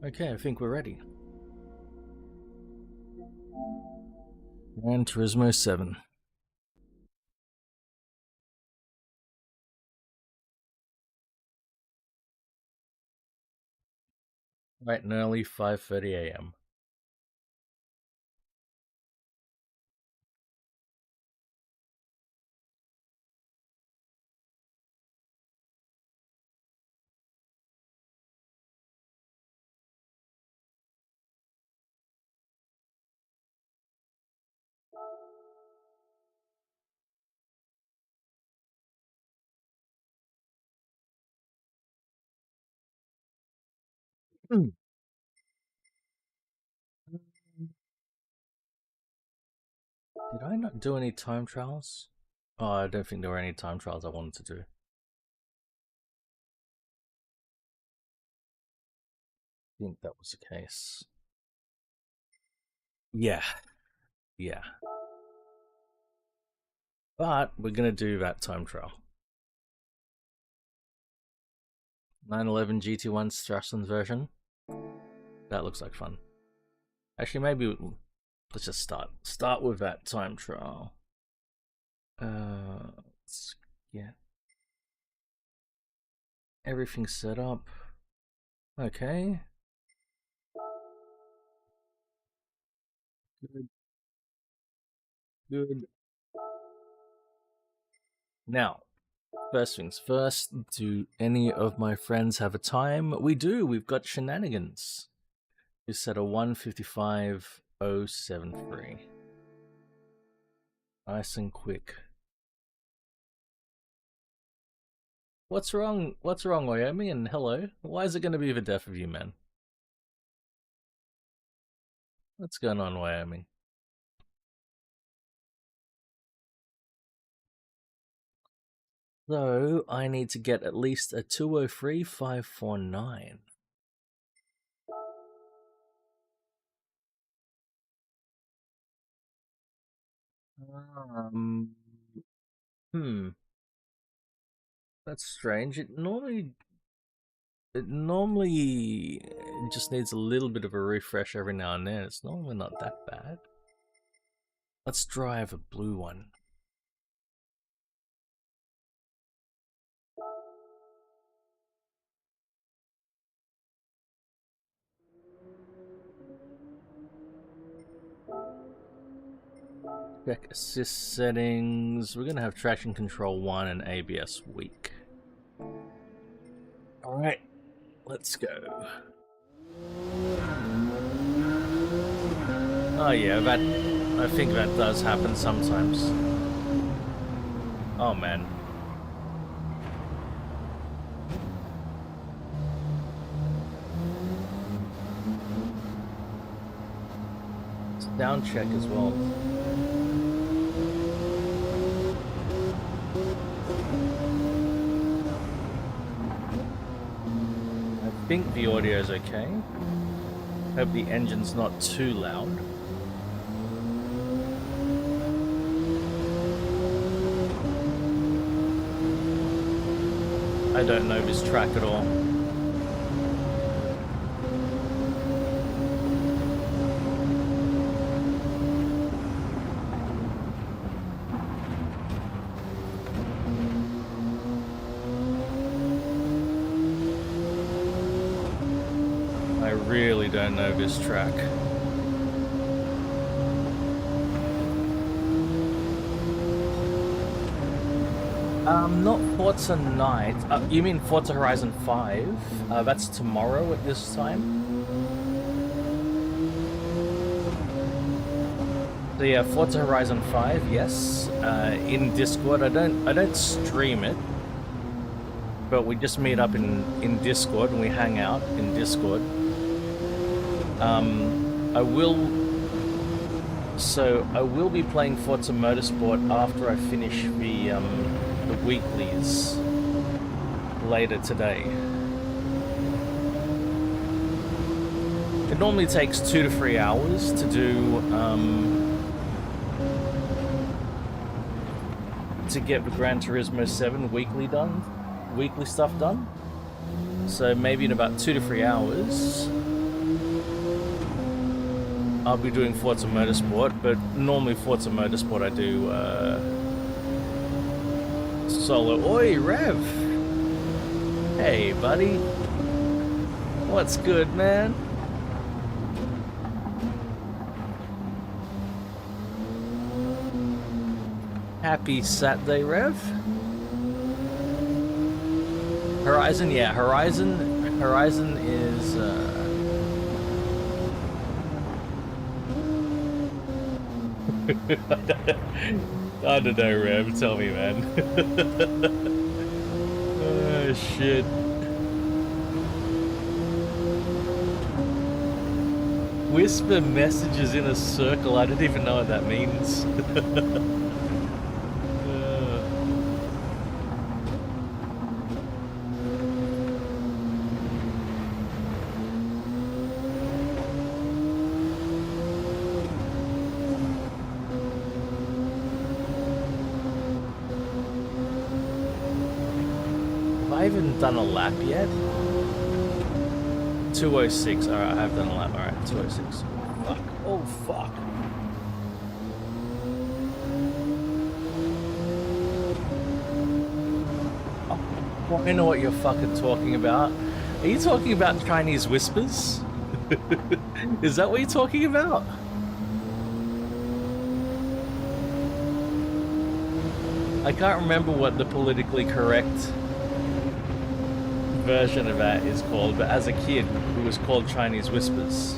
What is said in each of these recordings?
Okay, I think we're ready. Gran Turismo 7. Right and early, 5:30 a.m. Did I not do any time trials? Oh, I don't think there were any time trials I wanted to do. I think that was the case. Yeah. But we're gonna do that time trial. 911 GT1 Strasson's version. That looks like fun. Actually, maybe let's just start with that time trial. Let's get everything set up. Okay. Good. Now, first things first, do any of my friends have a time? We do, we've got Shenanigans. We set a 1:55.073. Nice and quick. What's wrong, Wyoming? And hello? Why is it going to be the death of you, man? What's going on, Wyoming? So, I need to get at least a 203.549. That's strange. It normally just needs a little bit of a refresh every now and then. It's normally not that bad. Let's drive a blue one. Check assist settings. We're gonna have traction control 1 and ABS weak. Alright, let's go. Oh yeah, I think that does happen sometimes. Oh man. It's down check as well. I think the audio is okay. Hope the engine's not too loud. I don't know this track at all. I really don't know this track. Not Forza Night. You mean Forza Horizon 5? That's tomorrow at this time. So yeah, Forza Horizon 5, yes. In Discord. I don't stream it, but we just meet up in Discord and we hang out in Discord. I will be playing Forza Motorsport after I finish the weeklies later today. It normally takes 2 to 3 hours to do to get the Gran Turismo 7 weekly stuff done. So maybe in about 2 to 3 hours I'll be doing Forza Motorsport, but normally Forza Motorsport I do solo. Oi, Rev! Hey, buddy. What's good, man? Happy Saturday, Rev. Horizon, yeah, Horizon is I don't know, Rev, tell me, man. Oh shit. Whisper messages in a circle, I don't even know what that means. I haven't done a lap yet. 206. Alright, I have done a lap. Alright, 206. Fuck. Oh, fuck. Oh, I know what you're fucking talking about. Are you talking about Chinese whispers? Is that what you're talking about? I can't remember what the politically correct version of that is called, but as a kid it was called Chinese whispers.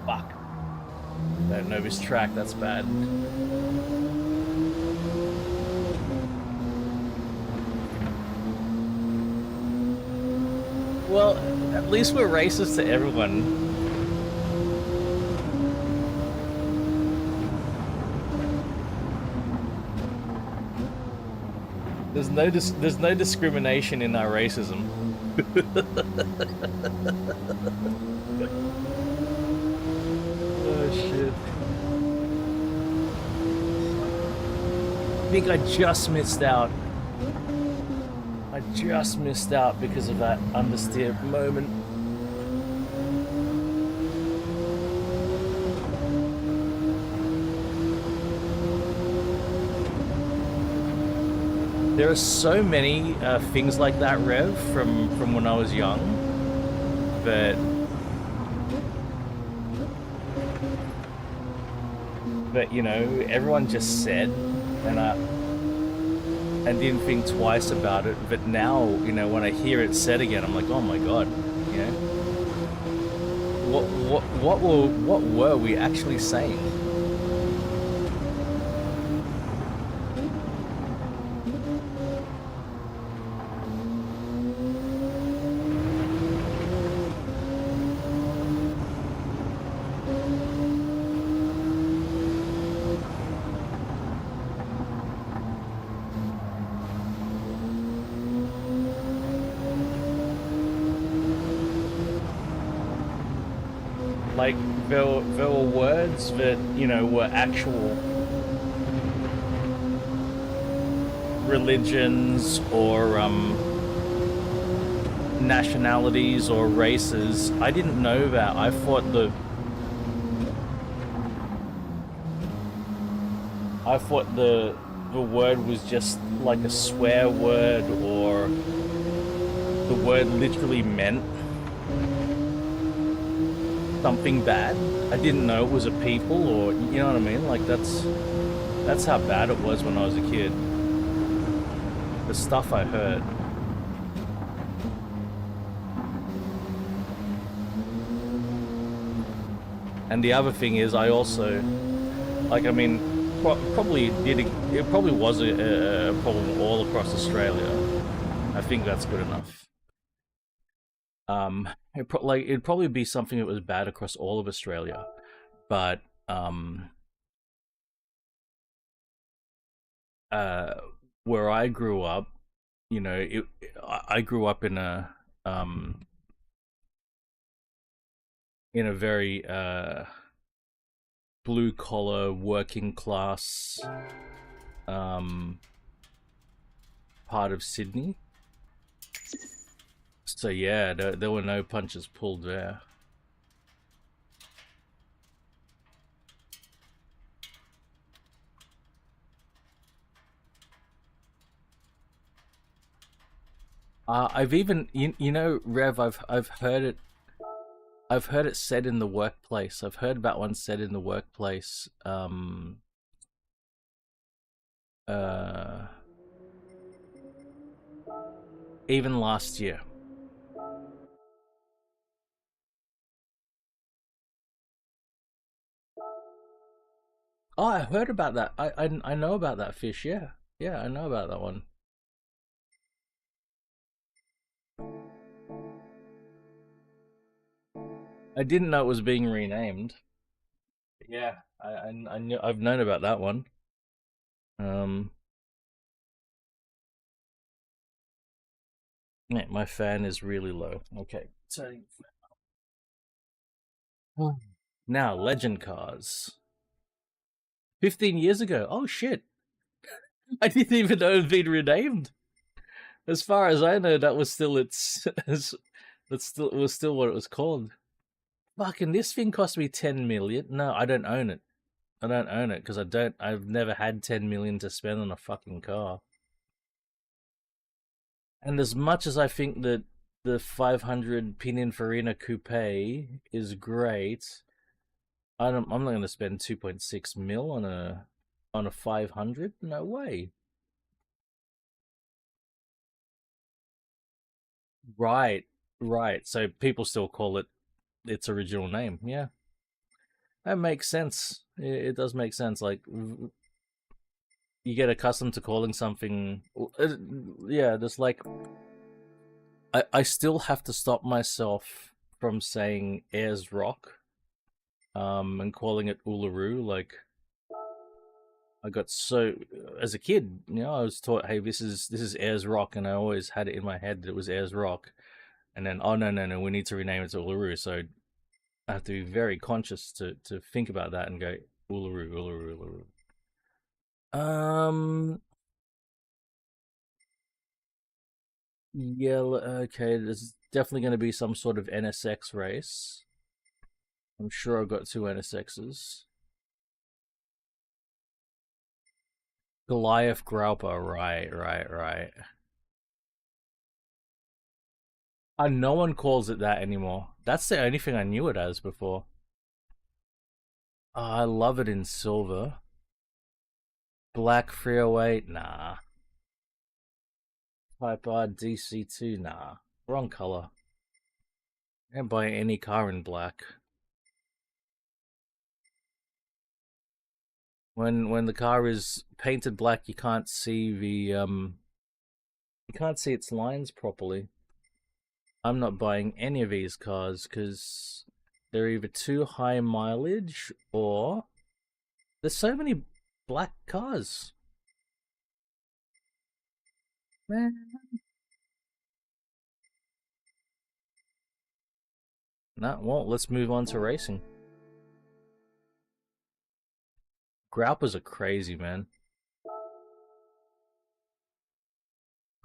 Fuck. Don't know this track, that's bad. Well, at least we're racist to everyone. There's no discrimination in our racism. Oh shit. I think I just missed out. I just missed out because of that understeer moment. There are so many things like that, Rev, from when I was young, that you know, everyone just said, and didn't think twice about it. But now, you know, when I hear it said again, I'm like, oh my god, you know, what were we actually saying? Like, there were words that, you know, were actual religions or nationalities or races. I didn't know that. I thought the word was just like a swear word, or the word literally meant something bad. I didn't know it was a people, or, you know what I mean? Like, that's how bad it was when I was a kid. The stuff I heard. And the other thing is, I also, like, I mean, it probably was a problem all across Australia. I think that's good enough. It'd probably be something that was bad across all of Australia, but where I grew up, you know, I grew up in a very blue collar working class part of Sydney. So yeah, there were no punches pulled there. I've even you know, Rev, I've heard it. I've heard it said in the workplace. I've heard about one said in the workplace. Even last year. Oh, I heard about that. I know about that fish. Yeah, yeah, I know about that one. I didn't know it was being renamed. Yeah, I knew, I've known about that one. Um, yeah, my fan is really low. Okay, so now legend cars. 15 years ago. Oh shit! I didn't even know it had been renamed. As far as I know, that was still its. That's still it was still what it was called. Fucking this thing cost me 10 million. No, I don't own it. I don't own it because I've never had 10 million to spend on a fucking car. And as much as I think that the 500 Pininfarina Coupe is great, I'm not going to spend 2.6 mil on a 500. No way. Right, right. So people still call it its original name. Yeah, that makes sense. It does make sense. Like you get accustomed to calling something. Yeah, just like I still have to stop myself from saying Ayers Rock, and calling it Uluru. Like I got so as a kid, you know, I was taught, hey, this is Ayers Rock, and I always had it in my head that it was Ayers Rock, and then oh no, we need to rename it to Uluru. So I have to be very conscious to think about that and go Uluru. Um, yeah, okay. There's definitely going to be some sort of NSX race. I'm sure I've got two NSXs. Goliath Graupa, right. No one calls it that anymore. That's the only thing I knew it as before. I love it in silver. Black 308, nah. Type R DC2, nah. Wrong color. I can't buy any car in black. When the car is painted black, you can't see its lines properly. I'm not buying any of these cars because they're either too high mileage or there's so many black cars. Man. Nah, well, let's move on to racing. Graupas are crazy, man.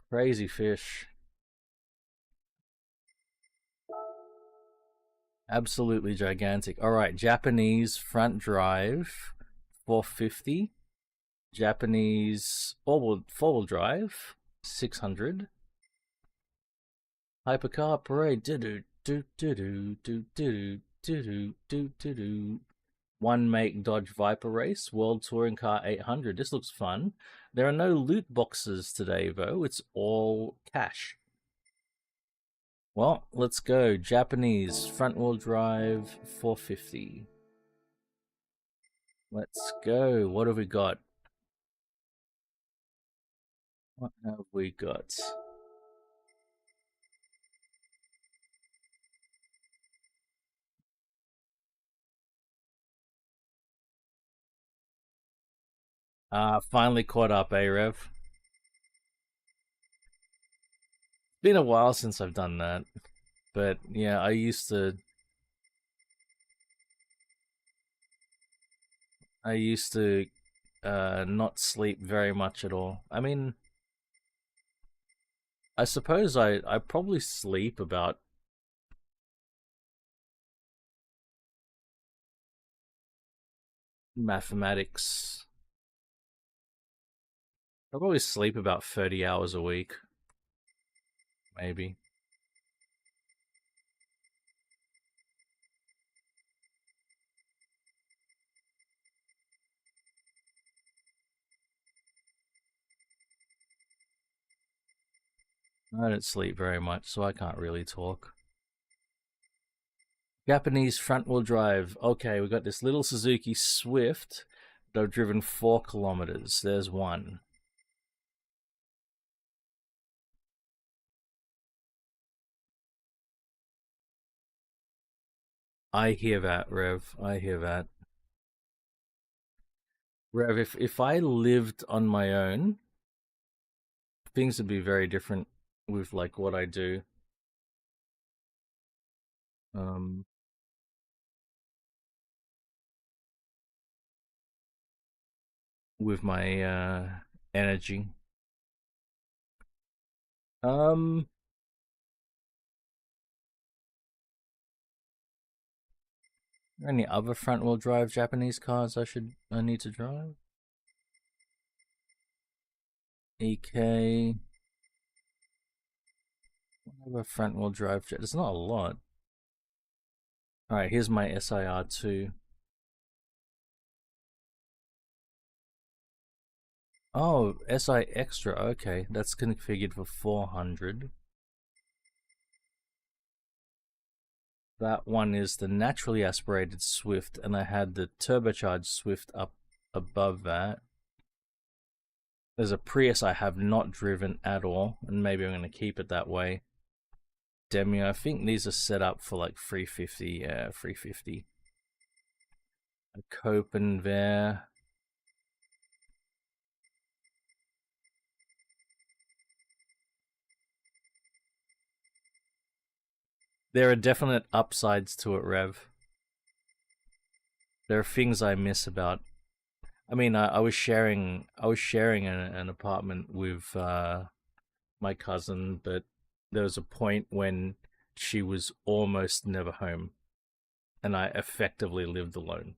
Crazy fish. Absolutely gigantic. All right, Japanese front drive, 450. Japanese four-wheel drive, 600. Hypercar parade, do do do do do do do do do do do. One make Dodge Viper race, World Touring Car 800. This looks fun. There are no loot boxes today, though. It's all cash. Well, let's go. Japanese front wheel drive 450. Let's go. What have we got? What have we got? Finally caught up, Rev? Been a while since I've done that. But yeah, I used to. I used to not sleep very much at all. I mean, I suppose I probably sleep about mathematics. I probably sleep about 30 hours a week, maybe. I don't sleep very much, so I can't really talk. Japanese front-wheel drive. Okay, we got this little Suzuki Swift that I've driven 4 kilometers. There's one. I hear that, Rev. I hear that. Rev, if I lived on my own, things would be very different with like what I do. Um, with my energy. Um, are there any other front-wheel drive Japanese cars I need to drive? EK. What other front-wheel drive? There's not a lot. All right, here's my SIR2. Oh, SI Extra. Okay, that's configured for 400. That one is the naturally aspirated Swift, and I had the turbocharged Swift up above that. There's a Prius I have not driven at all, and maybe I'm going to keep it that way. Demio, I think these are set up for like 350. Yeah, 350. A Copen there. There are definite upsides to it, Rev. There are things I miss about. I mean, I was sharing an apartment with my cousin, but there was a point when she was almost never home, and I effectively lived alone.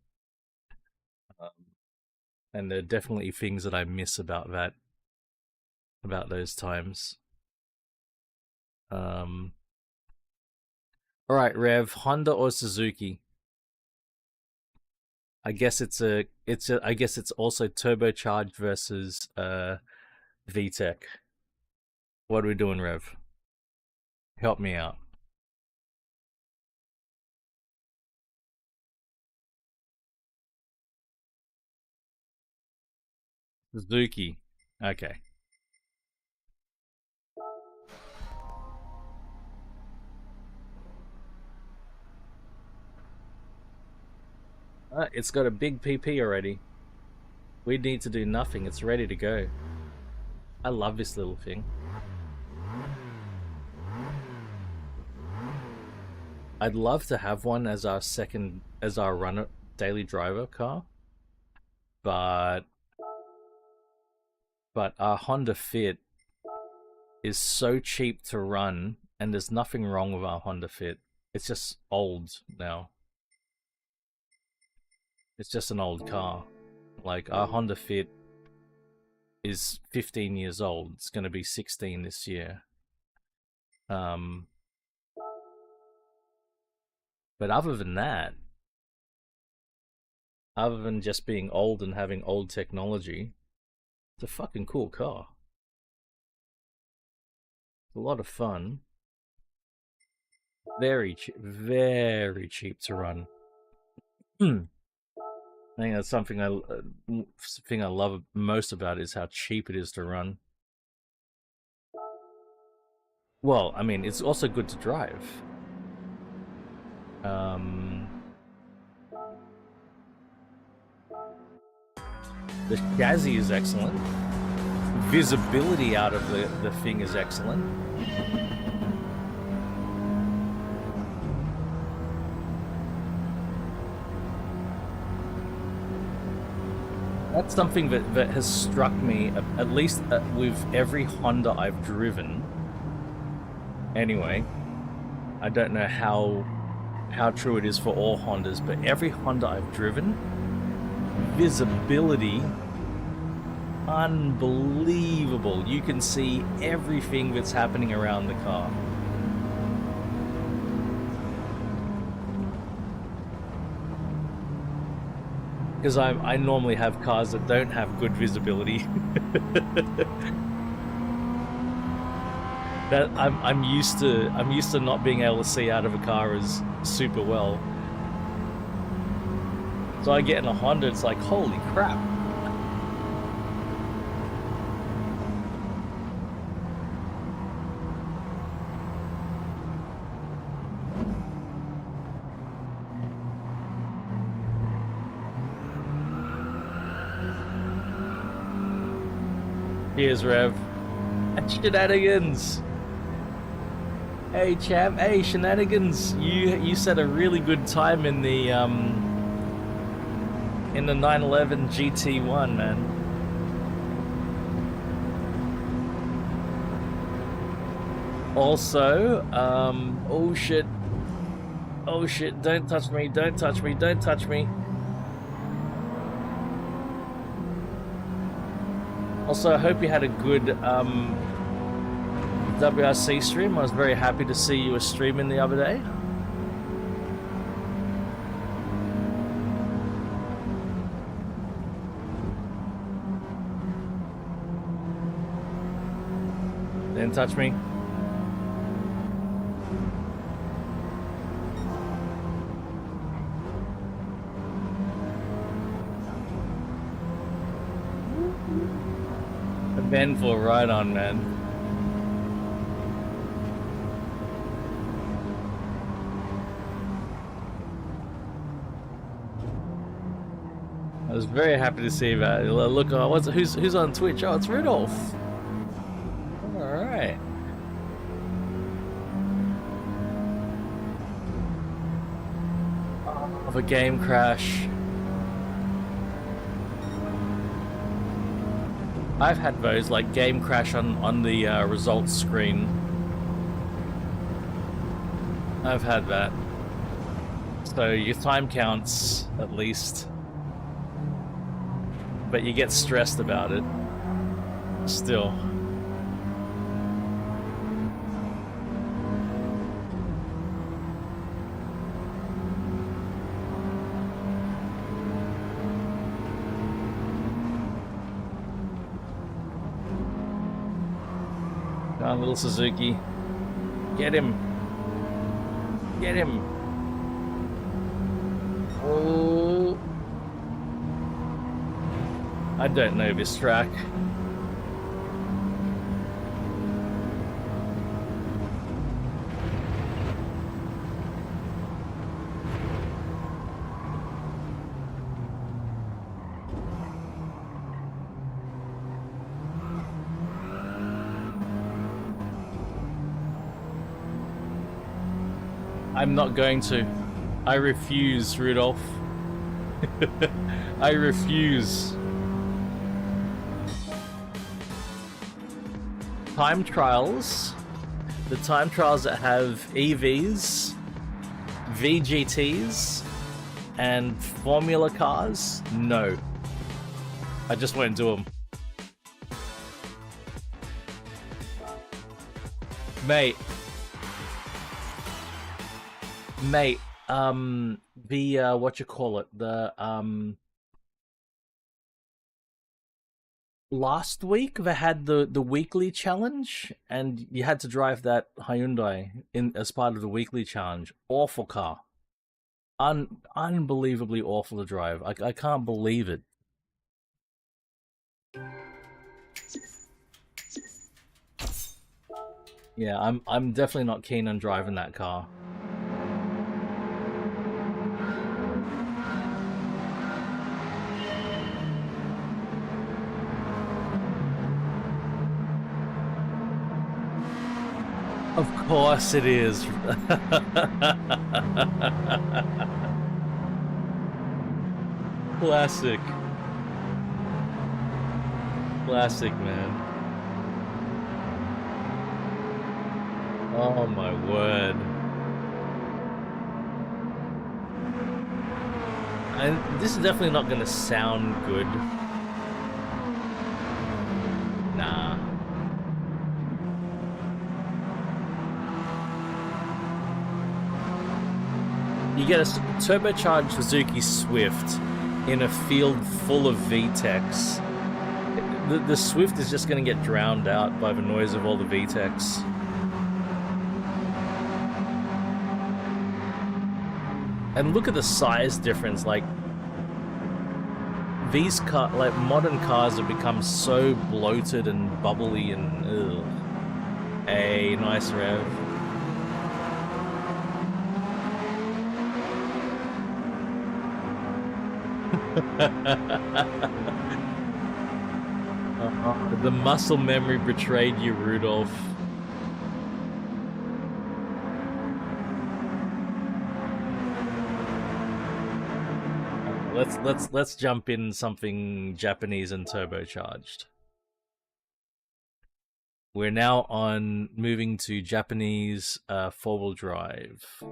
And there are definitely things that I miss about those times. All right, Rev, Honda or Suzuki? I guess I guess it's also turbocharged versus VTEC. What are we doing, Rev? Help me out. Suzuki. Okay. It's got a big PP already. We need to do nothing. It's ready to go. I love this little thing. I'd love to have one as our runner daily driver car, but our Honda Fit is so cheap to run, and there's nothing wrong with our Honda Fit. It's just old now. It's just an old car. Like, our Honda Fit is 15 years old. It's going to be 16 this year. But other than that, other than just being old and having old technology, it's a fucking cool car. It's a lot of fun. Very cheap to run. I think that's something I love most about it, is how cheap it is to run. Well, I mean, it's also good to drive. The chassis is excellent. Visibility out of the thing is excellent. That's something that has struck me, at least with every Honda I've driven. Anyway, I don't know how true it is for all Hondas, but every Honda I've driven, visibility, unbelievable. You can see everything that's happening around the car. Because I normally have cars that don't have good visibility. That I'm used to not being able to see out of a car as super well. So I get in a Honda, it's like, holy crap. Here's Rev. Shenanigans. Hey champ, hey Shenanigans. You set a really good time in the 911 GT1, man. Also, oh shit, don't touch me, don't touch me, don't touch me. Also, I hope you had a good WRC stream. I was very happy to see you were streaming the other day. Didn't touch me. Eventful, right on, man. I was very happy to see that. Look, who's on Twitch? Oh, it's Rudolph. All right. Of a game crash. I've had those, like game crash on the results screen. I've had that. So your time counts, at least. But you get stressed about it. Still. Come on, little Suzuki. Get him. Get him. Oh. I don't know this track. I'm not going to. I refuse, Rudolph. I refuse. Time trials. The time trials that have EVs, VGTs, and Formula cars? No. I just won't do them. Mate, what you call it, the last week they had the weekly challenge, and you had to drive that Hyundai in as part of the weekly challenge. Awful car, unbelievably awful to drive. I can't believe it. Yeah, I'm definitely not keen on driving that car. Of course it is. Classic. Classic, man. Oh my word. And this is definitely not going to sound good. Nah. You get a turbocharged Suzuki Swift in a field full of VTECs. The Swift is just going to get drowned out by the noise of all the VTECs. And look at the size difference. Like, these modern cars have become so bloated and bubbly and ugh. Hey, nice rev. The muscle memory betrayed you, Rudolph. Let's jump in something Japanese and turbocharged. We're now on moving to Japanese four-wheel drive.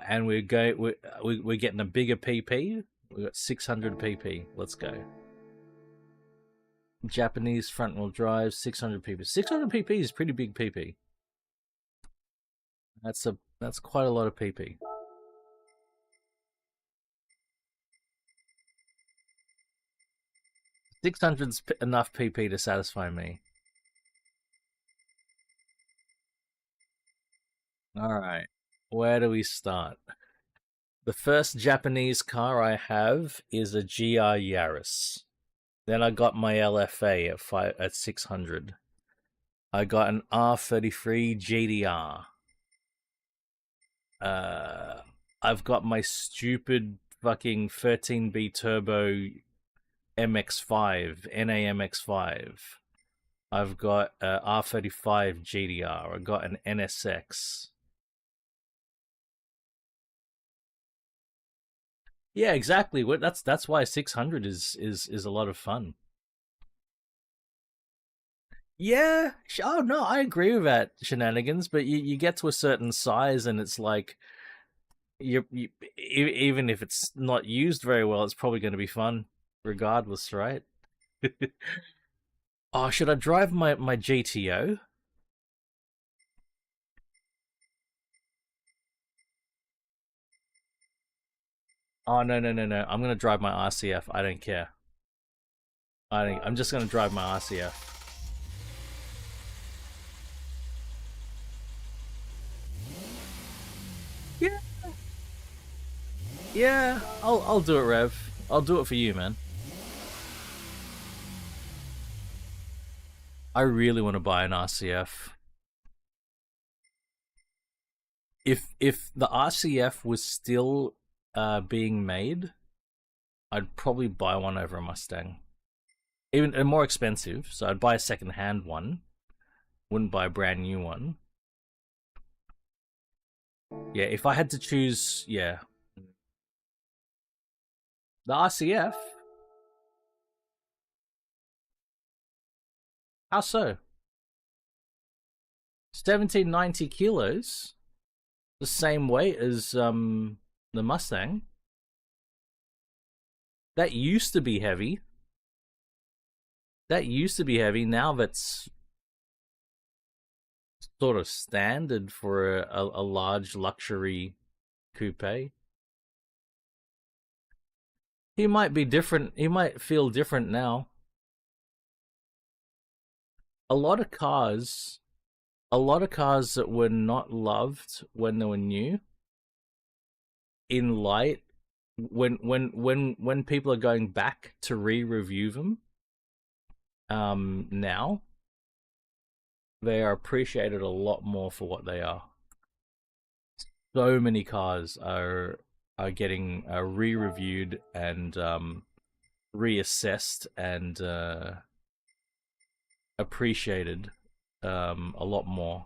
And we're getting a bigger PP. We got 600 PP. Let's go. Japanese front-wheel drive, 600 PP. 600 PP is pretty big PP. That's quite a lot of PP. $600's enough PP to satisfy me. All right, where do we start? The first Japanese car I have is a GR Yaris. Then I got my LFA at 600. I got an R33 GDR. I've got my stupid fucking 13B turbo MX5, NAMX5. I've got R35 GDR. I got an NSX. Yeah, exactly. That's why 600 is a lot of fun. Yeah. Oh no, I agree with that shenanigans, but you get to a certain size and it's like even if it's not used very well, it's probably going to be fun regardless, right? Oh, should I drive my GTO? Oh no. I'm going to drive my RCF. I don't care. I'm just going to drive my RCF. Yeah. Yeah, I'll do it, Rev. I'll do it for you, man. I really want to buy an RCF. If the RCF was still being made, I'd probably buy one over a Mustang. Even more expensive, so I'd buy a second-hand one. Wouldn't buy a brand new one. Yeah, if I had to choose, yeah. The RCF? How so? 1790 kilos? The same weight as the Mustang? That used to be heavy. Now that's sort of standard for a large luxury coupe. He might be different. He might feel different now. A lot of cars that were not loved when they were new, in light, when people are going back to re-review them, now, they are appreciated a lot more for what they are. So many cars are getting re-reviewed and reassessed and appreciated a lot more.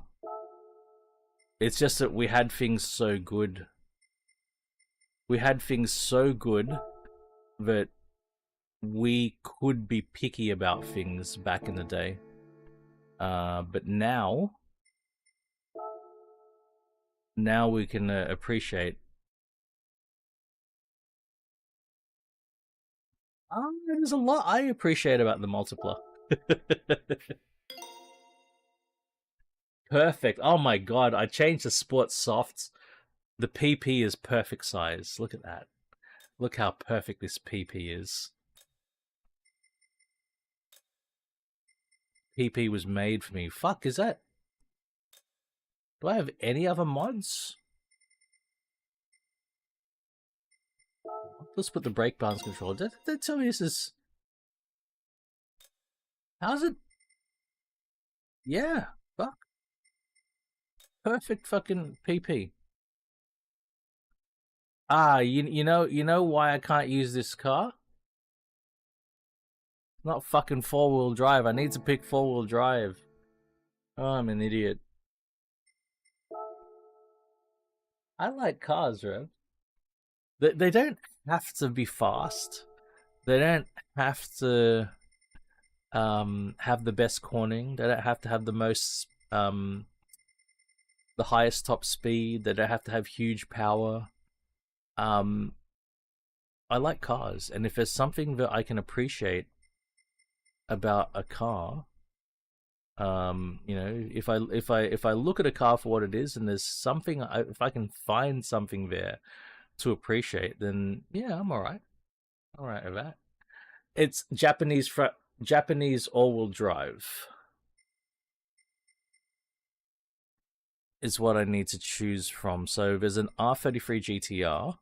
It's just that we had things so good. We had things so good that we could be picky about things back in the day. But now we can appreciate. There's a lot I appreciate about the multiplayer. Perfect. Oh my god, I changed the sports softs. The PP is perfect size. Look at that. Look how perfect this PP is. PP was made for me. Fuck, is that... Do I have any other mods? Let's put the brake balance control. Did they tell me this is... How's it? Yeah, fuck. Perfect fucking PP. You know why I can't use this car? Not fucking 4-wheel drive. I need to pick 4-wheel drive. Oh, I'm an idiot. I like cars, bro. They don't have to be fast. They don't have to have the best cornering. They don't have to have the most the highest top speed. They don't have to have huge power. I like cars, and if there's something that I can appreciate about a car, you know, if I look at a car for what it is, and there's something, if I can find something there to appreciate, then yeah, I'm alright. Alright with that. It's Japanese all-wheel drive is what I need to choose from. So there's an R33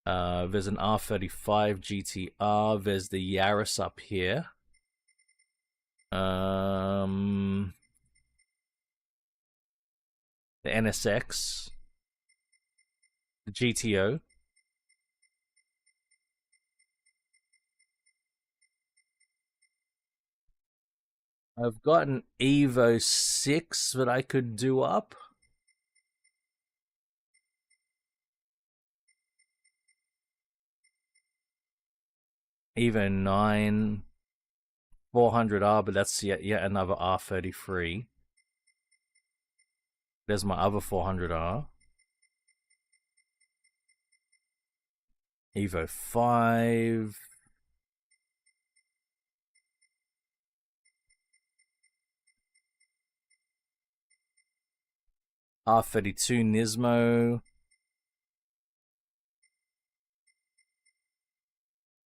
GTR. There's an R35 GTR. There's the Yaris up here. The NSX. The GTO. I've got an Evo 6 that I could do up. Evo 9. 400R, but that's yet another R33. There's my other 400R. Evo 5. R32 Nismo.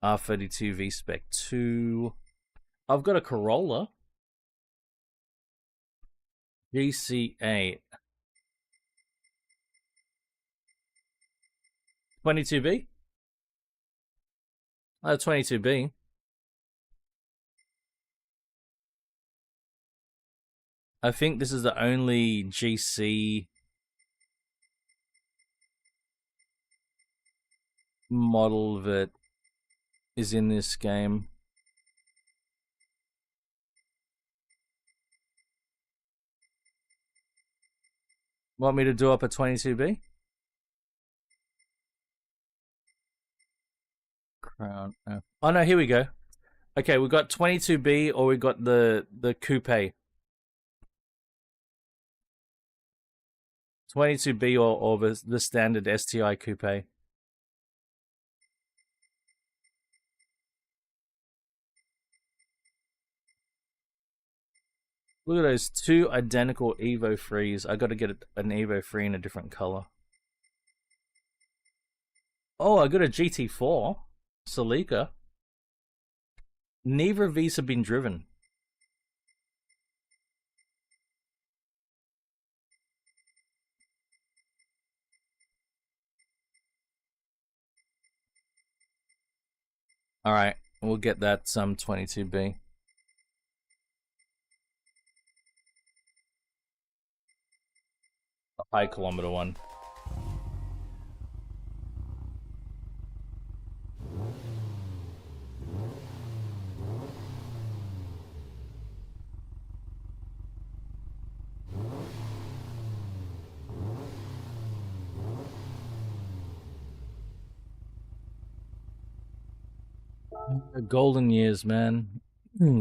R32 V-Spec 2. I've got a Corolla. GC8. 22B? Oh, 22B. I think this is the only GC model that is in this game. Want me to do up a 22B? Crown. Oh no, here we go. Okay, we got 22B or we got the coupe. 22B or the standard STI coupe. Look at those two identical Evo 3s. I gotta get an Evo 3 in a different color. Oh, I got a GT4. Celica. Neither of these have been driven. Alright, we'll get that 22B. A high kilometer one. Golden years, man.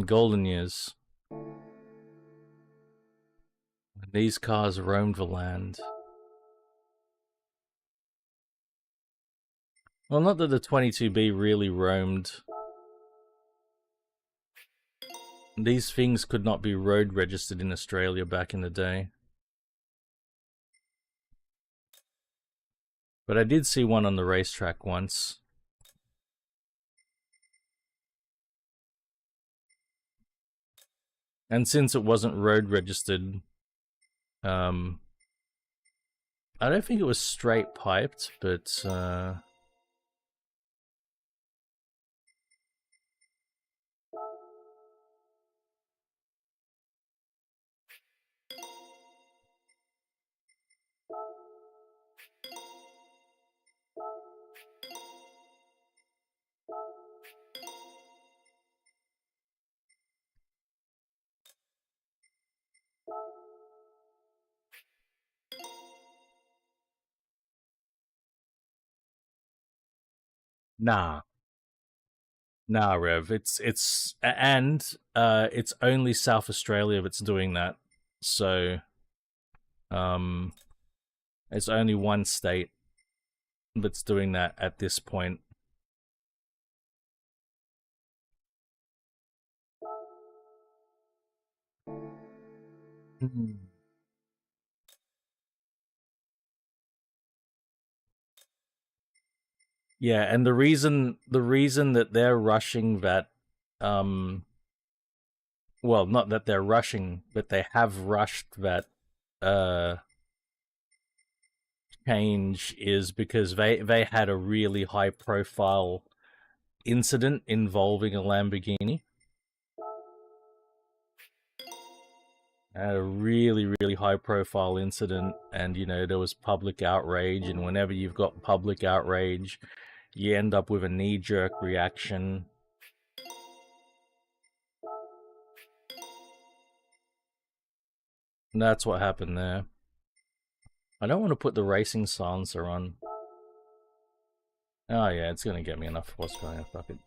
Golden years. These cars roamed the land. Well, not that the 22B really roamed. These things could not be road registered in Australia back in the day. But I did see one on the racetrack once. And since it wasn't road registered, I don't think it was straight piped, but nah. Nah, Rev. It's only South Australia that's doing that. So it's only one state that's doing that at this point. Yeah, and the reason that they're rushing that well, not that they're rushing, but they have rushed that change is because they had a really high profile incident involving a Lamborghini. Had a really, really high profile incident, and you know, there was public outrage, and whenever you've got public outrage, you end up with a knee-jerk reaction. And that's what happened there. I don't want to put the racing silencer on. Oh yeah, it's gonna get me enough horsepower, fuck it.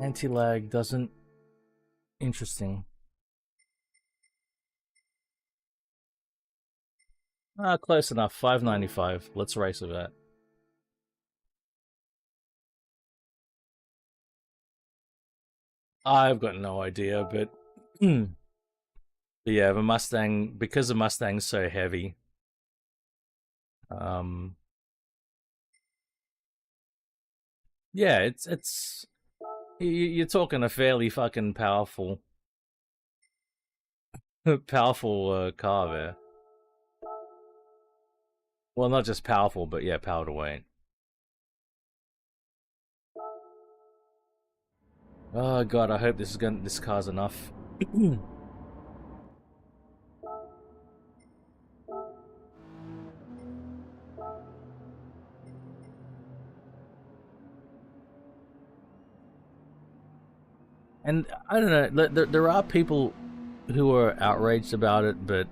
Anti-lag doesn't... Interesting. Close enough. 595. Let's race with that. I've got no idea, but... but yeah, the Mustang... Because the Mustang's so heavy... yeah, it's... You're talking a fairly fucking powerful... powerful car there. Well, not just powerful, but yeah, power to weight. Oh god, I hope this car's enough. And I don't know, there are people who are outraged about it, but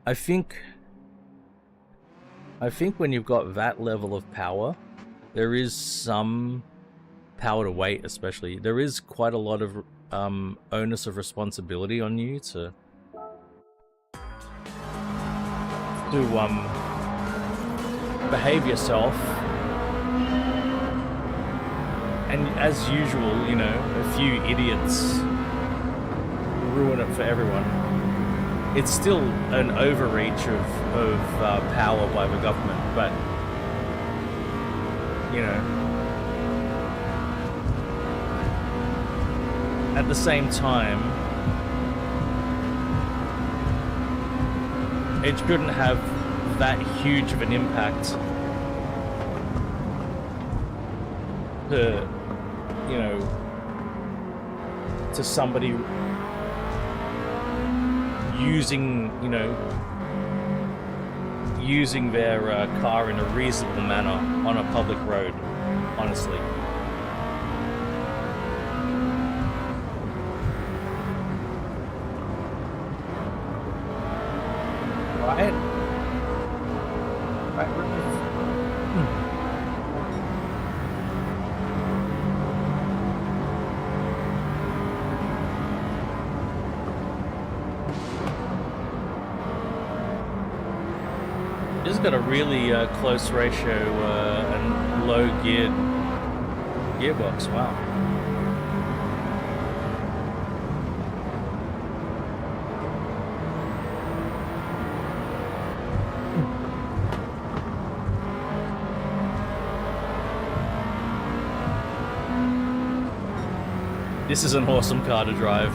I think when you've got that level of power, there is some power to weight, especially. There is quite a lot of onus of responsibility on you to behave yourself. And as usual, you know, a few idiots ruin it for everyone. It's still an overreach of power by the government, but, you know, at the same time, it shouldn't have that huge of an impact to, you know, to somebody using, you know, using their car in a reasonable manner on a public road, honestly. Right? got a really close ratio and low geared gearbox. Wow. This is an awesome car to drive.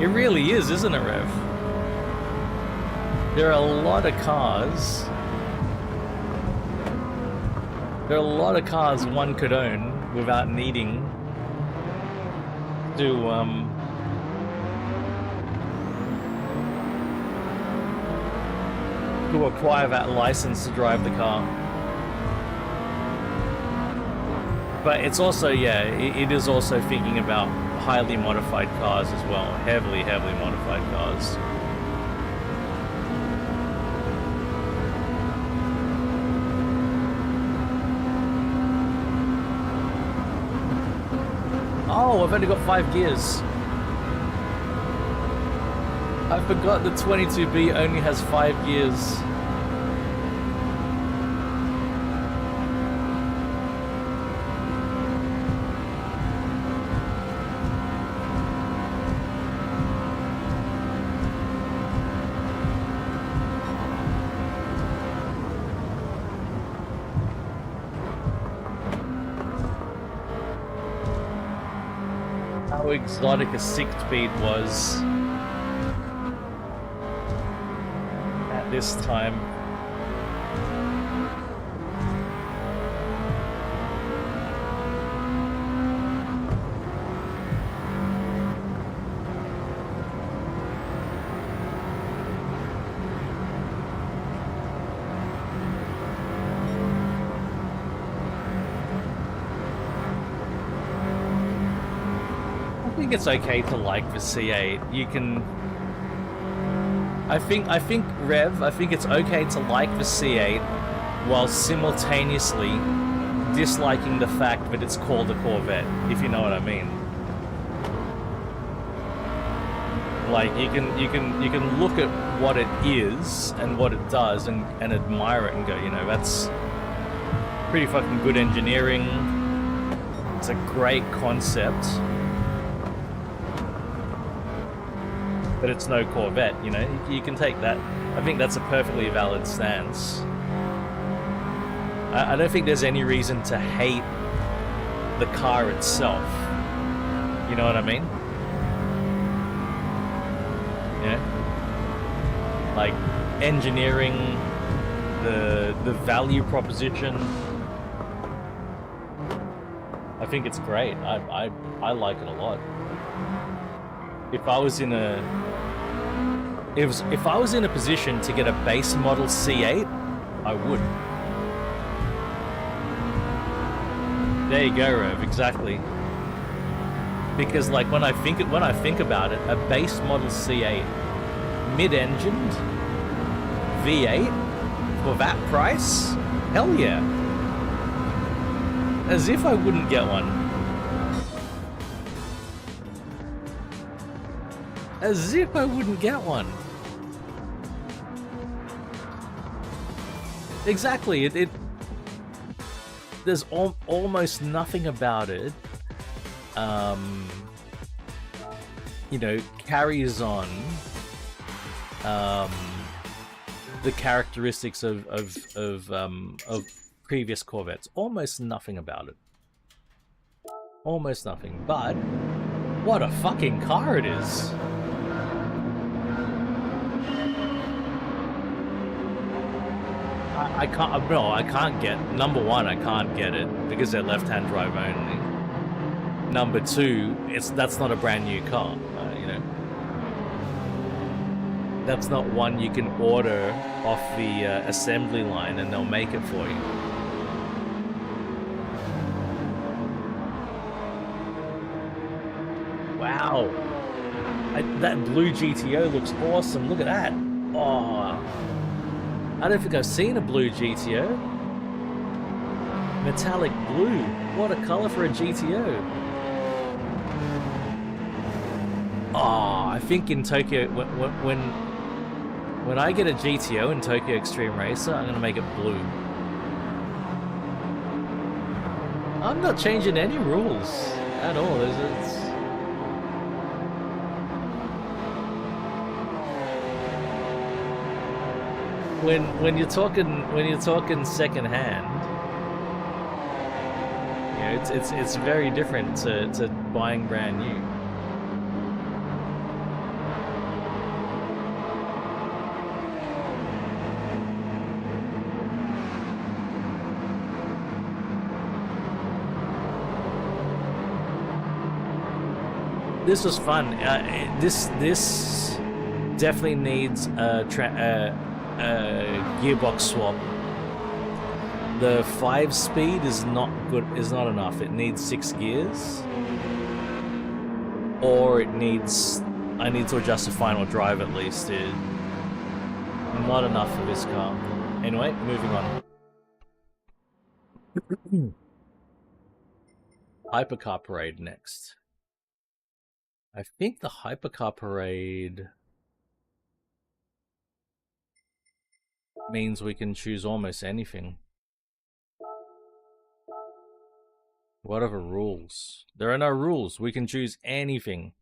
It really is, isn't it, Rev? There are a lot of cars. There are a lot of cars one could own without needing to acquire that license to drive the car. But it's also, yeah, it is also thinking about highly modified cars as well. Heavily modified cars. Oh, I've only got 5 gears. I forgot the 22B only has 5 gears. How exotic a 6-speed was at this time. I think it's okay to like the C8. You can. I think Rev. I think it's okay to like the C8 while simultaneously disliking the fact that it's called a Corvette. If you know what I mean. Like you can look at what it is and what it does and admire it and go, you know, that's pretty fucking good engineering. It's a great concept. But it's no Corvette, you know? You can take that. I think that's a perfectly valid stance. I don't think there's any reason to hate the car itself. You know what I mean? Yeah? Like, engineering, the value proposition. I think it's great. I like it a lot. If I was in a position to get a base model C8, I would. There you go, Rev. Exactly. Because like when I think about it, a base model C8, mid-engined, V8 for that price, hell yeah. As if I wouldn't get one. As if I wouldn't get one. Exactly. It there's almost nothing about it. You know, carries on the characteristics of previous Corvettes. Almost nothing about it. Almost nothing. But what a fucking car it is. I can't get, number one, I can't get it because they're left-hand drive only. Number two, that's not a brand new car, you know. That's not one you can order off the assembly line and they'll make it for you. Wow. That blue GTO looks awesome. Look at that. Oh. I don't think I've seen a blue GTO. Metallic blue. What a color for a GTO. Oh, I think in Tokyo, when I get a GTO in Tokyo Extreme Racer, I'm gonna make it blue. I'm not changing any rules at all. When you're talking second hand, you know, it's very different to buying brand new. This was fun. This definitely needs a gearbox swap. The 5-speed is not good. Is not enough. It needs 6 gears, or it needs. I need to adjust the final drive at least. Not enough for this car. Anyway, moving on. Hypercar Parade next. I think the Hypercar Parade means we can choose almost anything. What are the rules? There are no rules. We can choose anything.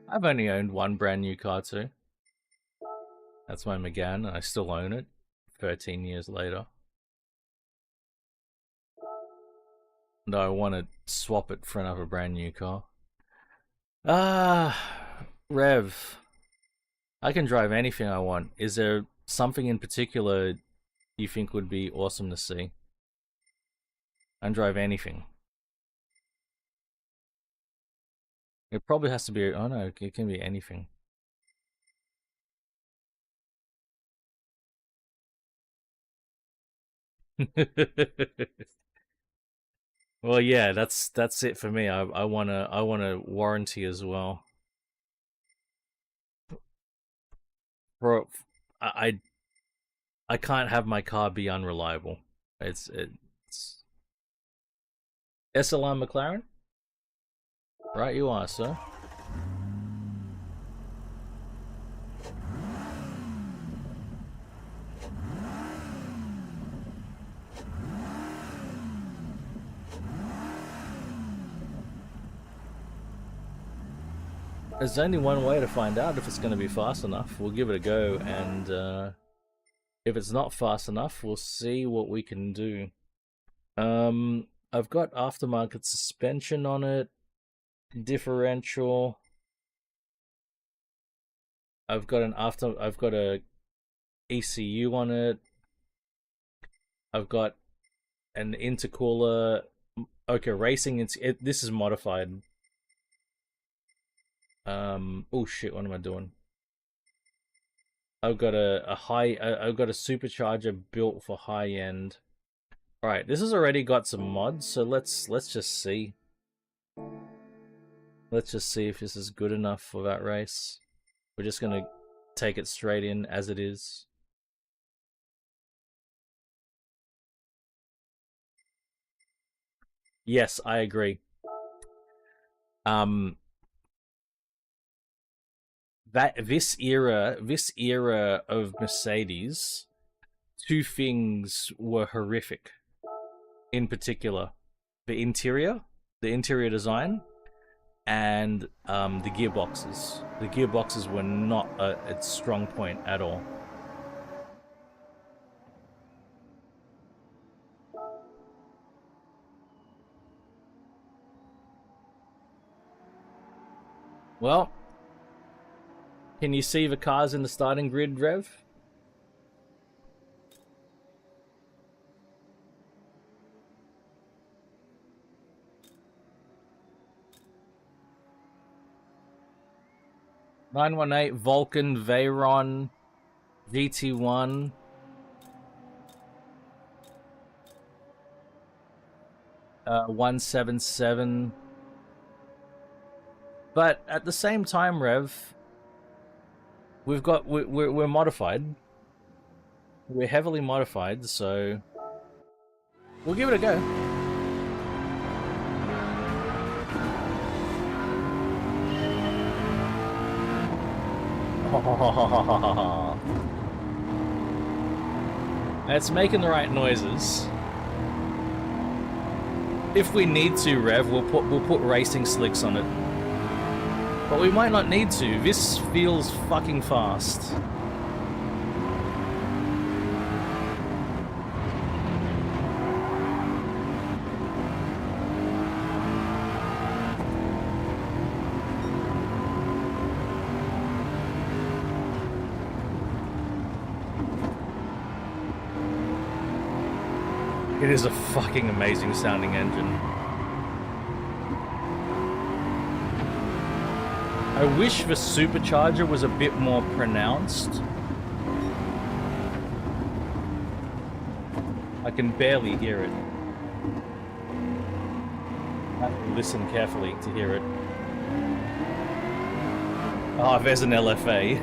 I've only owned one brand new car too. That's my Megane, and I still own it 13 years later. And I want to swap it for another brand new car. Rev. I can drive anything I want. Is there something in particular you think would be awesome to see? I can drive anything. It probably has to be... Oh no, it can be anything. Well, yeah, that's it for me. I want a warranty as well. Bro, I can't have my car be unreliable. It's SLR McLaren? Right you are, sir. There's only one way to find out if it's going to be fast enough. We'll give it a go, and if it's not fast enough, we'll see what we can do. I've got aftermarket suspension on it, differential. I've got a ECU on it. I've got an intercooler. Okay, racing. This is modified. Oh shit! What am I doing? I've got I've got a supercharger built for high end. All right, this has already got some mods, so let's just see. Let's just see if this is good enough for that race. We're just gonna take it straight in as it is. Yes, I agree. This era of Mercedes, two things were horrific. In particular, the interior design, and the gearboxes. The gearboxes were not a strong point at all. Well, can you see the cars in the starting grid, Rev? (918) Vulcan, Veyron, GT1. 177. But at the same time, Rev, we're modified. We're heavily modified, so we'll give it a go. It's making the right noises. If we need to, Rev, we'll put racing slicks on it. But we might not need to. This feels fucking fast. It is a fucking amazing sounding engine. I wish the supercharger was a bit more pronounced. I can barely hear it. I have to listen carefully to hear it. Oh, there's an LFA.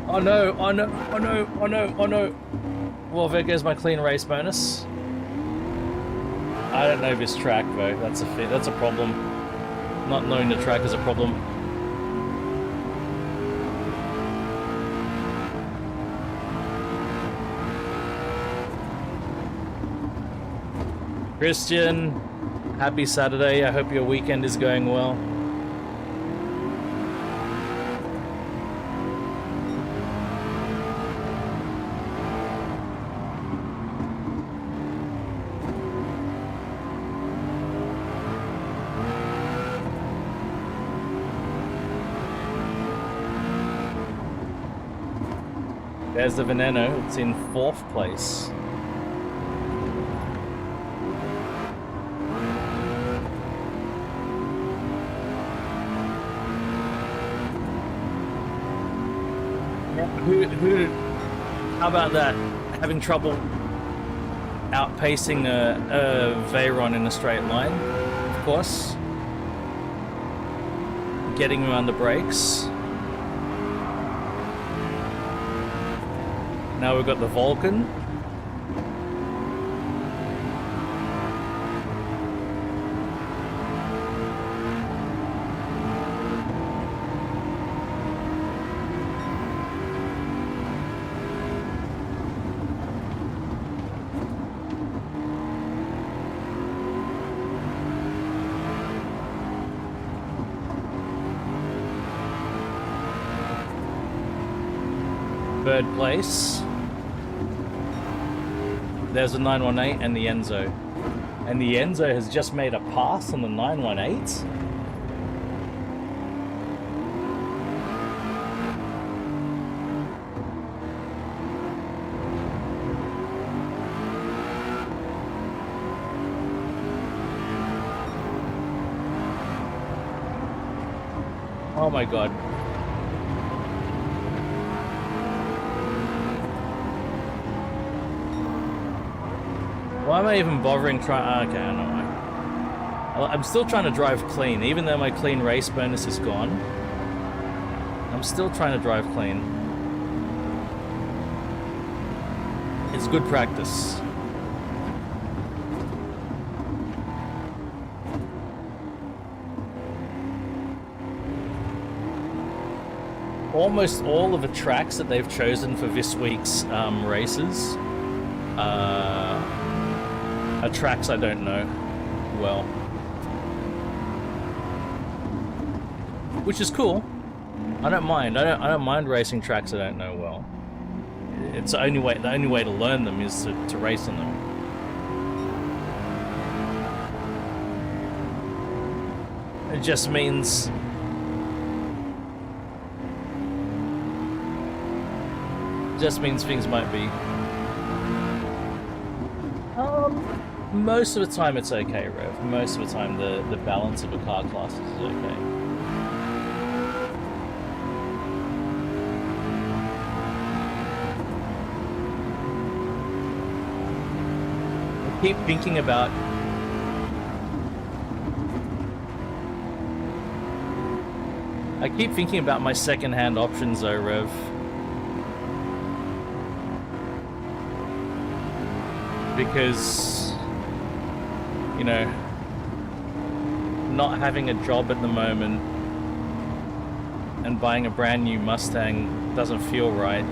Oh no, oh no, oh no, oh no, oh no. Well, there goes my clean race bonus. I don't know this track though, that's a problem. Not knowing the track is a problem. Christian, happy Saturday, I hope your weekend is going well. There's the Veneno, it's in 4th place. How about that? Having trouble outpacing a Veyron in a straight line, of course. Getting around the brakes. Now we've got the Vulcan. Third place. There's the 918 and the Enzo. And the Enzo has just made a pass on the 918? Oh my god. Why am I even bothering trying? Okay, I don't know why. I'm still trying to drive clean, even though my clean race bonus is gone. I'm still trying to drive clean. It's good practice. Almost all of the tracks that they've chosen for this week's races are tracks I don't know well. Which is cool. I don't mind. I don't mind racing tracks I don't know well. It's the only way to learn them is to race on them. It just means things might be. Most of the time it's okay, Rev. Most of the time the balance of a car class is okay. I keep thinking about my second-hand options though, Rev. Because, you know, not having a job at the moment and buying a brand new Mustang doesn't feel right.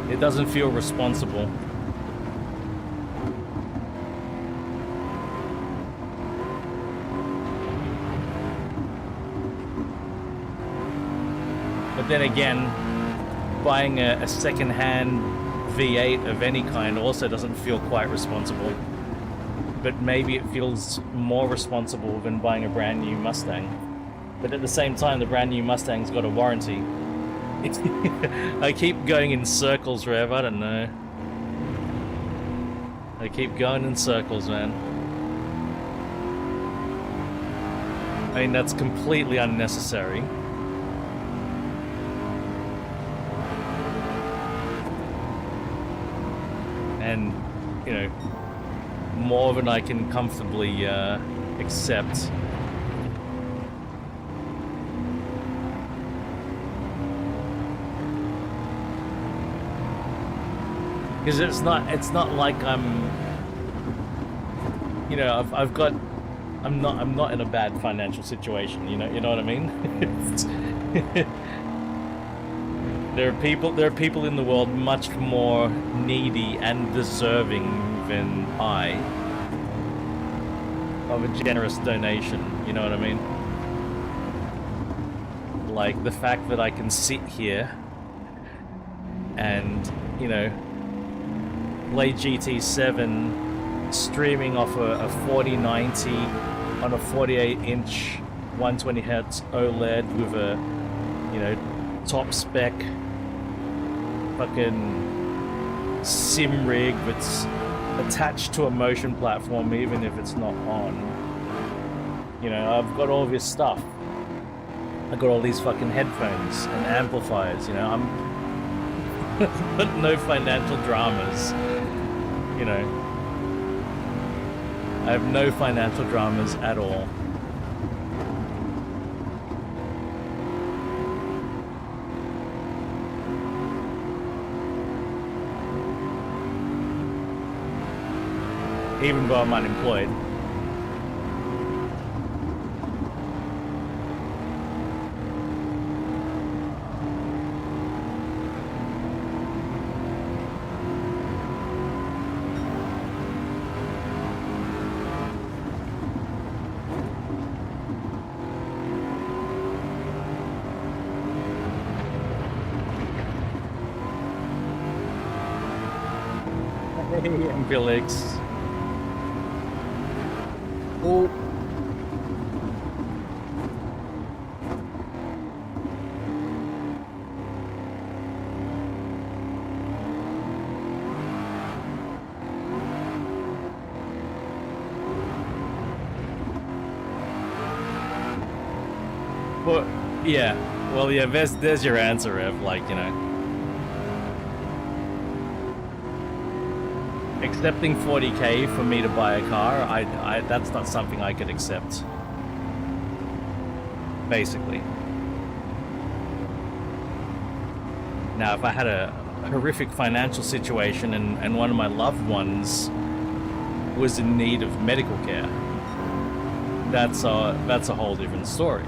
It doesn't feel responsible. But then again, buying a second-hand V8 of any kind also doesn't feel quite responsible. But maybe it feels more responsible than buying a brand new Mustang. But at the same time, the brand new Mustang's got a warranty. I keep going in circles, Rev, I don't know. I keep going in circles, man. I mean, that's completely unnecessary. And, you know, more than I can comfortably accept. Because it's not like I'm, you know, I'm not in a bad financial situation, you know what I mean? There are people in the world much more needy and deserving than I of a generous donation, you know what I mean? Like the fact that I can sit here and, you know, play GT7 streaming off a 4090 on a 48-inch 120Hz OLED with a, you know, top spec fucking sim rig that's attached to a motion platform even if it's not on. You know, I've got all this stuff. I've got all these fucking headphones and amplifiers, you know, but no financial dramas, you know. I have no financial dramas at all. Even though I'm unemployed. Hey, Felix. Oh. Well, yeah. Well, yeah, there's your answer, Ev. Like, you know. Accepting 40k for me to buy a car, I that's not something I could accept. Basically. Now, if I had a horrific financial situation and one of my loved ones was in need of medical care, that's a whole different story.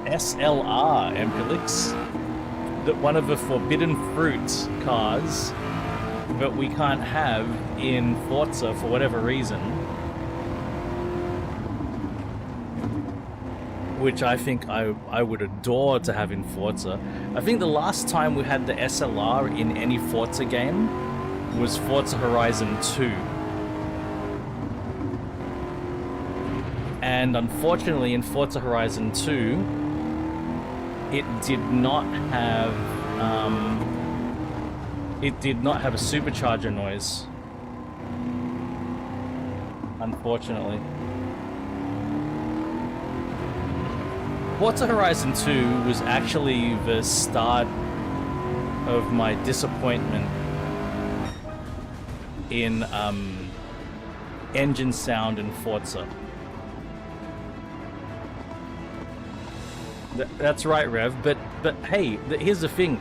SLR, Empelix, that one of the forbidden fruit cars but we can't have in Forza for whatever reason, which I think I would adore to have in Forza. I think the last time we had the SLR in any Forza game was Forza Horizon 2. And unfortunately in Forza Horizon 2, it did not have a supercharger noise. Unfortunately. Forza Horizon 2 was actually the start of my disappointment in engine sound in Forza. That's right, Rev. But hey, here's the thing: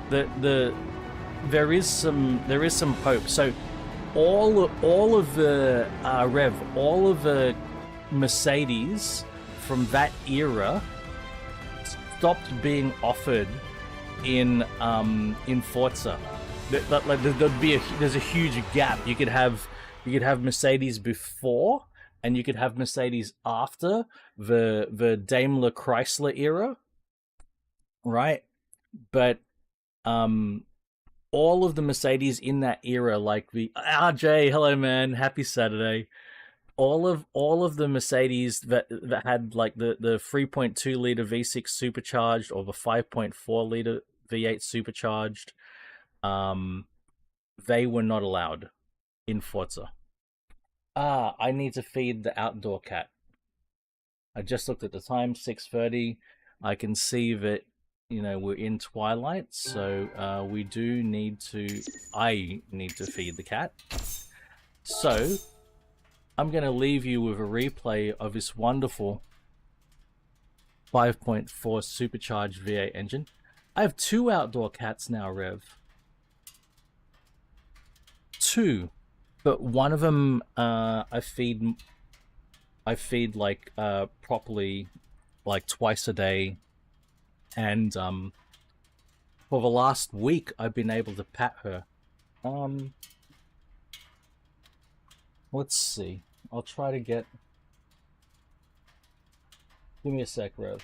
there is some hope. So all of the Rev, all of the Mercedes from that era stopped being offered in Forza. There's a huge gap. You could have Mercedes before, and you could have Mercedes after the Daimler Chrysler era, right? But all of the Mercedes in that era, like the RJ, hello man, happy Saturday. All of the Mercedes that had like the 3.2 liter V6 supercharged or the 5.4 liter V8 supercharged, they were not allowed in Forza. I need to feed the outdoor cat. I just looked at the time, 6:30. I can see that, you know, we're in twilight, so I need to feed the cat. So I'm going to leave you with a replay of this wonderful 5.4 supercharged V8 engine. I have 2 outdoor cats now, Rev. 2. But one of them I feed like properly, like twice a day. And for the last week I've been able to pat her. Let's see. I'll try to get... Give me a sec, Rev.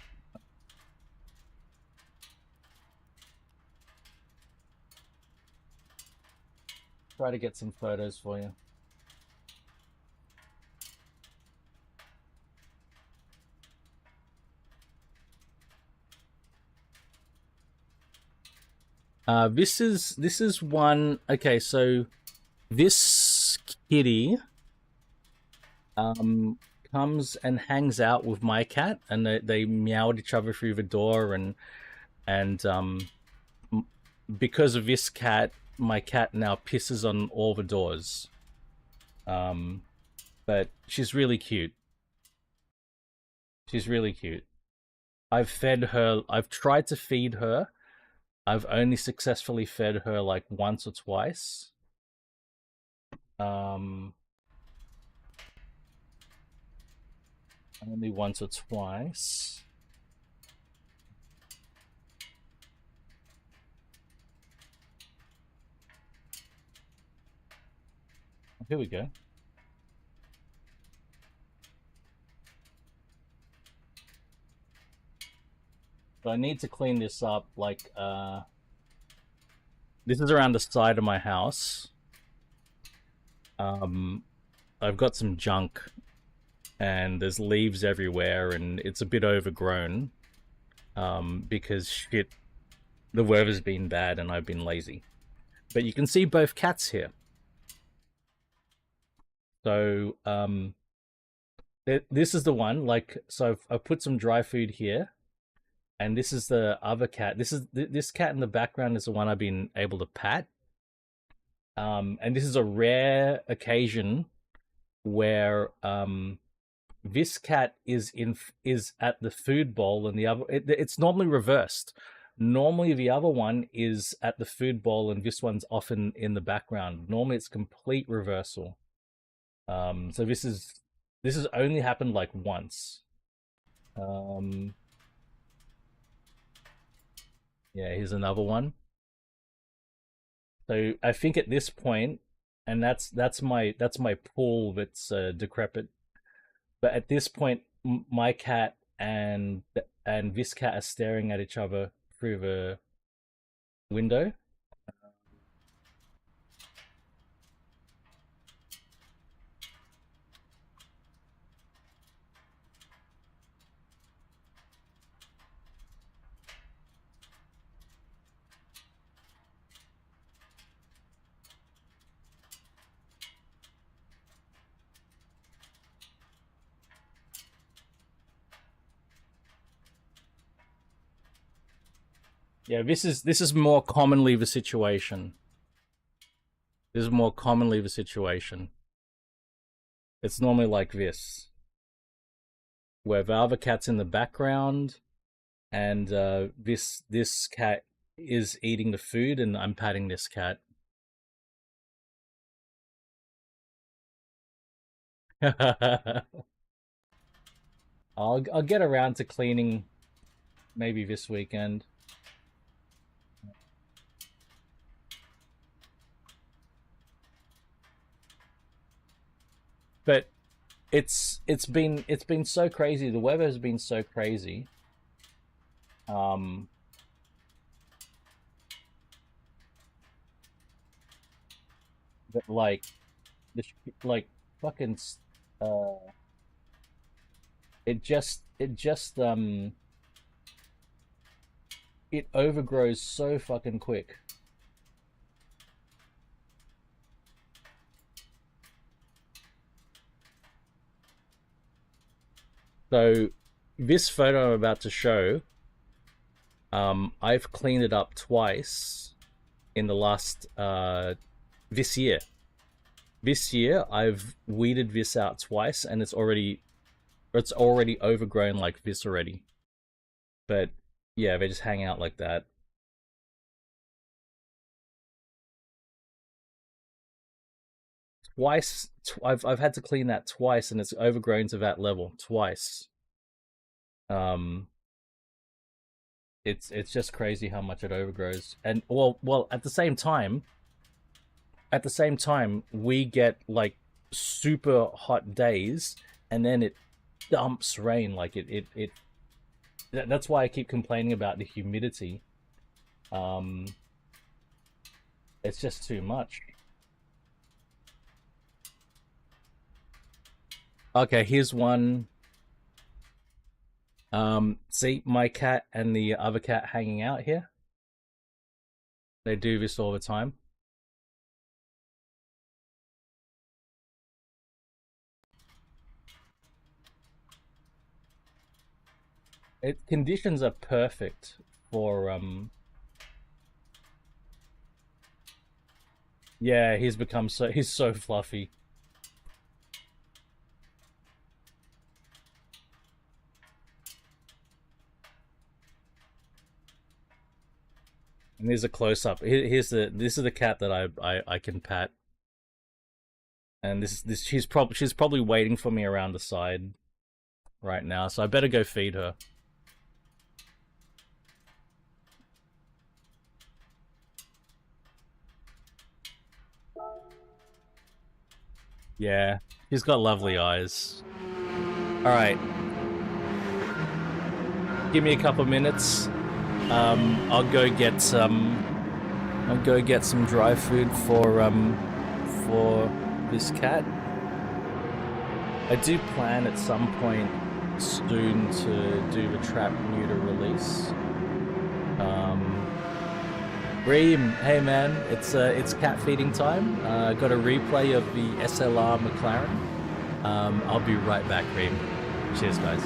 Try to get some photos for you. This is one... Okay, so this kitty comes and hangs out with my cat, and they meow at each other through the door, and because of this cat, my cat now pisses on all the doors. But she's really cute. She's really cute. I've fed her. I've tried to feed her. I've only successfully fed her like once or twice. Only once or twice. Here we go. So I need to clean this up, like, this is around the side of my house. I've got some junk, and there's leaves everywhere, and it's a bit overgrown, because shit, the weather's been bad and I've been lazy. But you can see both cats here. So, this is the one, like, so I've put some dry food here. And this is the other cat. This cat in the background is the one I've been able to pat. And this is a rare occasion where this cat is at the food bowl, and the other it's normally reversed. Normally the other one is at the food bowl, and this one's often in the background. Normally it's complete reversal. So this has only happened like once. Yeah, here's another one. So I think at this point, and that's my pool that's decrepit. But at this point, my cat and this cat are staring at each other through the window. Yeah, this is more commonly the situation. This is more commonly the situation. It's normally like this, where the other cat's in the background, and this cat is eating the food, and I'm patting this cat. I'll get around to cleaning maybe this weekend. But it's been so crazy. The weather has been so crazy. That like fucking it just it overgrows so fucking quick. So this photo I'm about to show, I've cleaned it up twice in the last this year. This year I've weeded this out twice, and it's already overgrown like this already. But yeah, they just hang out like that. Twice, I've had to clean that twice, and it's overgrown to that level twice. It's just crazy how much it overgrows. And well, at the same time, we get like super hot days, and then it dumps rain. Like it that's why I keep complaining about the humidity. It's just too much. Okay, here's one. See my cat and the other cat hanging out here. They do this all the time. Conditions are perfect for yeah, he's so fluffy. And here's a close up. This is the cat that I can pat. And she's probably waiting for me around the side right now, so I better go feed her. Yeah, she's got lovely eyes. Alright. Give me a couple minutes. I'll go get some dry food for this cat. I do plan at some point soon to do the trap neuter release. Reem, hey man, it's cat feeding time. Got a replay of the SLR McLaren. I'll be right back, Reem. Cheers, guys.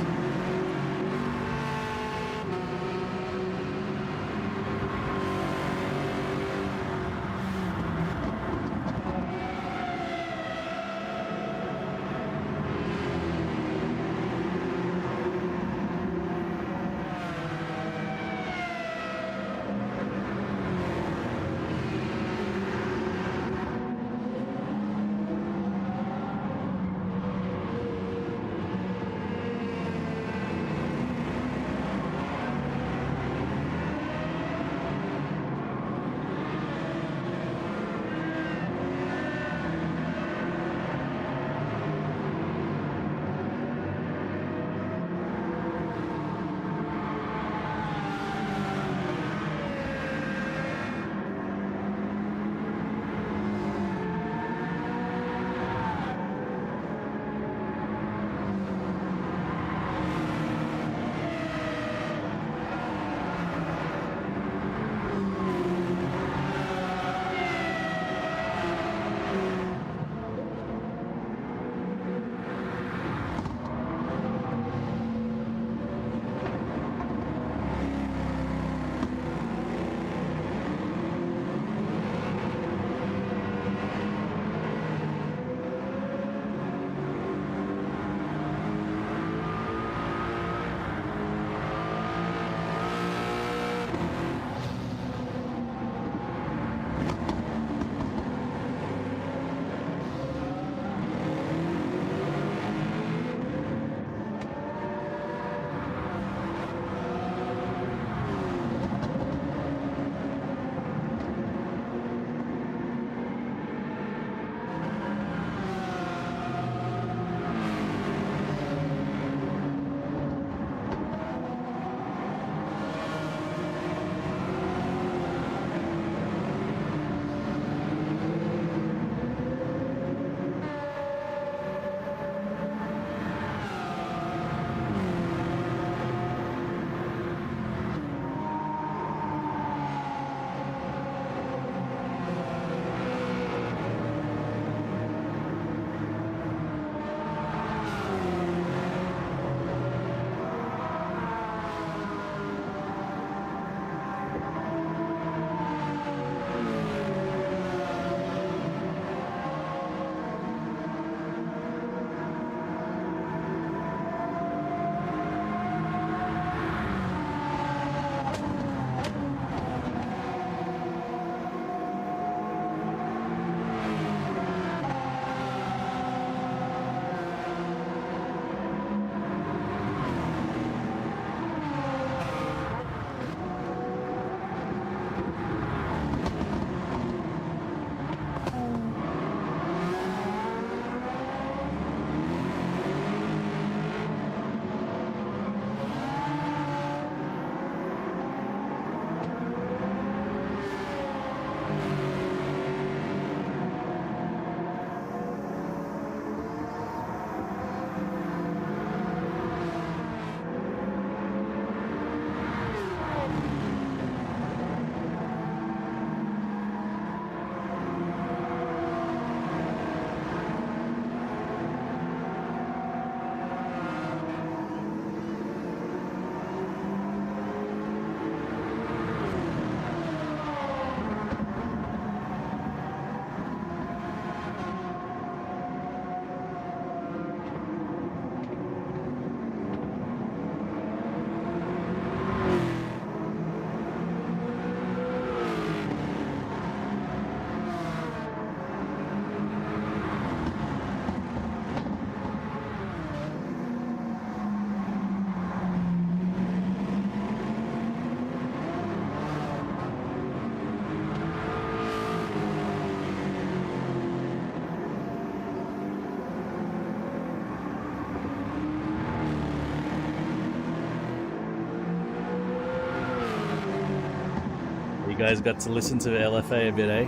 You guys got to listen to LFA a bit, eh?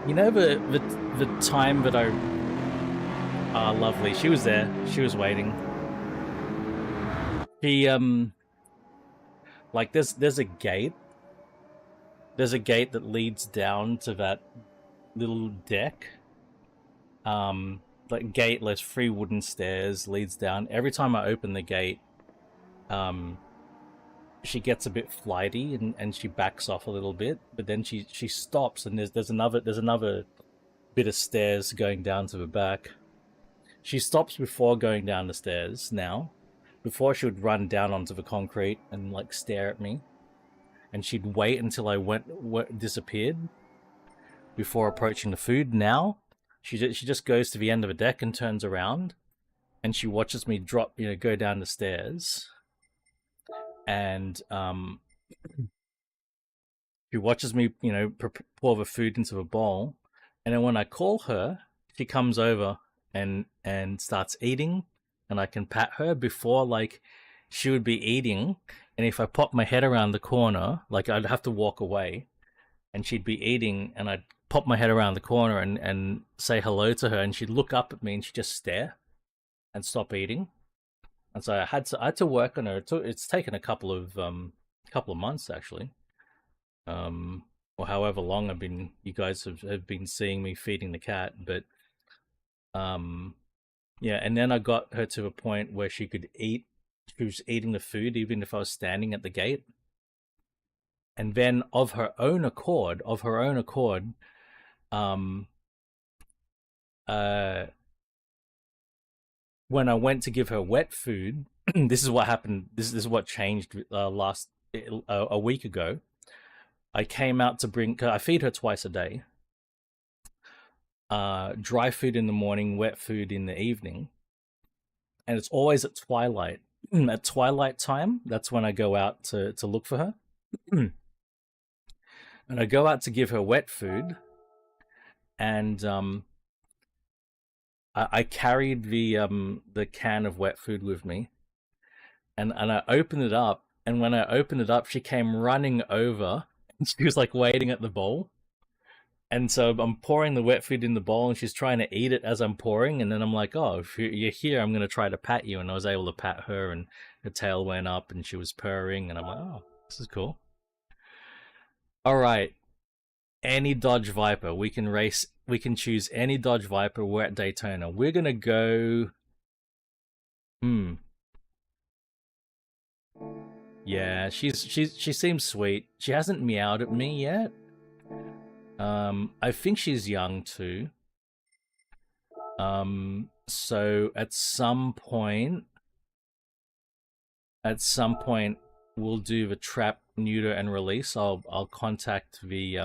You know the time that I lovely. She was there. She was waiting. She like there's a gate. There's a gate that leads down to that little deck. Like gateless, 3 wooden stairs leads down. Every time I open the gate, she gets a bit flighty and she backs off a little bit, but then she stops and there's another bit of stairs going down to the back. She stops before going down the stairs now. Before she would run down onto the concrete and like stare at me, and she'd wait until I disappeared before approaching the food. Now she just goes to the end of the deck and turns around, and she watches me drop, go down the stairs, and she watches me, pour the food into a bowl, and then when I call her, she comes over and starts eating, and I can pat her before like she would be eating, and if I pop my head around the corner, like I'd have to walk away, and she'd be eating, and I'd pop my head around the corner and say hello to her, and she'd look up at me and she'd just stare and stop eating. And so I had to work on her. It's taken a couple of months actually, or however long you guys have been seeing me feeding the cat. But yeah, and then I got her to a point where she could eat. She was eating the food even if I was standing at the gate. And then of her own accord, when I went to give her wet food, this is what happened. This is what changed a week ago. I came out to bring. 'Cause I feed her twice a day. Dry food in the morning, wet food in the evening, and it's always at twilight. At twilight time, that's when I go out to look for her. And I go out to give her wet food, and I carried the can of wet food with me, and I opened it up, and when I opened it up, she came running over, and she was like waiting at the bowl. And so I'm pouring the wet food in the bowl, and she's trying to eat it as I'm pouring, and then I'm like, oh, if you're here, I'm going to try to pat you. And I was able to pat her, and her tail went up, and she was purring, and I'm like, oh, this is cool. All right. Any Dodge Viper. We can choose any Dodge Viper. We're at Daytona. We're going to go... Yeah, she seems sweet. She hasn't meowed at me yet. I think she's young too. So at some point we'll do the trap, neuter, and release. I'll contact the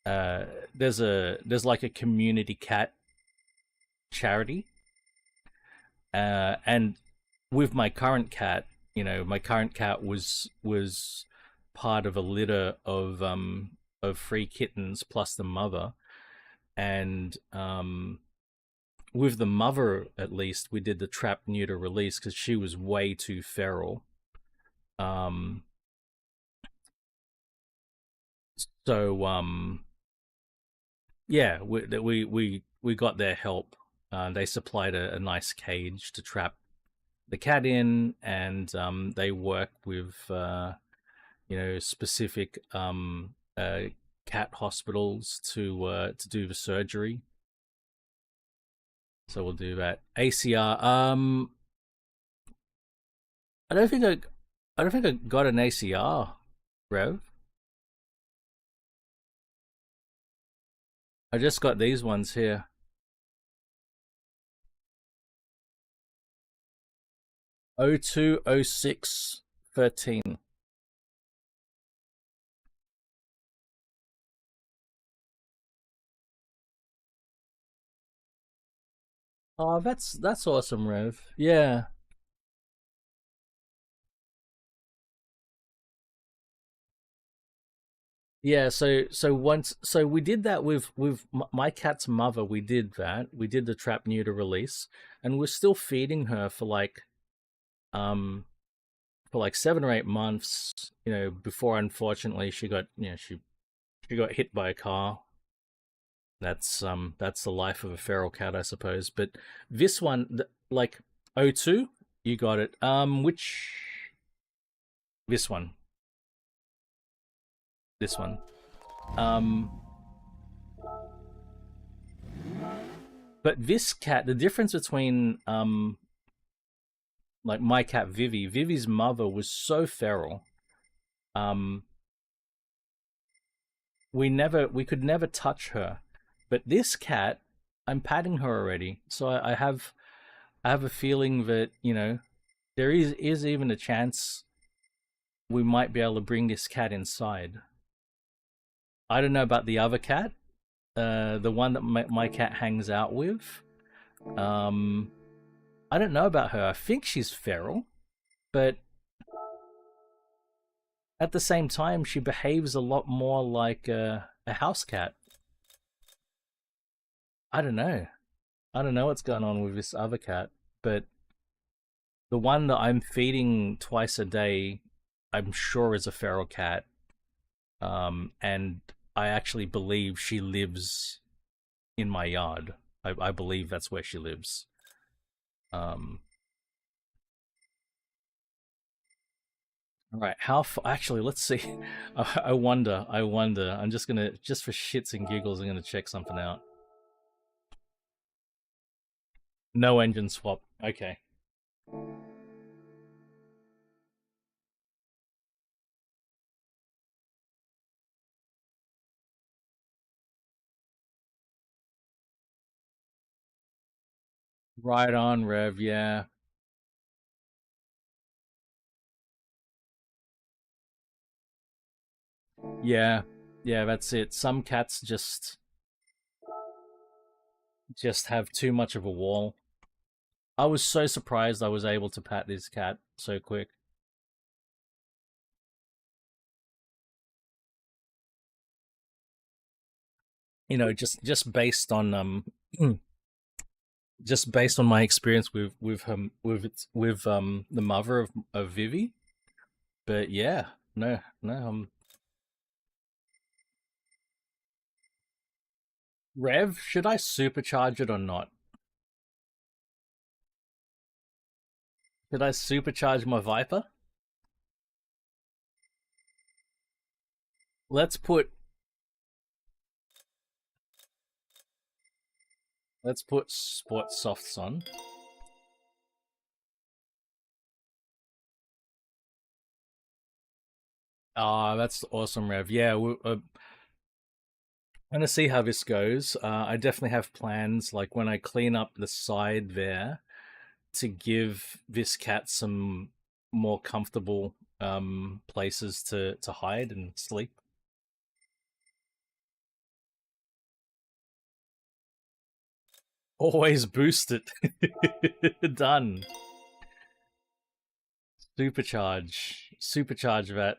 there's like a community cat charity, and with my current cat, my current cat was part of a litter of 3 kittens plus the mother, and with the mother at least we did the trap, neuter, release because she was way too feral. So yeah, we got their help. They supplied a nice cage to trap the cat in, and they work with specific cat hospitals to do the surgery. So we'll do that. ACR. I don't think I got an ACR, Rev. I just got these ones here. O2 06 13. Oh, that's awesome, Rev. Yeah. Yeah, so we did that with my cat's mother. We did that. We did the trap neuter release, and we're still feeding her um for like 7 or 8 months. Before unfortunately she got hit by a car. That's the life of a feral cat, I suppose. But this one, like O2, you got it. Which this one, this one. Um, but this cat, the difference between like my cat Vivi's mother was so feral. Um, we could never touch her, but this cat, I'm patting her already, so I have a feeling that there is even a chance we might be able to bring this cat inside. I don't know about the other cat, the one that my cat hangs out with. Um, I don't know about her. I think she's feral, but at the same time, she behaves a lot more like a house cat. I don't know. I don't know what's going on with this other cat, but the one that I'm feeding twice a day, I'm sure is a feral cat. And I actually believe she lives in my yard. I believe that's where she lives. Um, all right, actually, let's see. I wonder. I wonder. I'm just gonna, just for shits and giggles, I'm gonna check something out. No engine swap. Okay. Right on, Rev. Yeah. Yeah. Yeah, that's it. Some cats just have too much of a wall. I was so surprised I was able to pat this cat so quick. Just based on just based on my experience with the mother of Vivi. But yeah, no, no. Rev, should I supercharge it or not? Should I supercharge my Viper? Let's put let's put sport softs on. Ah, that's awesome, Rev. Yeah, I'm gonna see how this goes. I definitely have plans, like when I clean up the side there, to give this cat some more comfortable places to hide and sleep. Always boost it. Done. Supercharge that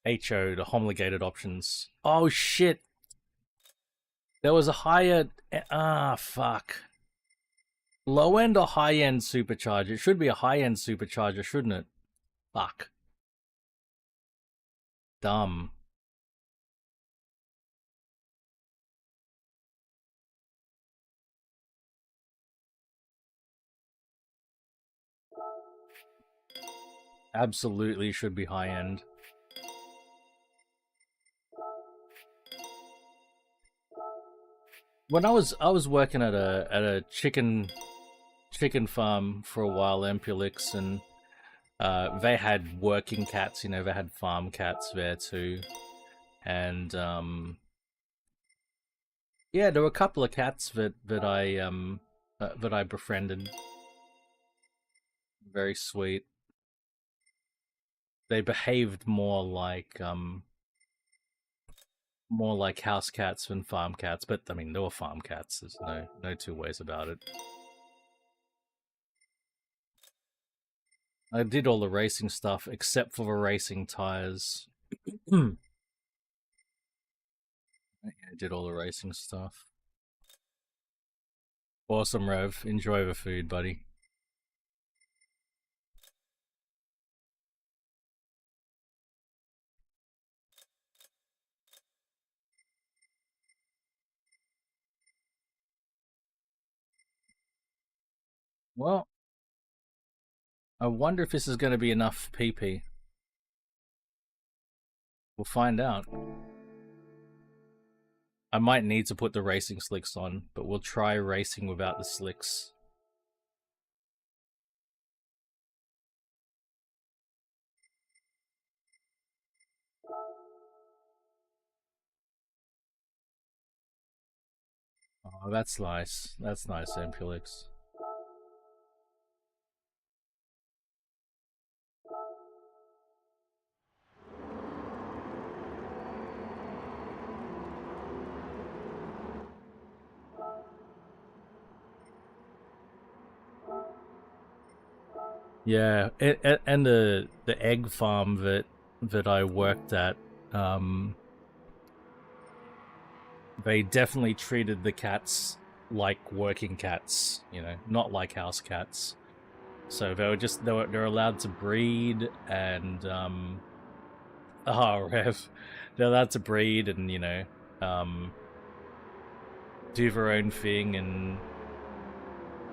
HO to homologated options. Oh shit. There was a higher fuck. Low end or high end supercharger? It should be a high end supercharger, shouldn't it? Fuck. Dumb. Absolutely should be high end. When I was working at a chicken farm for a while, Empulix, and they had working cats. They had farm cats there too, and yeah, there were a couple of cats that I befriended. Very sweet. They behaved more like more like house cats than farm cats, but I mean, they were farm cats. There's no two ways about it. I did all the racing stuff except for the racing tires. I did all the racing stuff. Awesome, Rev. Enjoy the food, buddy. Well, I wonder if this is going to be enough PP. We'll find out. I might need to put the racing slicks on, but we'll try racing without the slicks. Oh, that's nice. That's nice, Ampulix. Yeah, and the egg farm that I worked at, they definitely treated the cats like working cats, you know, not like house cats. So they're allowed to breed and Rev, they're allowed to breed and, you know, do their own thing, and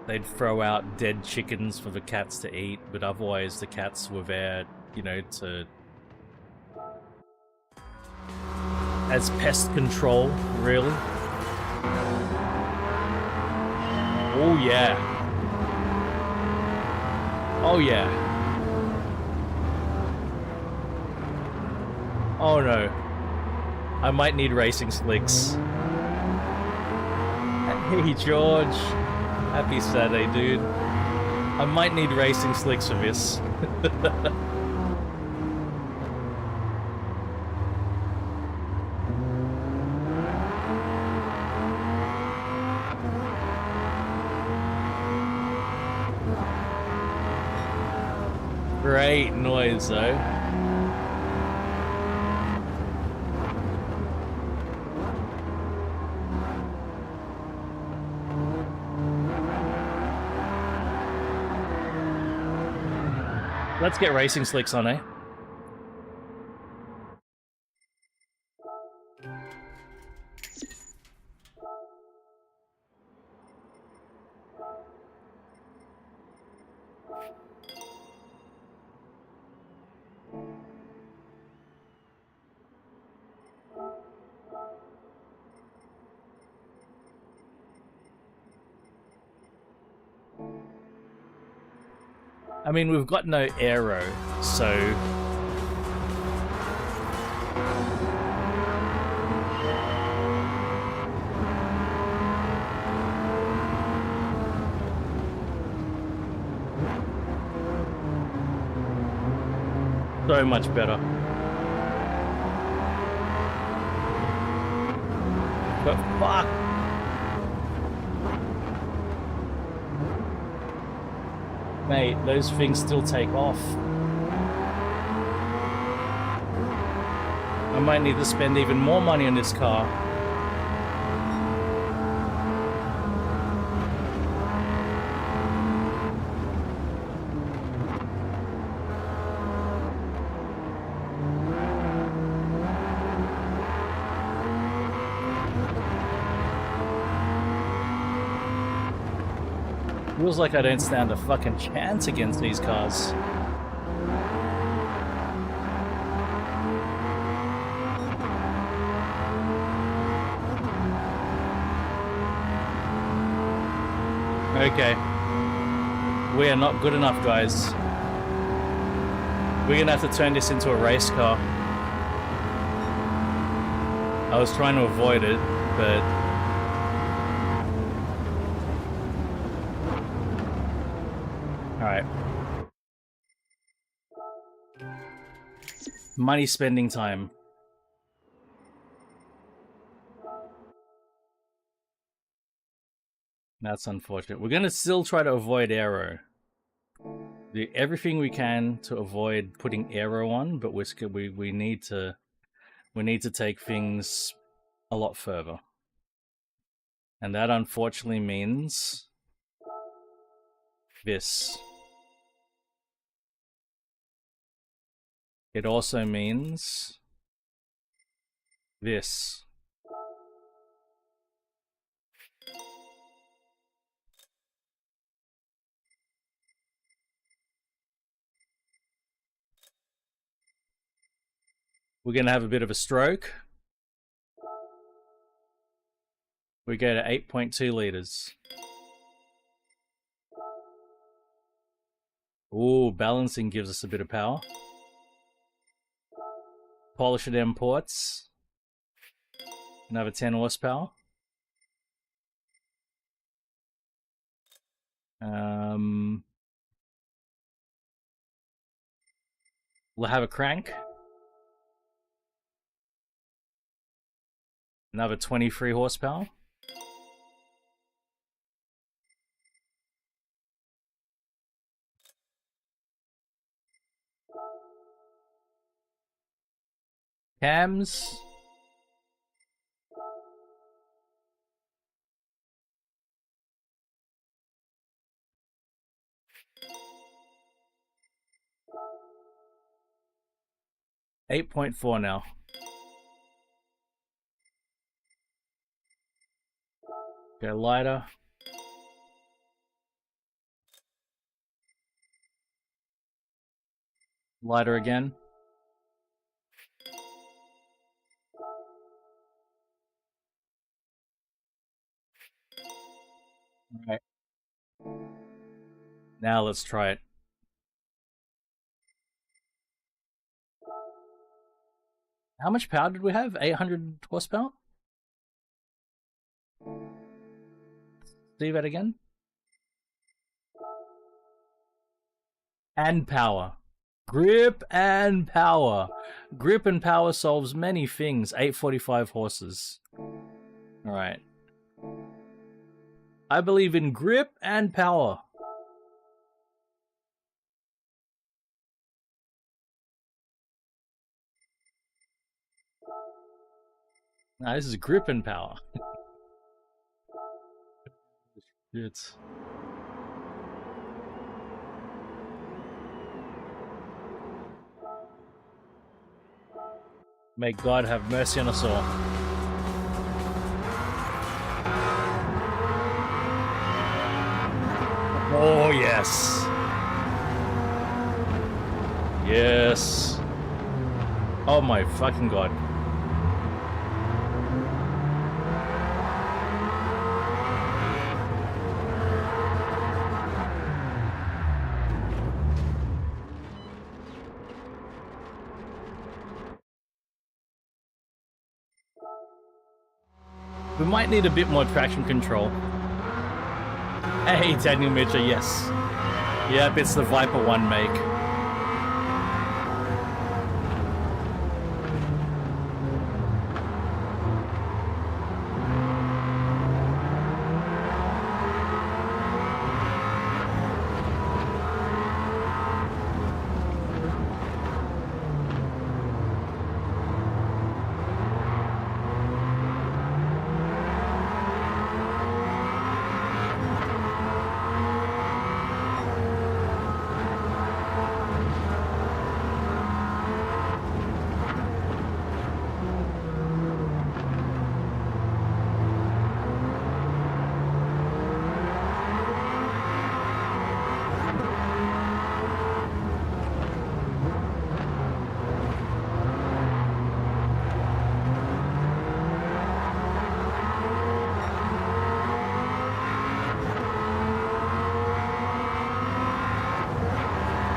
they'd throw out dead chickens for the cats to eat, but otherwise the cats were there, you know, to as pest control, really. Oh yeah. Oh yeah. Oh no. I might need racing slicks. Hey George. Happy Saturday, dude. I might need racing slicks for this. Great noise, though. Let's get racing slicks on, eh? I mean, we've got no aero, so... so much better. But fuck! Mate, those things still take off. I might need to spend even more money on this car. Feels like I don't stand a fucking chance against these cars. Okay. We are not good enough, guys. We're gonna have to turn this into a race car. I was trying to avoid it, but... Alright. Money spending time. That's unfortunate. We're gonna still try to avoid aero. Do everything we can to avoid putting aero on, but we need to take things a lot further. And that unfortunately means this. It also means this. We're going to have a bit of a stroke. We go to 8.2 liters. Ooh, balancing gives us a bit of power. Polished M ports. Another 10 horsepower. We'll have a crank. Another 23 horsepower. Cams. $8.4 now. Go lighter. Lighter again. All right. Now let's try it. How much power did we have? 800 horsepower? See that again? And power. Grip and power. Grip and power solves many things. 845 horses. Alright. I believe in grip and power. Nah, this is grip and power. Shit. May God have mercy on us all. Oh, yes. Yes. Oh my fucking God. We might need a bit more traction control. Hey, Daniel Mitchell, yes. Yep, it's the Viper 1 make.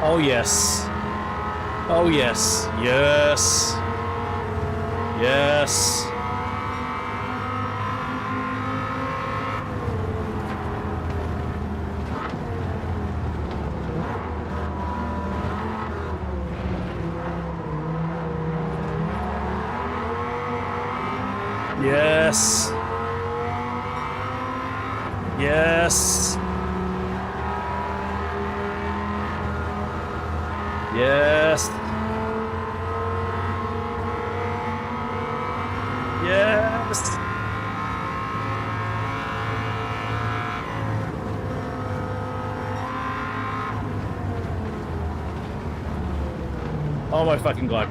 Oh yes. Oh yes. Yes. Yes. Yes. Yes. Yes. Yes. Oh my fucking god.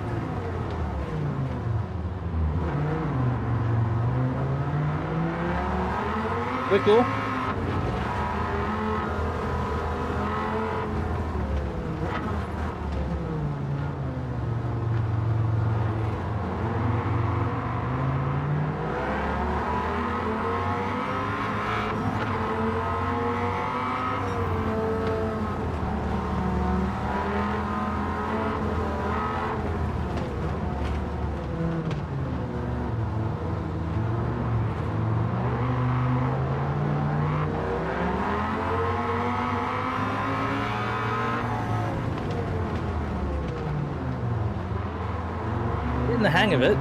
We're cool. Getting the hang of it.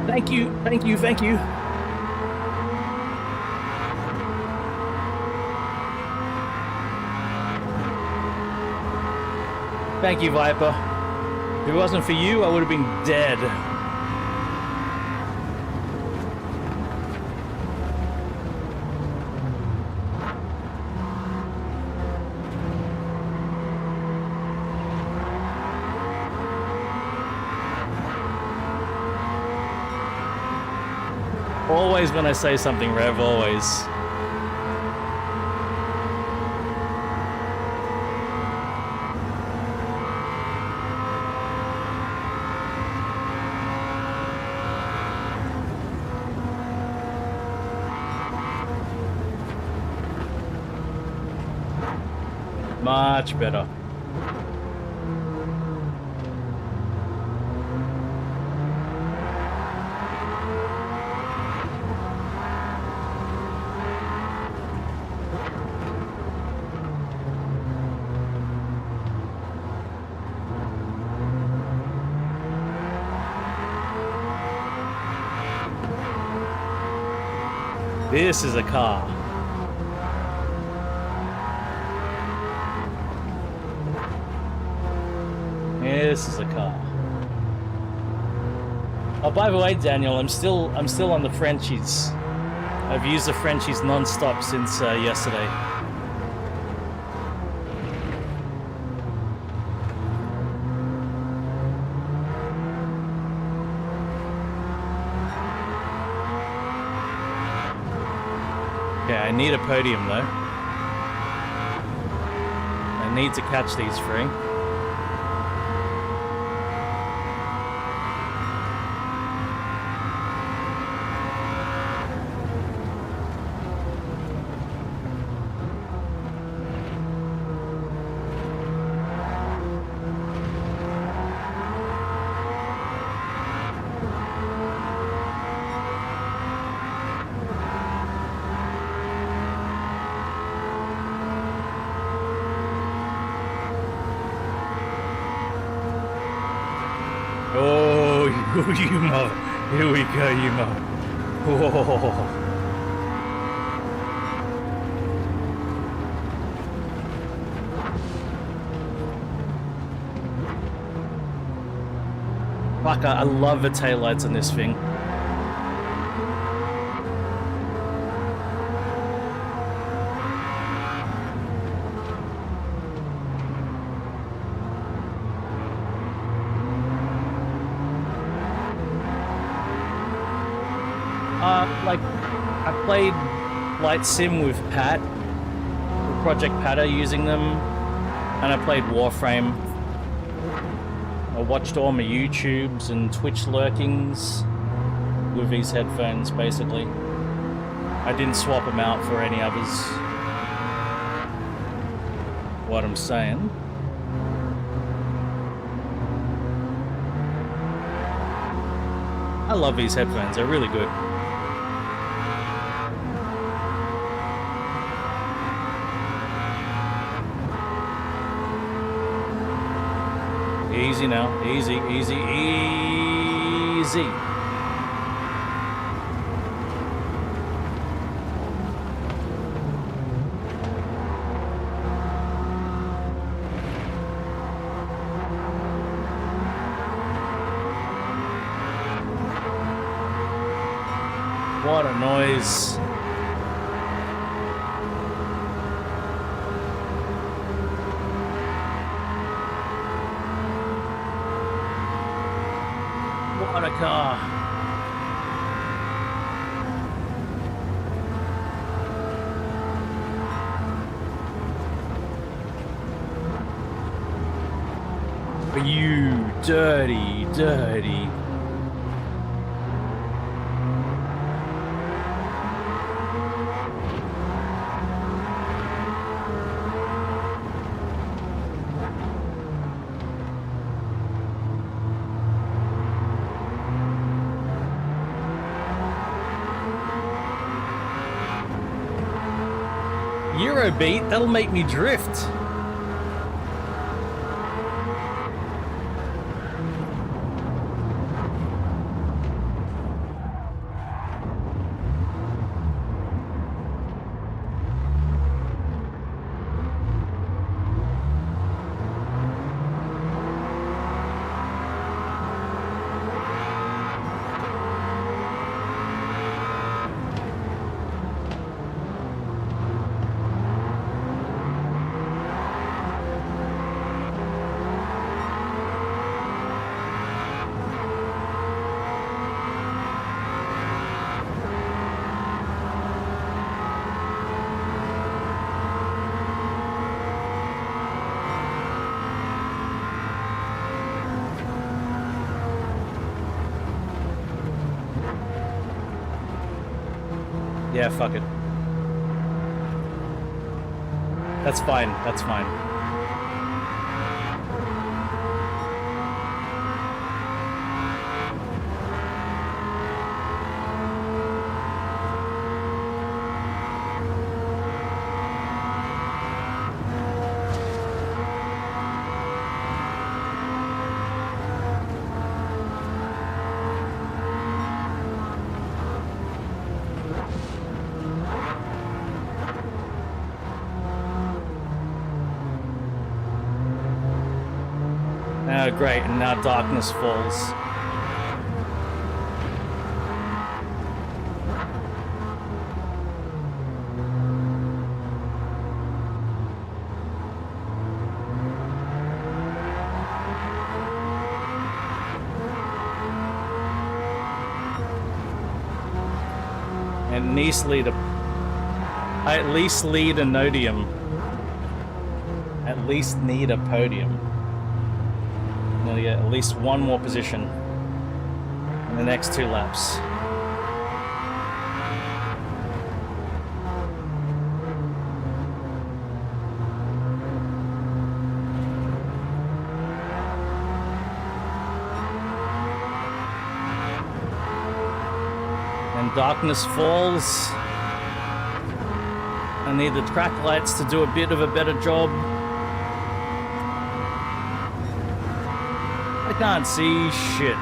Thank you, thank you, thank you. Thank you, Viper. If it wasn't for you, I would have been dead. Always when I say something, Rev, always. Much better. This is a car. This is a car. Oh, by the way, Daniel, I'm still on the Frenchies. I've used the Frenchies non-stop since yesterday. Okay, I need a podium though. I need to catch these three. Oh, you mother. Here we go, you mother. Whoa. Fuck, I love the taillights on this thing. Like, I played Light Sim with Pat, with Project Patta using them, and I played Warframe. I watched all my YouTubes and Twitch lurkings with these headphones, basically. I didn't swap them out for any others. What I'm saying. I love these headphones, they're really good. Easy now, easy, easy, easy. What a noise. What a car. You dirty, dirty. Eurobeat, that'll make me drift. Yeah, fuck it. That's fine, that's fine. Great, and now darkness falls. And I at least lead a nodium. At least need a podium. To get at least one more position in the next 2 laps. And darkness falls. I need the track lights to do a bit of a better job. I can't see shit.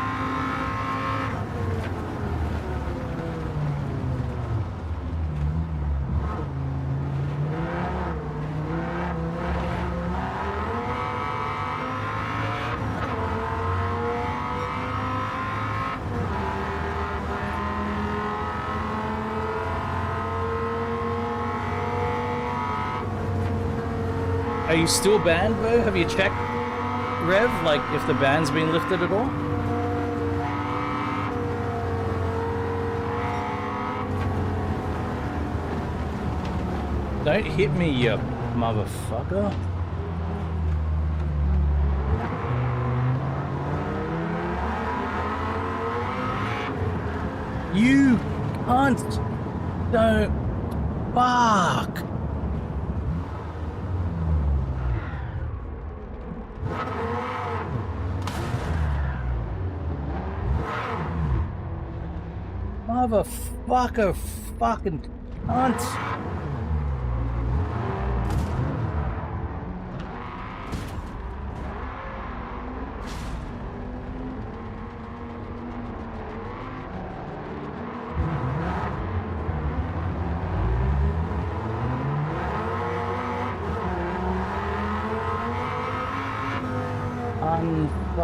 Are you still banned, bro? Have you checked, Rev? Like, if the ban's been lifted at all? Don't hit me, you motherfucker. You cunt! Don't... Fuck! Motherfucker, fucking cunt.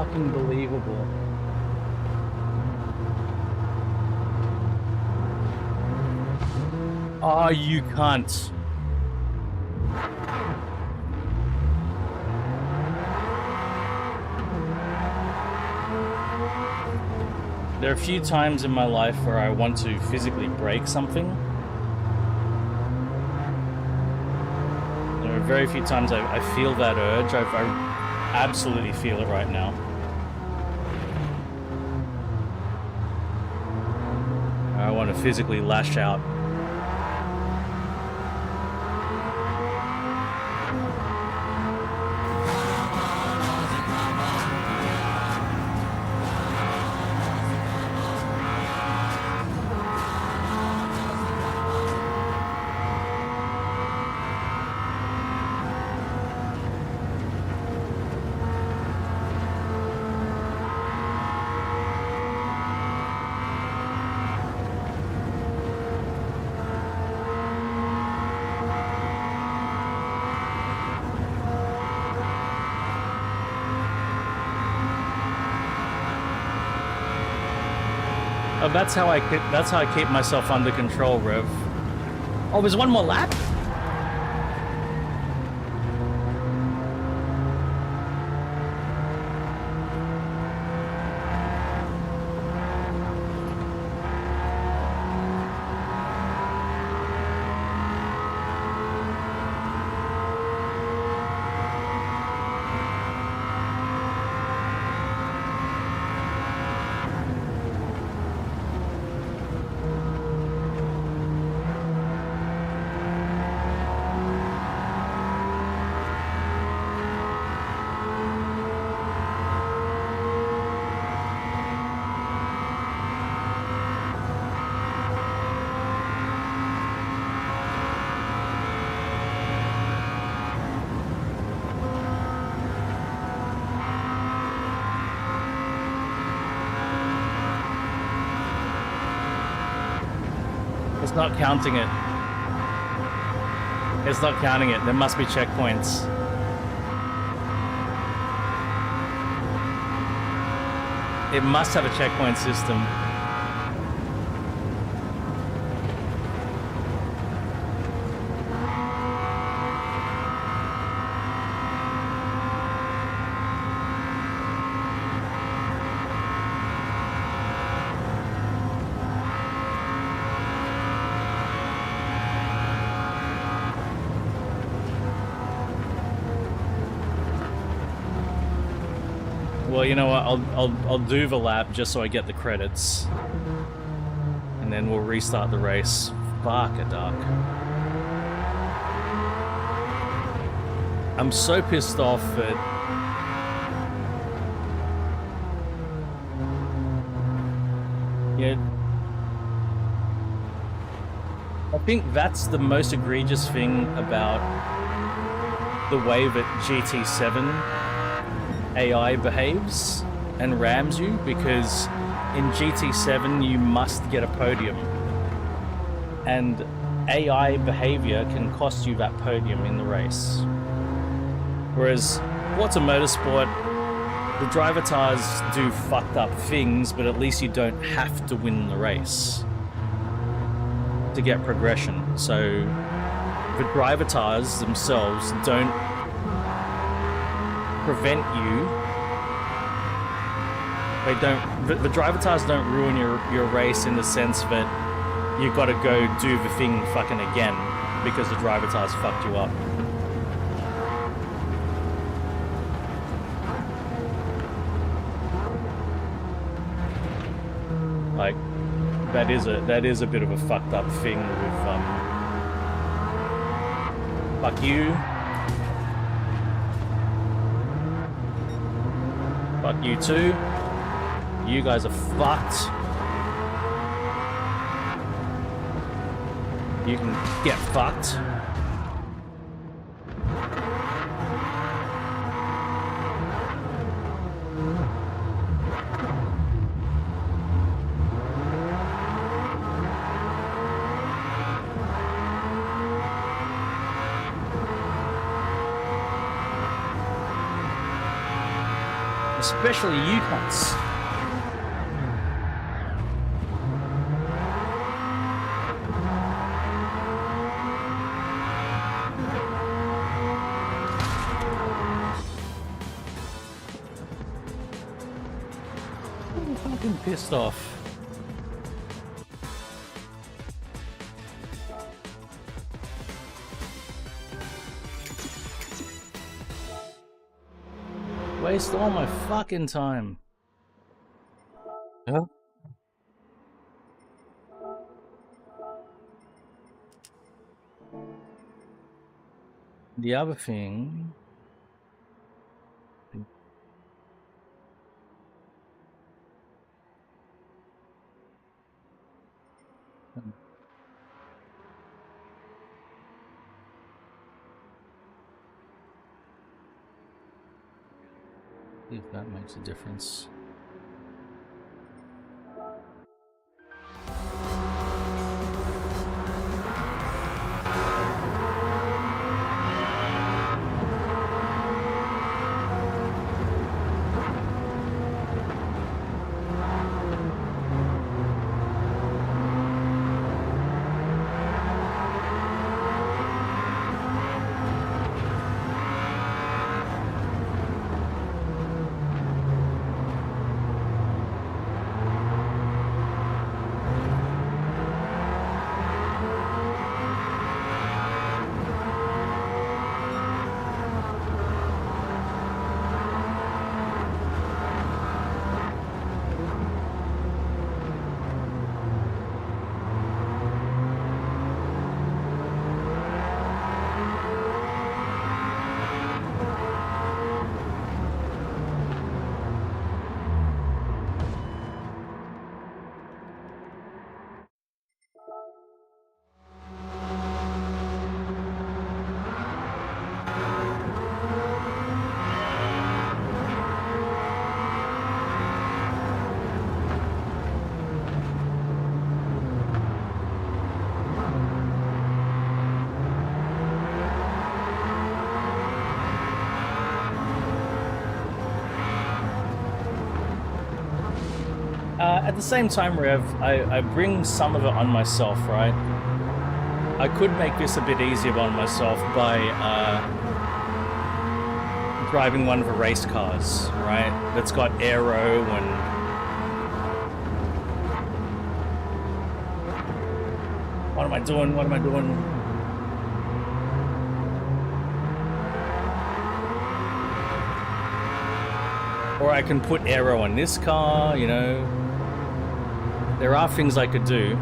fucking believable. Oh, you cunt. There are a few times in my life where I want to physically break something. There are very few times I feel that urge. I absolutely feel it right now. I want to physically lash out. Oh, that's how I keep myself under control, Rev. Oh, there's one more lap? It's not counting it. It's not counting it. There must be checkpoints. It must have a checkpoint system. Well, you know what? I'll do the lap just so I get the credits, and then we'll restart the race. Fuck a duck. I'm so pissed off that I think that's the most egregious thing about the way that GT7 AI behaves and rams you, because in GT7 you must get a podium, and AI behavior can cost you that podium in the race. Whereas Forza Motorsport, the driver tars do fucked up things, but at least you don't have to win the race to get progression. So the driver tars themselves don't prevent you. The driver tars don't ruin your race in the sense that you got to go do the thing fucking again because the driver tars fucked you up. Like, that is a bit of a fucked up thing with fuck you. Fuck you too. You guys are fucked. You can get fucked. Especially you cunts. I'm fucking pissed off. Waste all my fucking time. Huh? The other thing... See if that makes a difference. At the same time, Rev, I bring some of it on myself, right? I could make this a bit easier on myself by driving one of the race cars, right? That's got aero and... What am I doing? What am I doing? Or I can put aero on this car, you know. There are things I could do.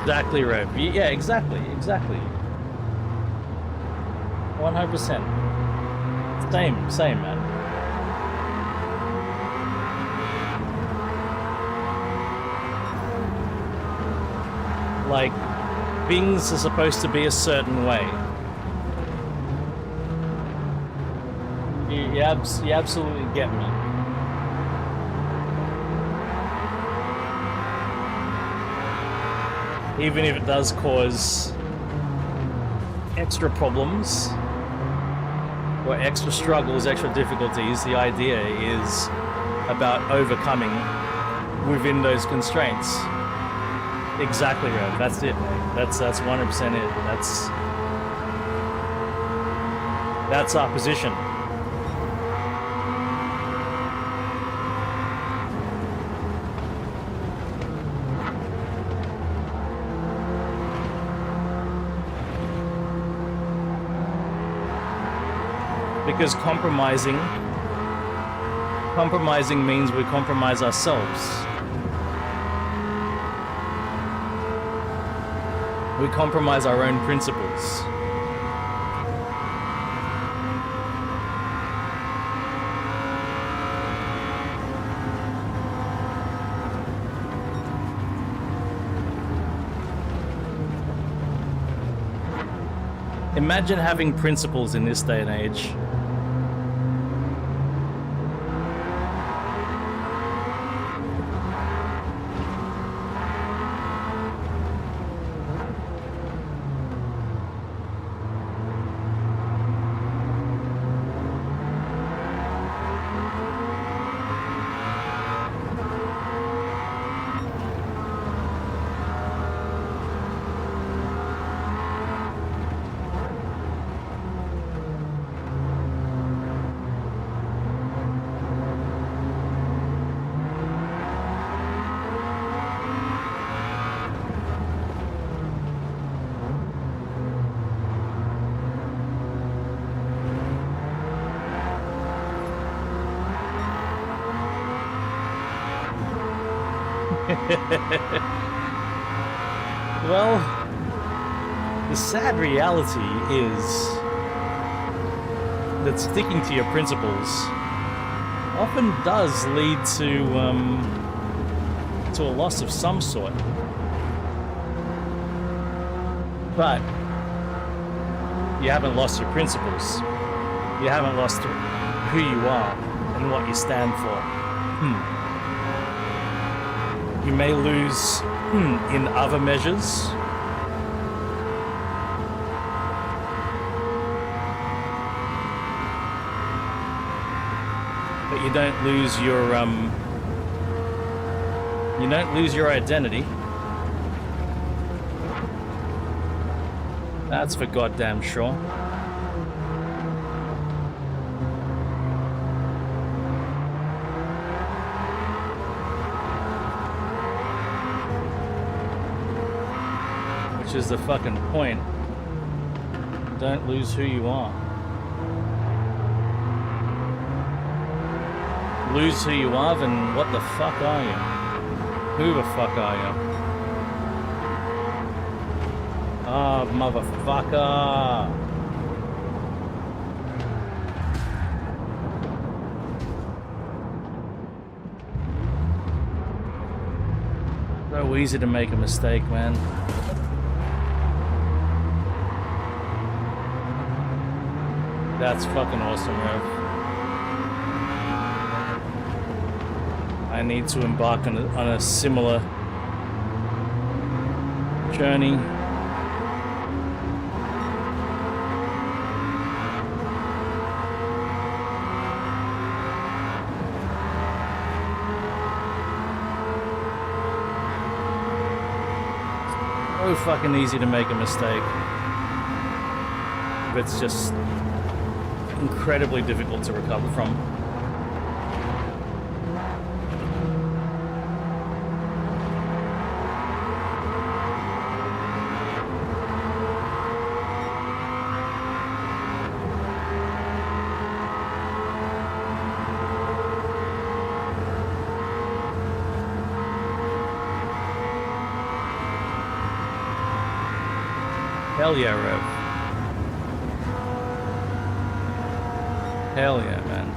Exactly, Rev. Yeah, exactly. 100%. Same, man. Like, things are supposed to be a certain way. You absolutely get me. Even if it does cause extra problems or extra struggles, extra difficulties, the idea is about overcoming within those constraints. Exactly, Rev. That's it, mate. That's 100% it. That's our position. Because compromising means we compromise ourselves. We compromise our own principles. Imagine having principles in this day and age. Well, the sad reality is that sticking to your principles often does lead to a loss of some sort. But you haven't lost your principles. You haven't lost who you are and what you stand for. You may lose in other measures. But you don't lose your identity. That's for goddamn sure. Which is the fucking point. Don't lose who you are. Lose who you are, then what the fuck are you? Who the fuck are you? Ah, motherfucker! So easy to make a mistake, man. That's fucking awesome, Rev. I need to embark on a similar journey. So fucking easy to make a mistake. But it's just incredibly difficult to recover from. Hell yeah, Rev. Hell yeah, man.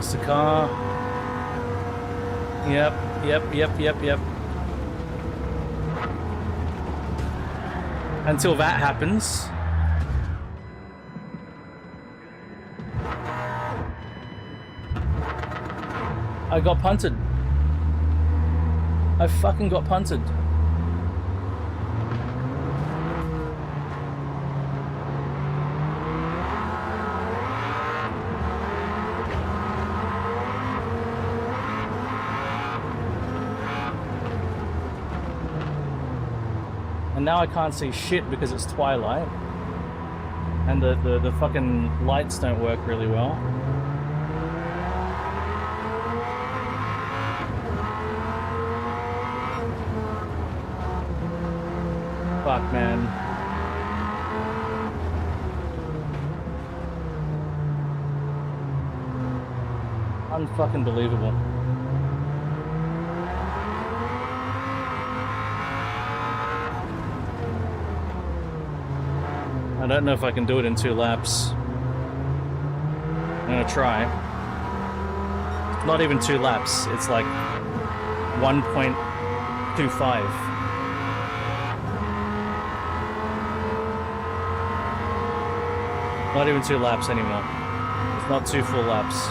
It's the car. Yep. Until that happens. I got punted. I fucking got punted. And now I can't see shit because it's twilight. And the fucking lights don't work really well. Fuck, man. Unfucking believable. I don't know if I can do it in 2 laps. I'm gonna try. Not even 2 laps, it's like 1.25. Not even 2 laps anymore. It's not 2 full laps.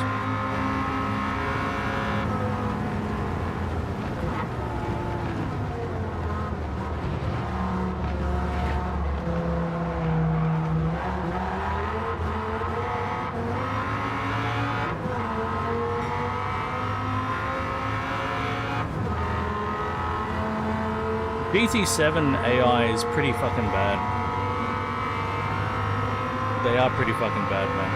GT7 AI is pretty fucking bad. They are pretty fucking bad, man.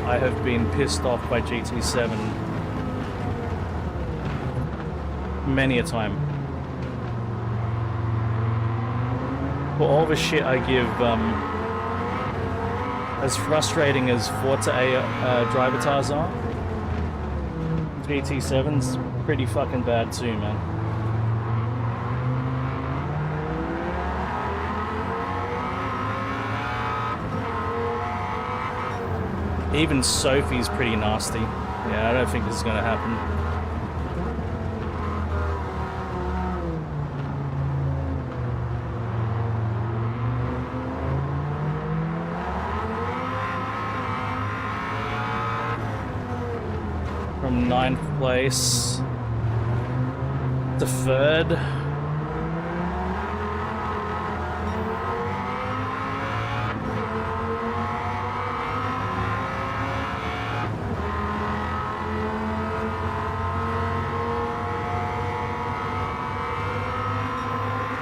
I have been pissed off by GT7 many a time. For all the shit I give, as frustrating as Forza drivatars are, GT7's pretty fucking bad too, man. Even Sophie's pretty nasty. Yeah, I don't think this is gonna happen. From 9th place to 3rd.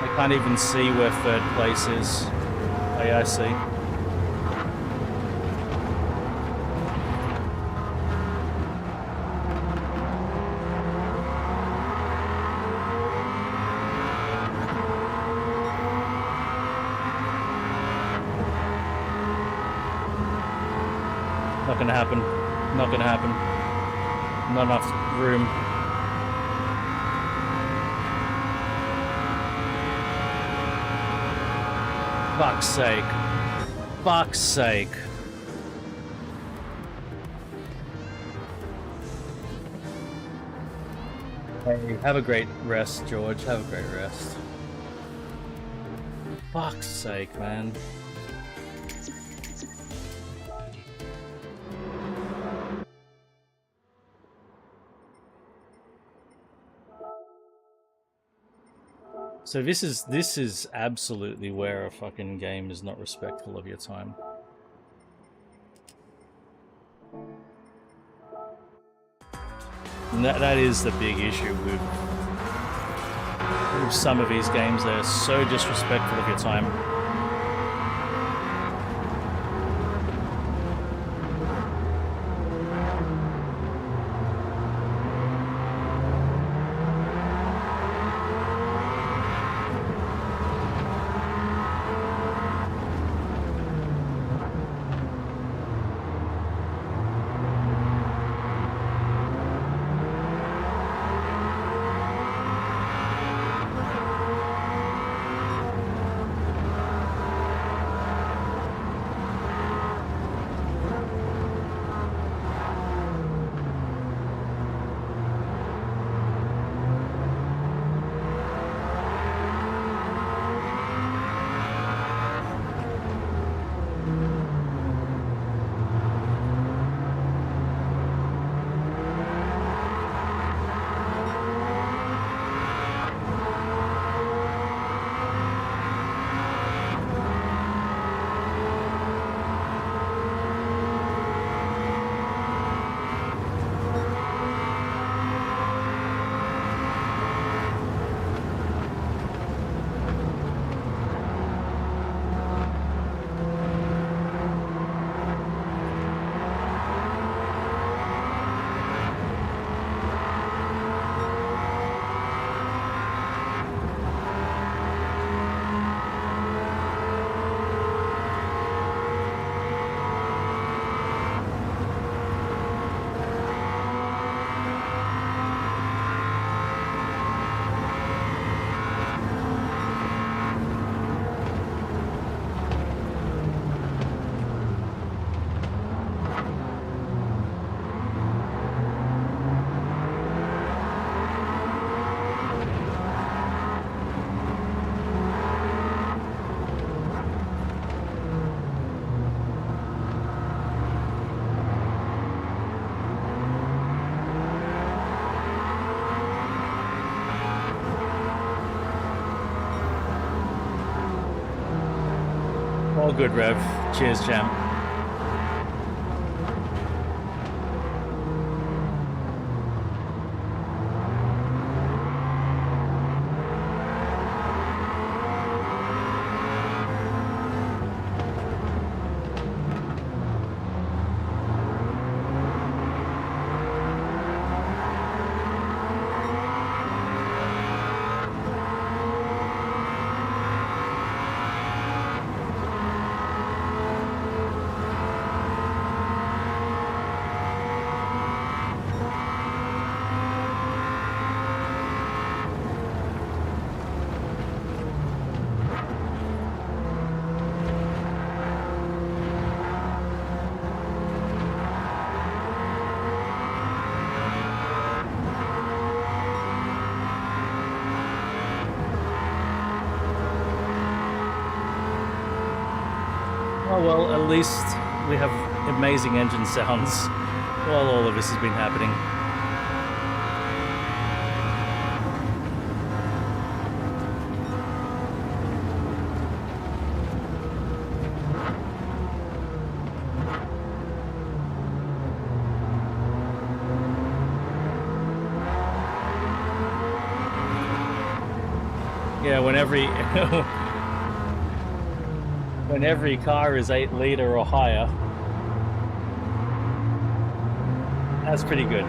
I can't even see where 3rd place is. Oh yeah, I see. Not gonna happen. Not gonna happen. Not enough room. Fuck's sake. Fuck's sake. Hey, have a great rest, George. Have a great rest. Fuck's sake, man. So this is absolutely where a fucking game is not respectful of your time. And that is the big issue with some of these games. They're so disrespectful of your time. All good, Rev. Cheers, champ. Oh well, at least we have amazing engine sounds while all of this has been happening. Yeah, when every car is 8 liter or higher, that's pretty good.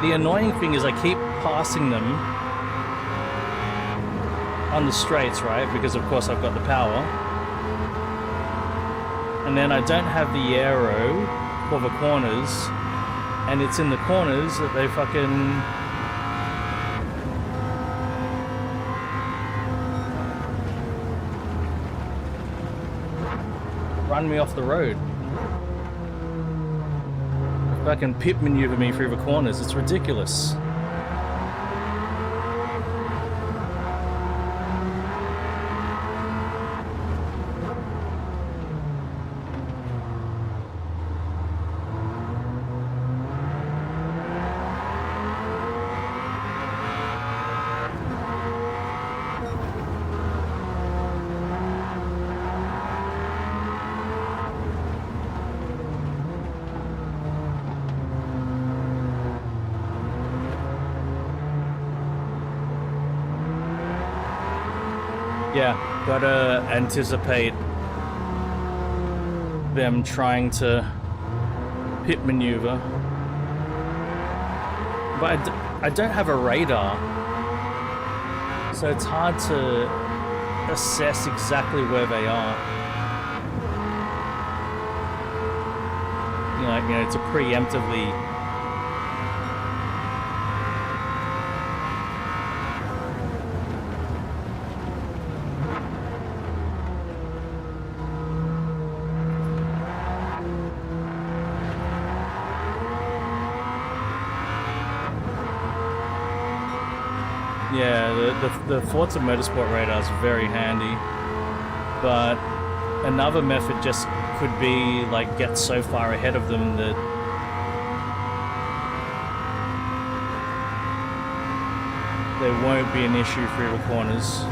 The annoying thing is I keep passing them on the straights, right? Because of course I've got the power. And then I don't have the aero for the corners. And it's in the corners that they fucking... run me off the road. Fucking pit maneuver me through the corners. It's ridiculous. Yeah, gotta anticipate them trying to pit maneuver. But I don't have a radar, so it's hard to assess exactly where they are. You know, to preemptively... Yeah, the Forza Motorsport radar is very handy, but another method just could be like get so far ahead of them that there won't be an issue through the corners.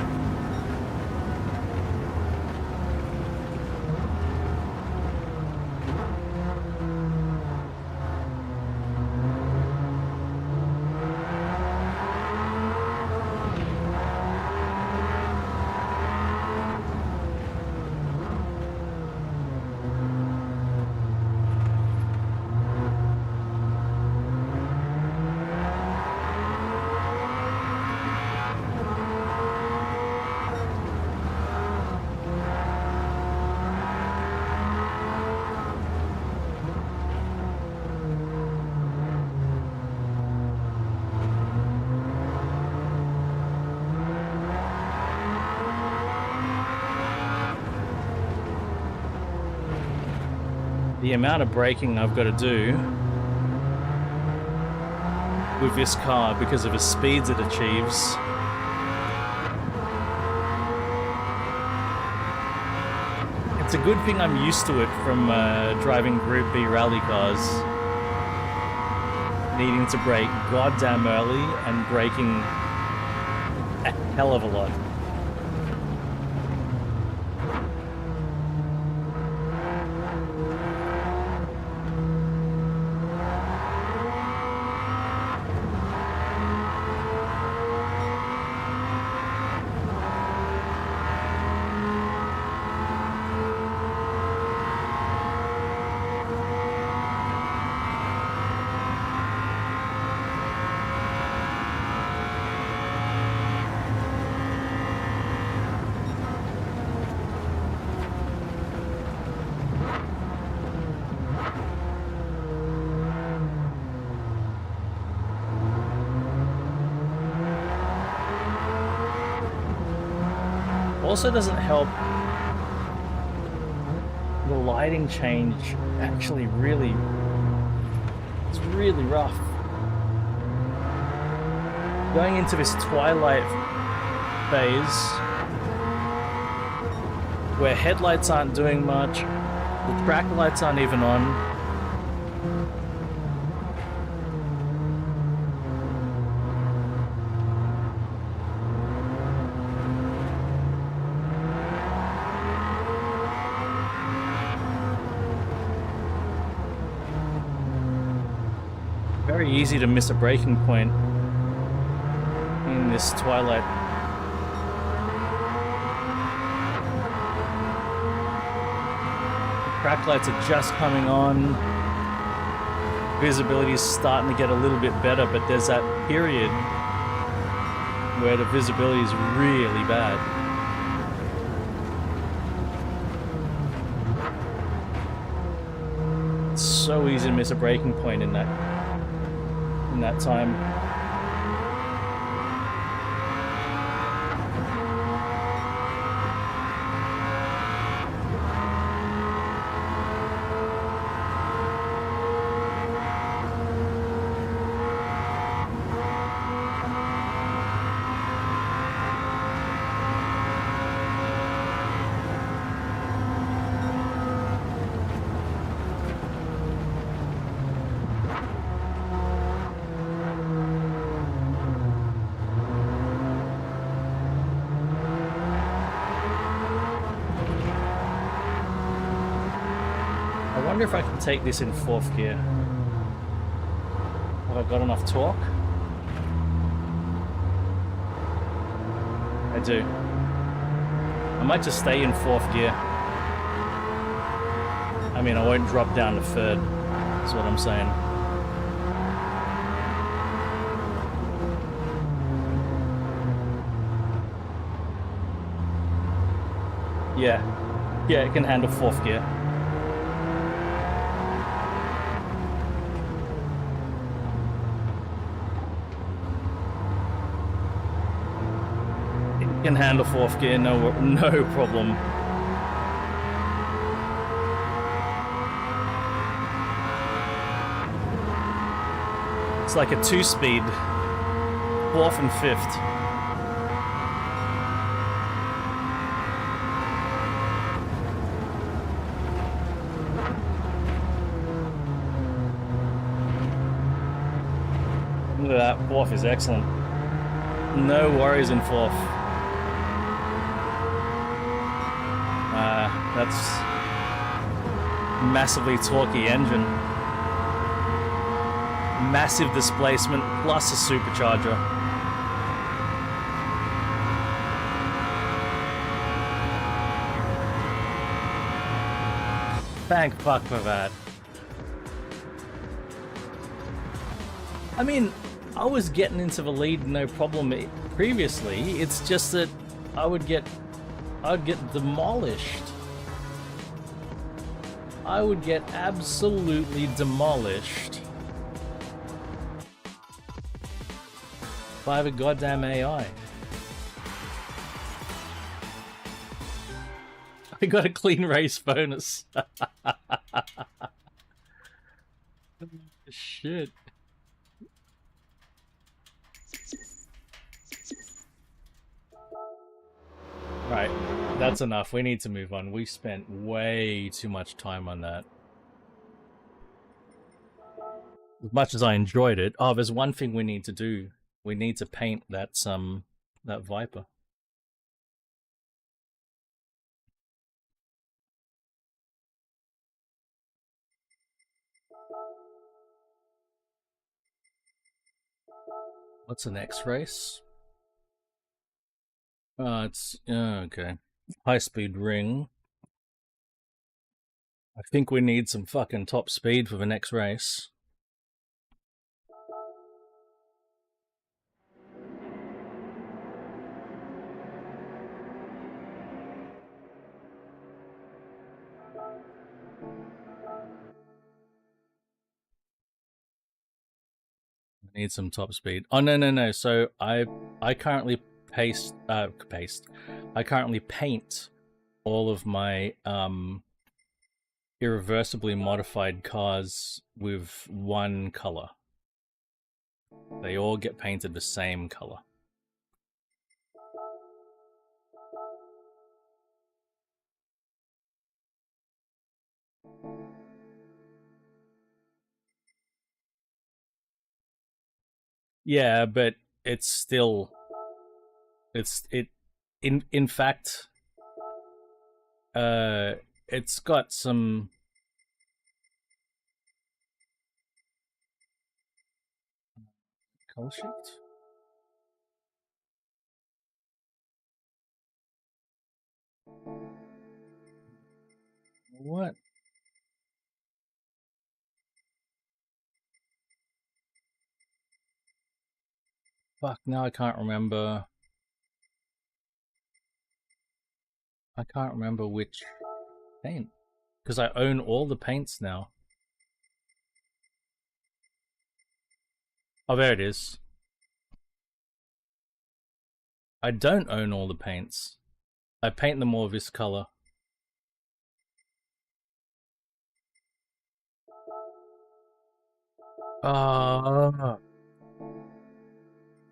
the amount of braking I've got to do with this car because of the speeds it achieves. It's a good thing I'm used to it from driving Group B rally cars. Needing to brake goddamn early and braking a hell of a lot. Also doesn't help, the lighting change actually it's really rough. Going into this twilight phase where headlights aren't doing much, the track lights aren't even on. Very easy to miss a braking point in this twilight. Track lights are just coming on. Visibility is starting to get a little bit better, but there's that period where the visibility is really bad. It's so easy to miss a braking point in that time. I wonder if I can take this in 4th gear. Have I got enough torque? I do. I might just stay in 4th gear. I mean, I won't drop down to 3rd, is what I'm saying. Yeah, it can handle 4th gear. Can handle 4th gear, no problem. It's like a 2-speed, 4th and 5th. Look at that, 4th is excellent. No worries in 4th. That's massively torquey engine. Massive displacement plus a supercharger. Thank fuck for that. I mean, I was getting into the lead no problem previously. It's just that I'd get demolished. I would get absolutely demolished by the goddamn AI. I got a clean race bonus. Shit. Right, that's enough. We need to move on. We spent way too much time on that. As much as I enjoyed it, oh, there's one thing we need to do. We need to paint that Viper. What's the next race? It's okay. High speed ring. I think we need some fucking top speed for the next race. Need some top speed. Oh no. So I currently I currently paint all of my irreversibly modified cars with one color. They all get painted the same color. Yeah, but it's still in fact it's got some color shift. What? Fuck, now I can't remember. I can't remember which paint. Because I own all the paints now. Oh, there it is. I don't own all the paints. I paint them all this color.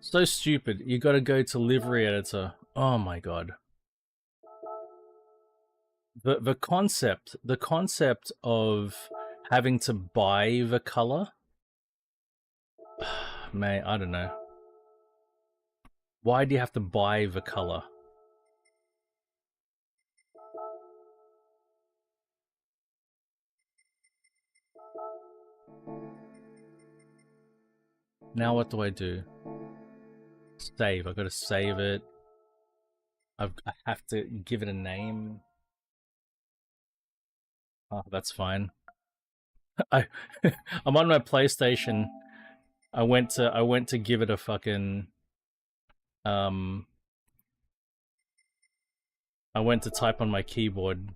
So stupid. You gotta go to livery editor. Oh my god. The concept of having to buy the color, mate, I don't know. Why do you have to buy the color? Now what do I do? Save. I gotta save it. I have to give it a name. Oh, that's fine. I'm on my PlayStation. I went to give it a fucking I went to type on my keyboard.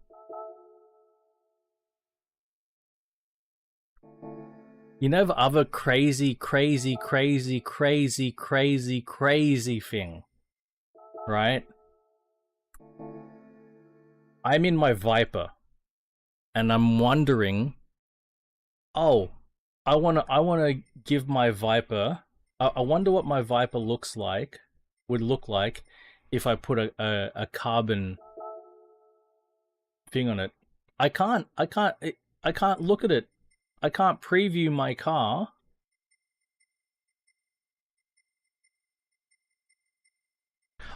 You know the other crazy thing, right? I'm in my Viper, and I'm wondering, oh, I wanna give my Viper. I wonder what my Viper would look like, if I put a carbon thing on it. I can't look at it. I can't preview my car.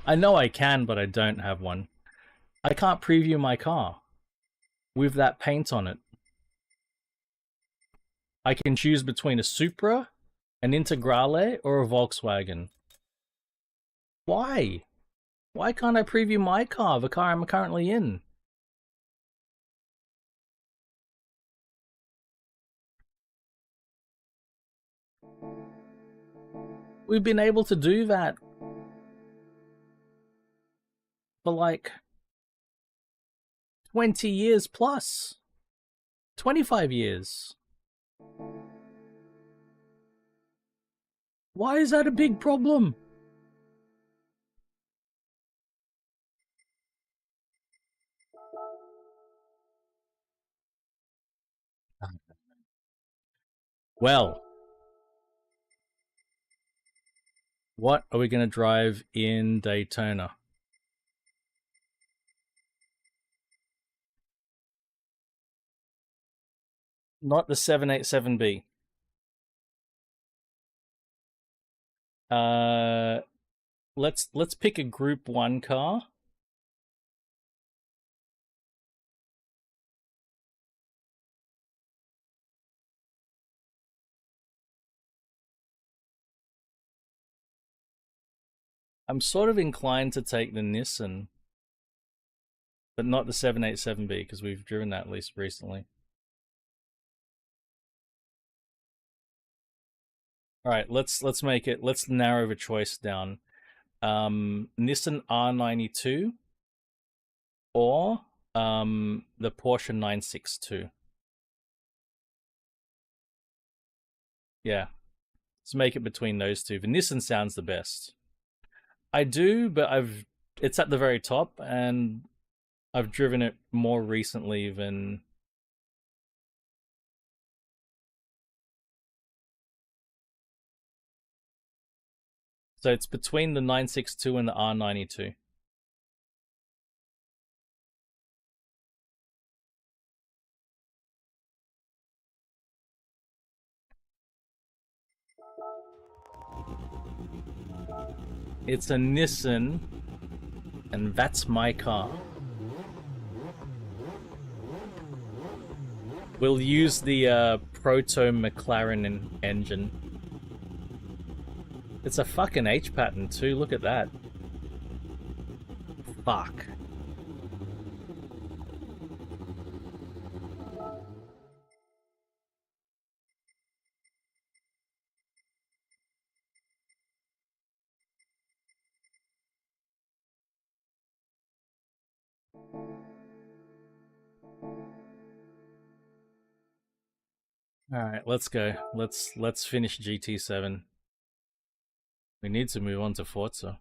I know I can, but I don't have one. I can't preview my car with that paint on it. I can choose between a Supra, an Integrale, or a Volkswagen. Why? Why can't I preview my car, the car I'm currently in? We've been able to do that for like 20 years plus. 25 years. Why is that a big problem? Well, what are we going to drive in Daytona? Not the 787B. Let's pick a Group 1 car. I'm sort of inclined to take the Nissan, but not the 787B because we've driven that at least recently. All right, let's make it. Let's narrow the choice down. Nissan R92 or the Porsche 962. Yeah, let's make it between those two. The Nissan sounds the best. I do, but it's at the very top, and I've driven it more recently than. So it's between the 962 and the R92. It's a Nissan, and that's my car. We'll use the Proto McLaren engine. It's a fucking H pattern too, look at that. Fuck. Alright, let's go. Let's finish GT7. We need to move on to Forza.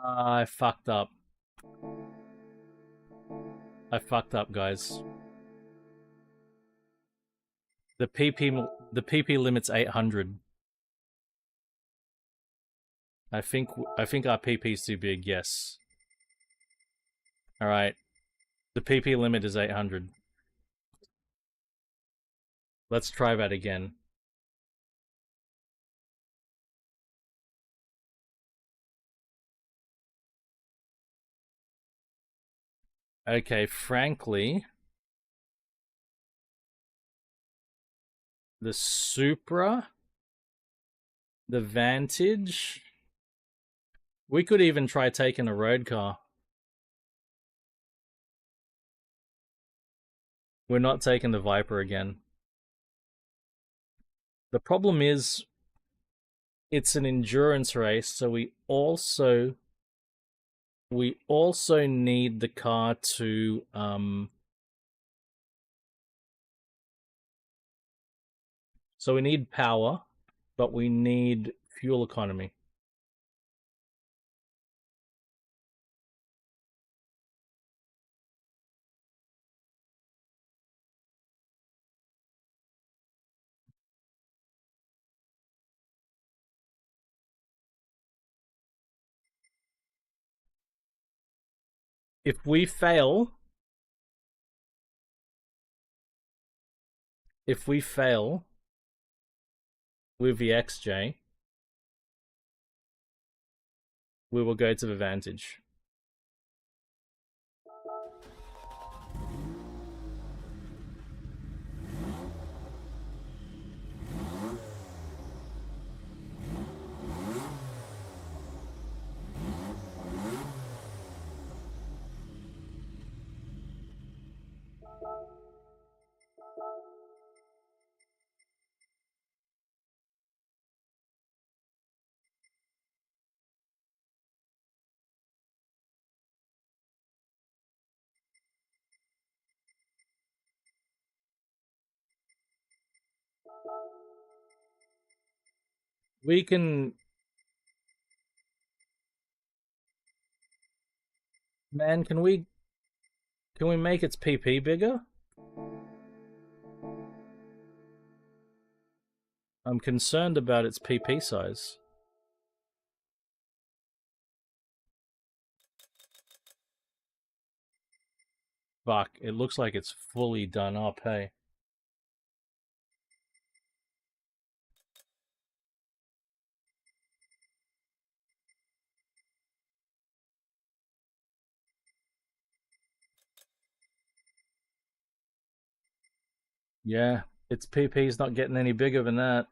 I fucked up. I fucked up, guys. The PP limit's 800. I think our PP's too big. Yes. All right. The PP limit is 800. Let's try that again. Okay, frankly, the Supra, the Vantage, we could even try taking a road car. We're not taking the Viper again. The problem is, it's an endurance race, so we also need the car to so we need power, but we need fuel economy. If we fail with the XJ, we will go to the Vantage. We can Man, can we make its PP bigger? I'm concerned about its PP size. Fuck, it looks like it's fully done up, hey. Yeah, its PP's not getting any bigger than that.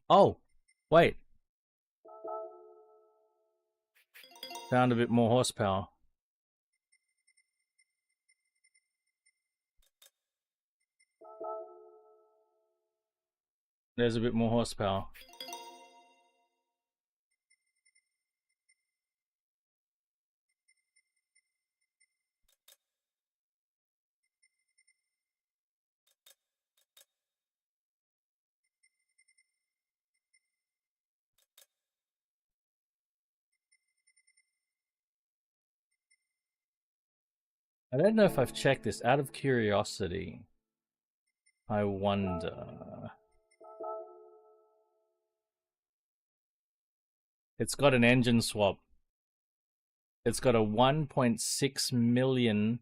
Oh, wait. Found a bit more horsepower. There's a bit more horsepower. I don't know if I've checked this out of curiosity. I wonder. It's got an engine swap. It's got a 1.6 million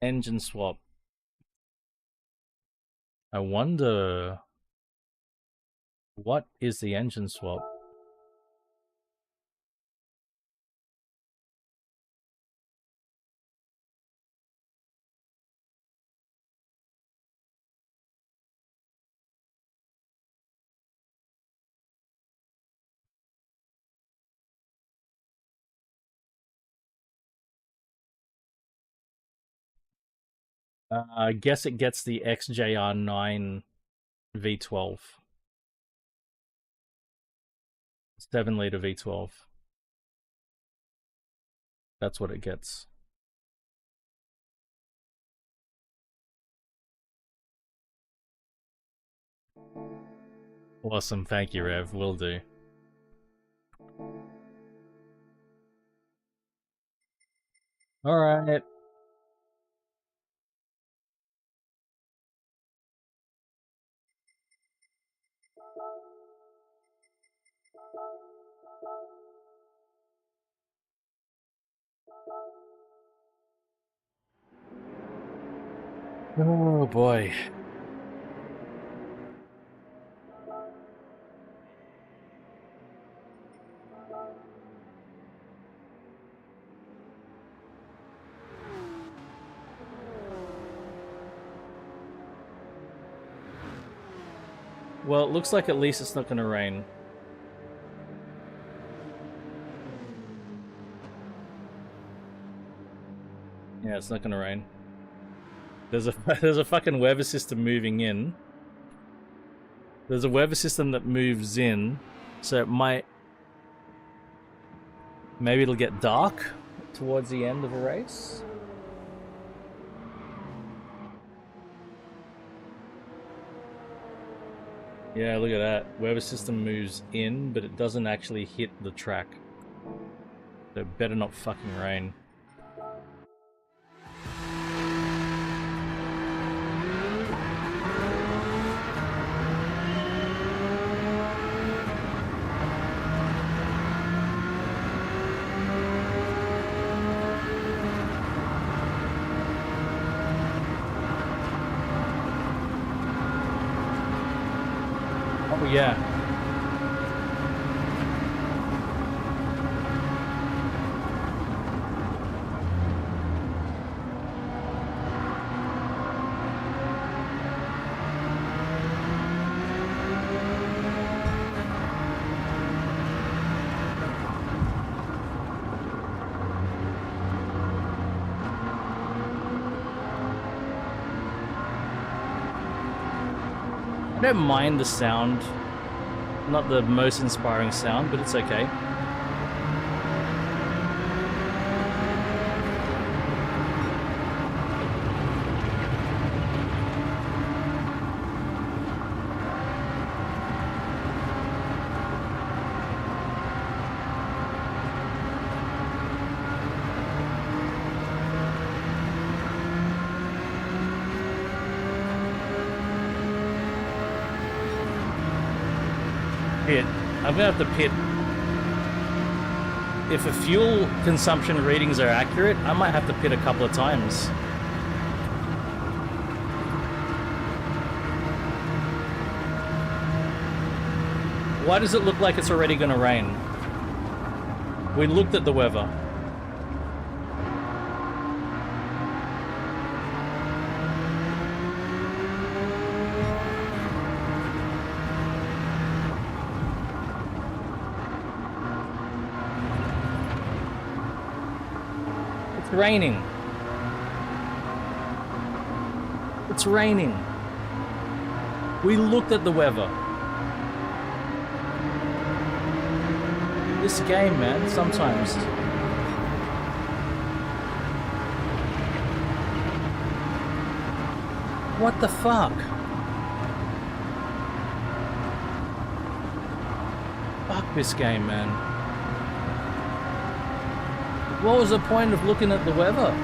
engine swap. I wonder what is the engine swap? I guess it gets the XJR9 V12. 7-liter V12. That's what it gets. Awesome, thank you, Rev. Will do. Alright. Oh boy. Well, it looks like at least it's not going to rain. Yeah, it's not going to rain. There's a fucking weather system moving in. There's a weather system that moves in, so it might... Maybe it'll get dark towards the end of a race. Yeah, look at that. Weather system moves in, but it doesn't actually hit the track. So it better not fucking rain. Oh yeah. I don't mind the sound. Not the most inspiring sound, but it's okay. I'm gonna have to pit. If the fuel consumption readings are accurate, I might have to pit a couple of times. Why does it look like it's already gonna rain? We looked at the weather. It's raining. It's raining. We looked at the weather. This game, man, sometimes. What the fuck? Fuck this game, man. What was the point of looking at the weather?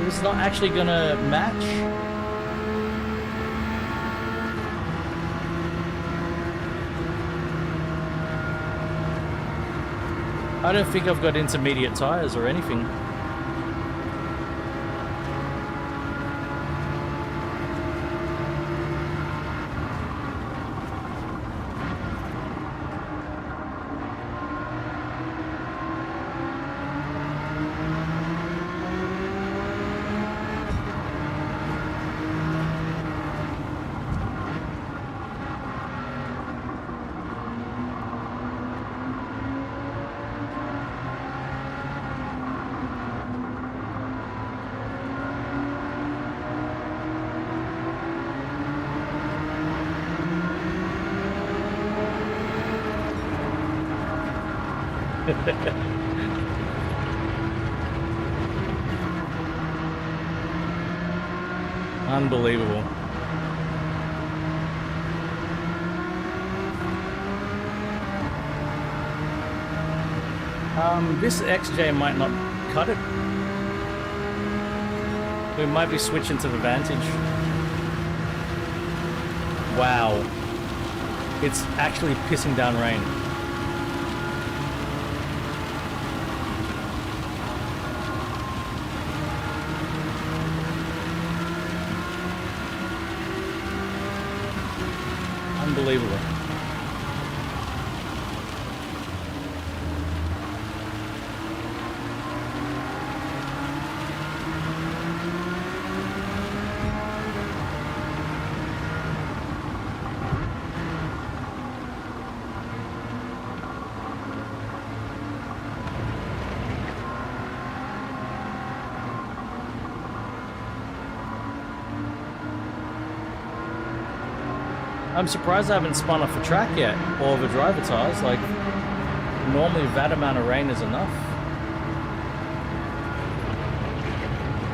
It's not actually gonna match. I don't think I've got intermediate tires or anything. Unbelievable. This XJ might not cut it. We might be switching to the Vantage. Wow. It's actually pissing down rain. Unbelievable. I'm surprised I haven't spun off the track yet, or the driver tires. Like, normally that amount of rain is enough.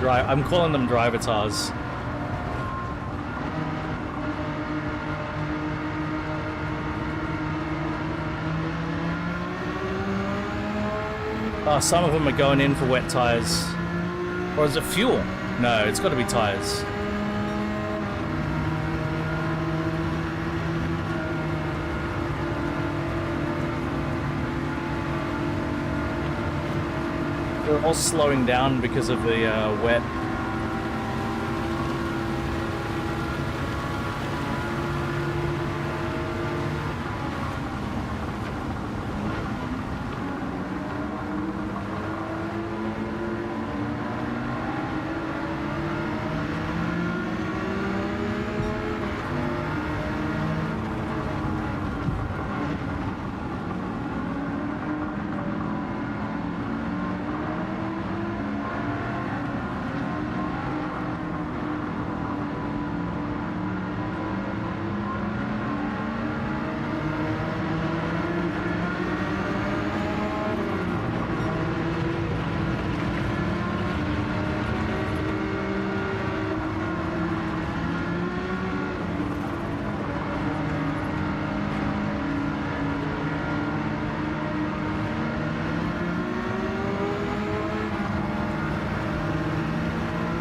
I'm calling them driver tires. Oh, some of them are going in for wet tires. Or is it fuel? No, it's got to be tires. They're all slowing down because of the wet.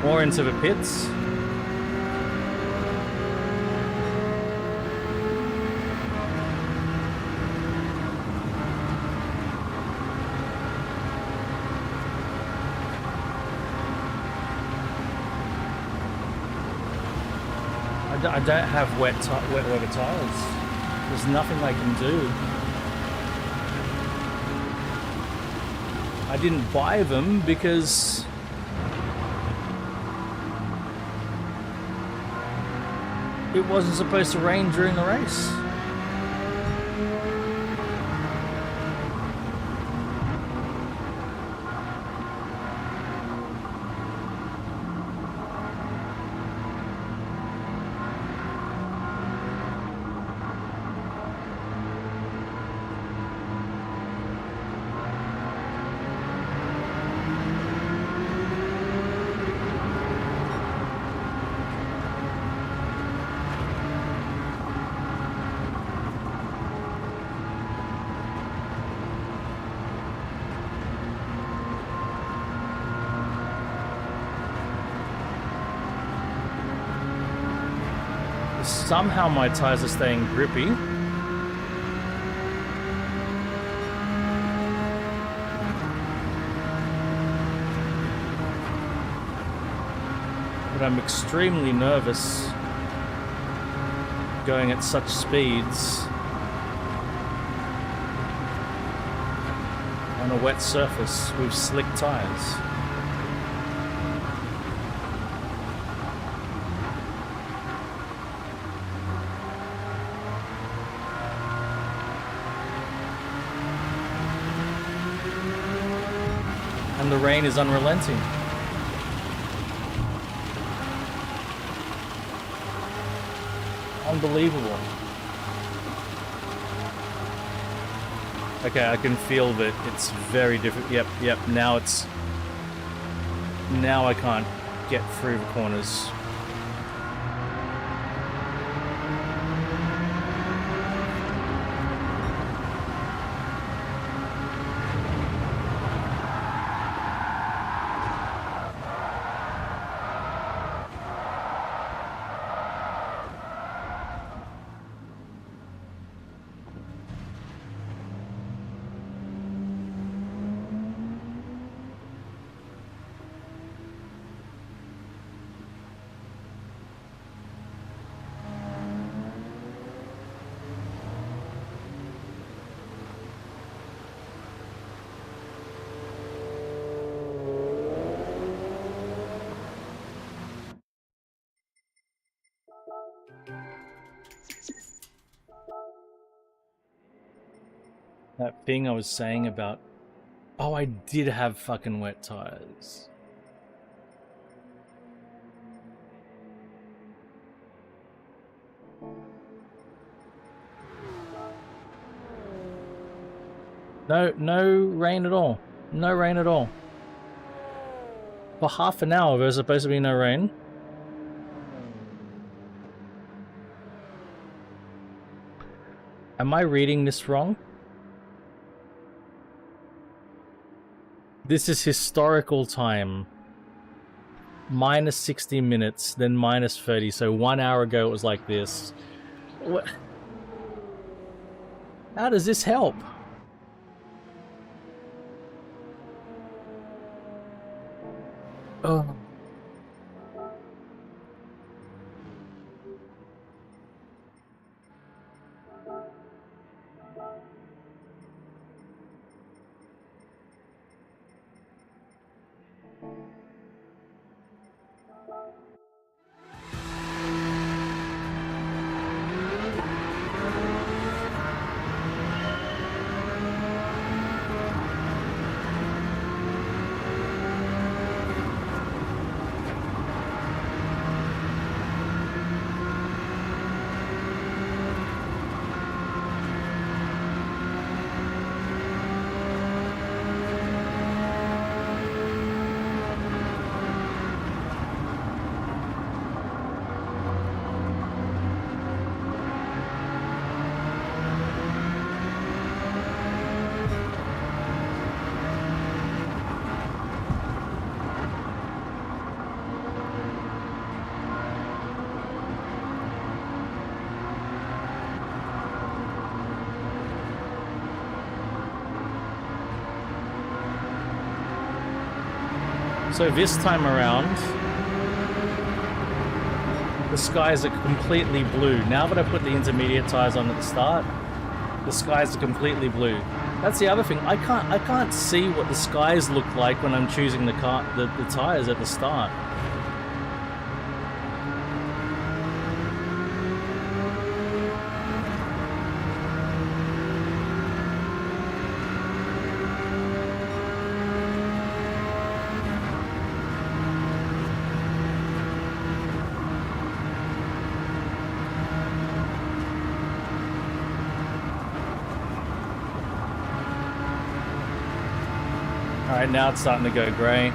More into the pits. I don't have wet weather tires. There's nothing I can do. I didn't buy them because it wasn't supposed to rain during the race. Somehow my tires are staying grippy. But I'm extremely nervous going at such speeds on a wet surface with slick tires. And the rain is unrelenting. Unbelievable. Okay, I can feel that it's very different. Yep, now it's... Now I can't get through the corners. That thing I was saying about... Oh, I did have fucking wet tires. No rain at all. No rain at all. For half an hour there's supposed to be no rain. Am I reading this wrong? This is historical time. Minus 60 minutes, then minus 30. So 1 hour ago it was like this. What? How does this help? Oh. So this time around, the skies are completely blue. Now that I put the intermediate tires on at the start, the skies are completely blue. That's the other thing. I can't see what the skies look like when I'm choosing the tires at the start. Alright, now it's starting to go grey.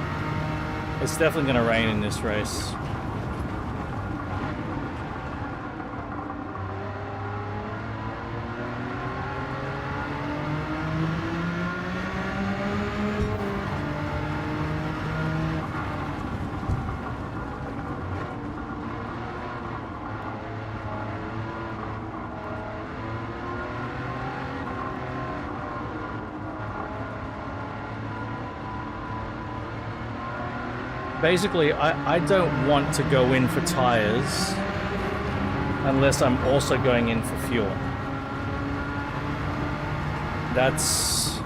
It's definitely going to rain in this race. Basically, I don't want to go in for tires unless I'm also going in for fuel. That's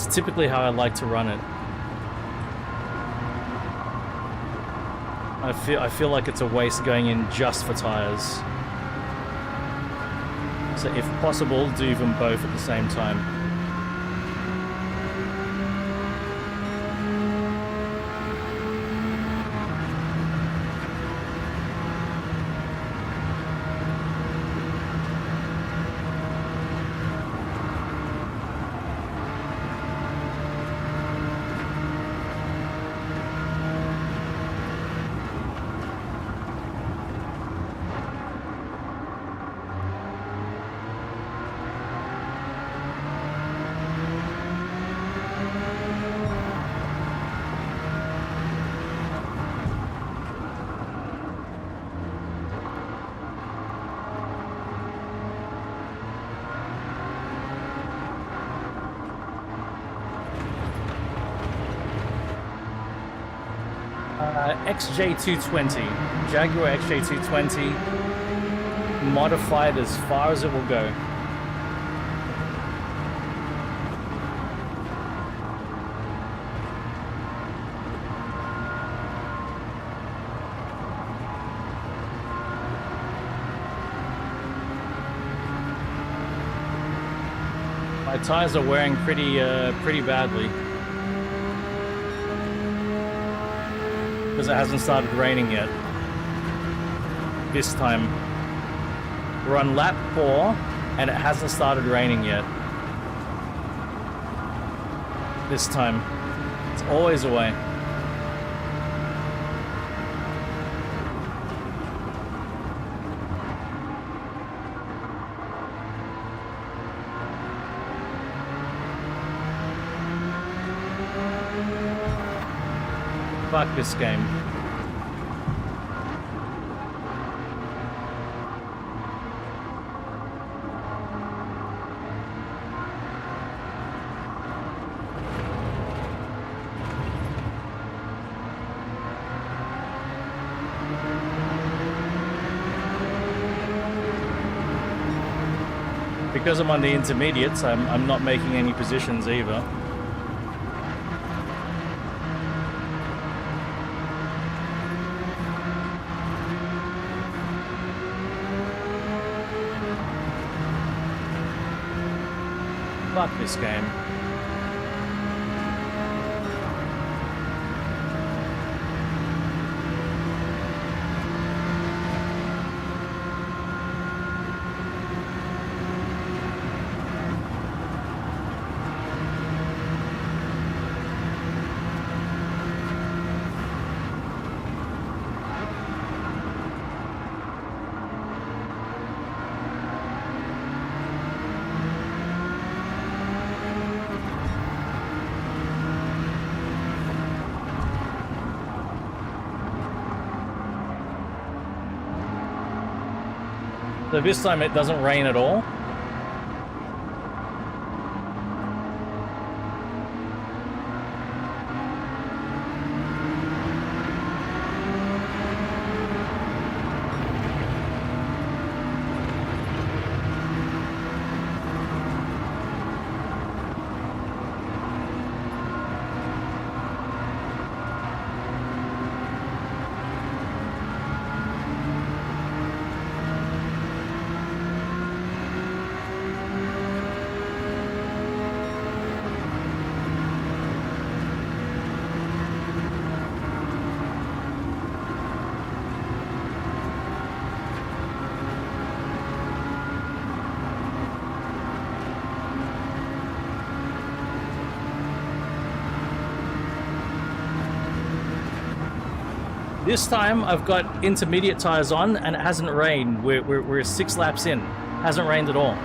typically how I like to run it. I feel like it's a waste going in just for tires. So if possible, do them both at the same time. XJ220, Jaguar XJ220, modified as far as it will go. My tires are wearing pretty badly. Because it hasn't started raining yet. This time. We're on lap 4 and it hasn't started raining yet. This time. It's always away. Fuck this game. Because I'm on the intermediates, I'm not making any positions either. Fuck this game. So this time it doesn't rain at all. This time I've got intermediate tires on and it hasn't rained. We're 6 laps in. Hasn't rained at all.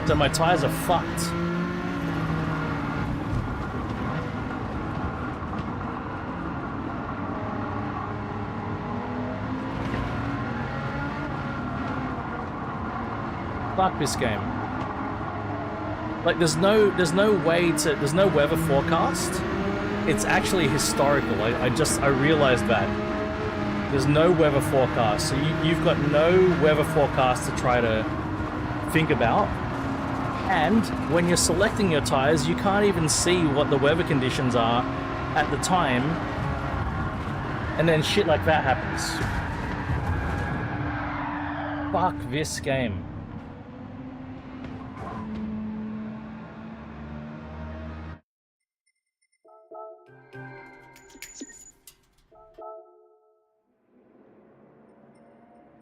So my tires are fucked. Fuck this game. Like there's no weather forecast. It's actually historical. I realized that. There's no weather forecast. So you've got no weather forecast to try to think about. And when you're selecting your tires, you can't even see what the weather conditions are at the time. And then shit like that happens. Fuck this game.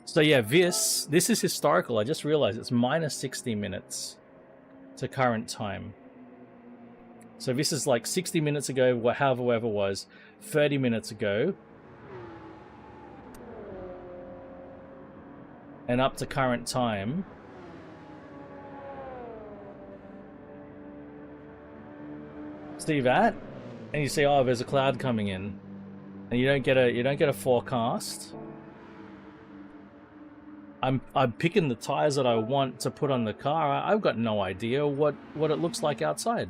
So yeah, this is historical. I just realized it's minus 60 minutes to current time. So this is like 60 minutes ago, however it was, 30 minutes ago. And up to current time. See that? And you see, oh, there's a cloud coming in. And you don't get a forecast. I'm picking the tires that I want to put on the car. I've got no idea what it looks like outside.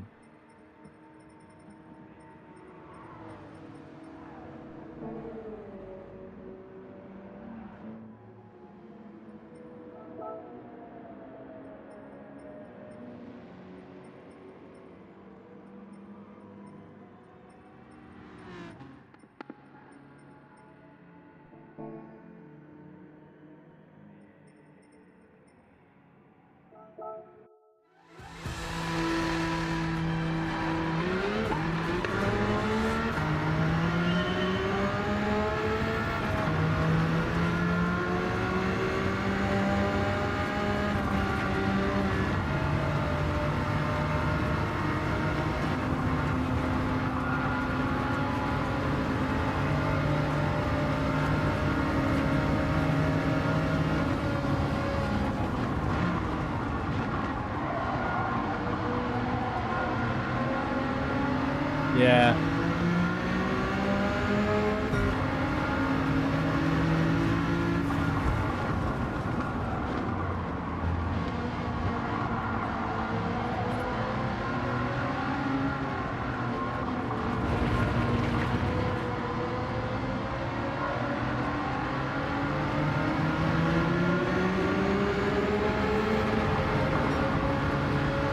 Yeah.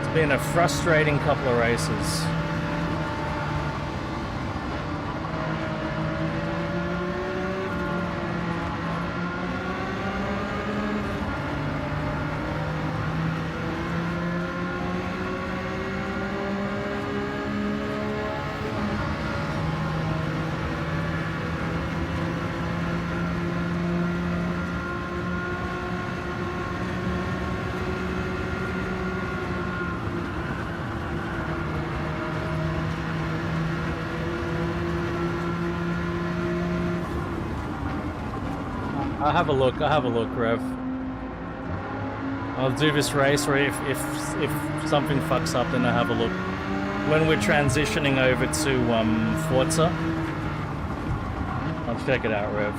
It's been a frustrating couple of races. I'll have a look, Rev. I'll do this race, or if something fucks up, then I'll have a look. When we're transitioning over to Forza, I'll check it out, Rev.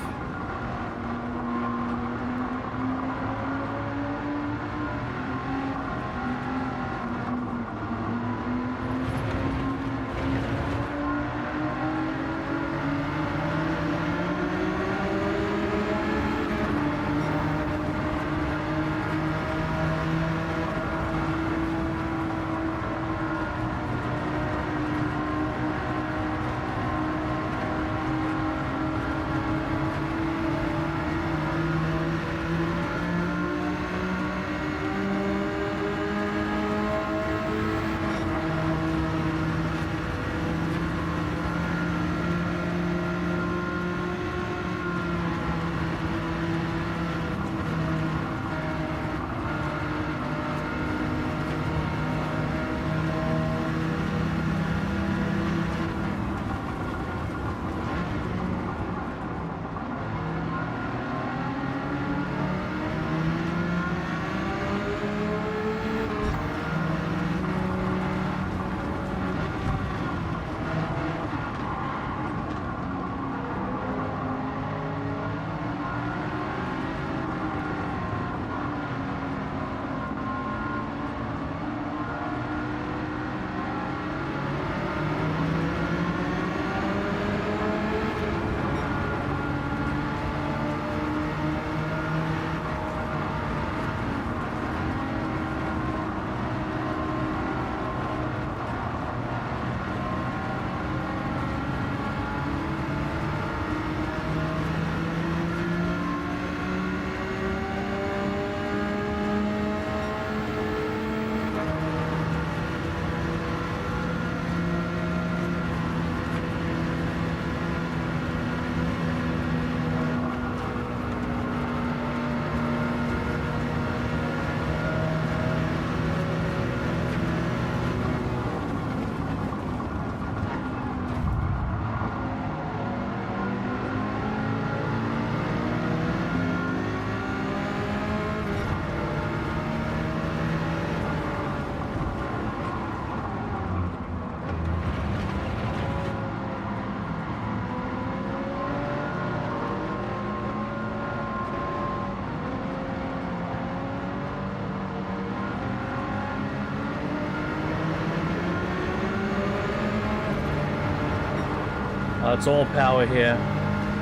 It's all power here,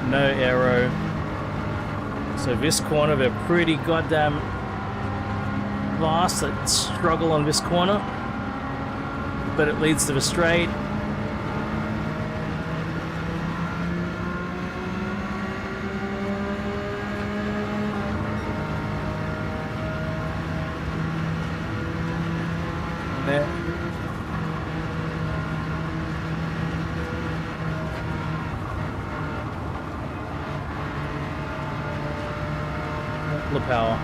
no aero. So this corner, they're pretty goddamn fast. They struggle on this corner, but it leads to the straight. There. The power.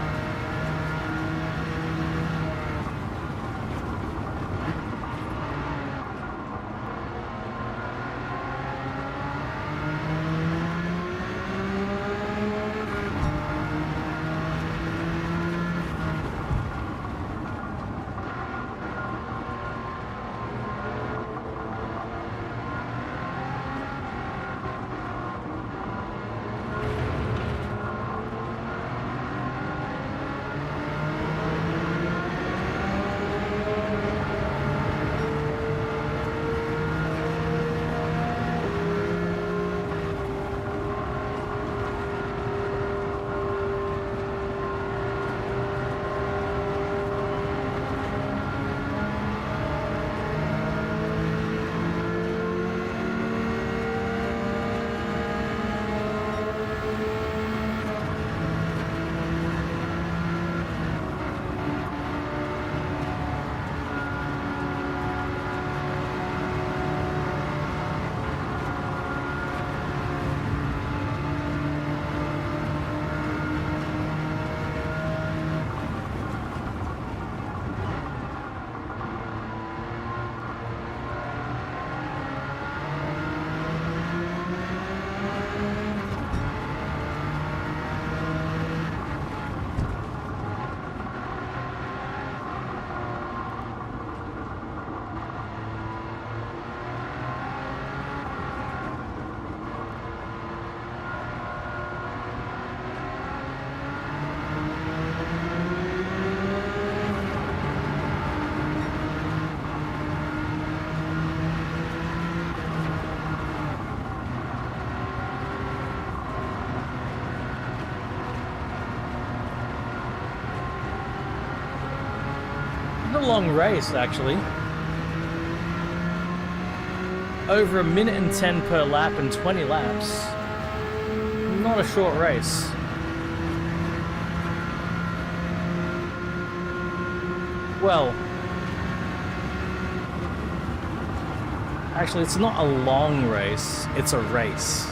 A long race, actually. Over 1 minute and 10 per lap and 20 laps. Not a short race. Well, actually, it's not a long race, it's a race.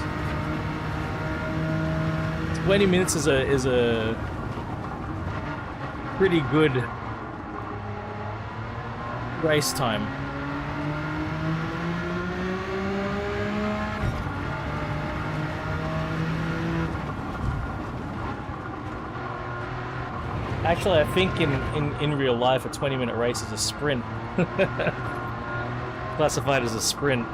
20 minutes is a pretty good race time. Actually, I think in real life, a 20-minute race is a sprint. Classified as a sprint.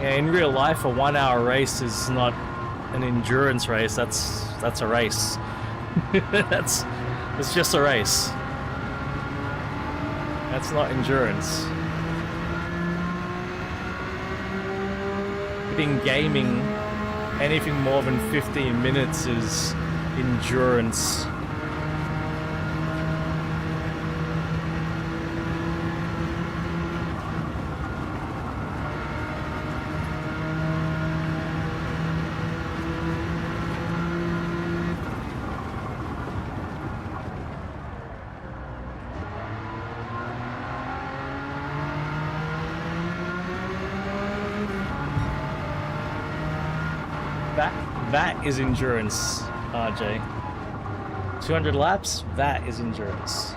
Yeah, in real life, a 1 hour race is not an endurance race. That's a race. It's just a race. That's not endurance. In gaming, anything more than 15 minutes is endurance. That is endurance, RJ. 200 laps, that is endurance.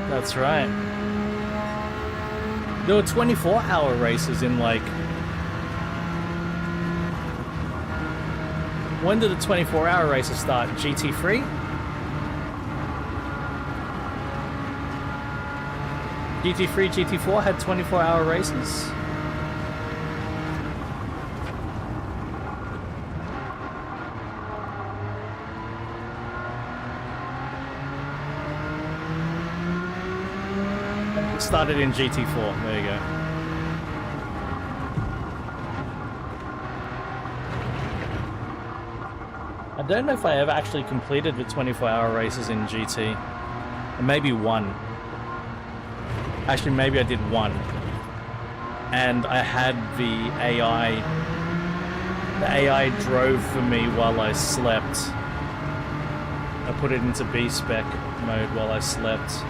That's right. There were 24-hour races in like... When did the 24-hour races start? GT3? GT3, GT4 had 24-hour races? Started in GT4. There you go. I don't know if I ever actually completed the 24-hour races in GT. Or maybe one. Actually, maybe I did one. And I had the AI... The AI drove for me while I slept. I put it into B-spec mode while I slept.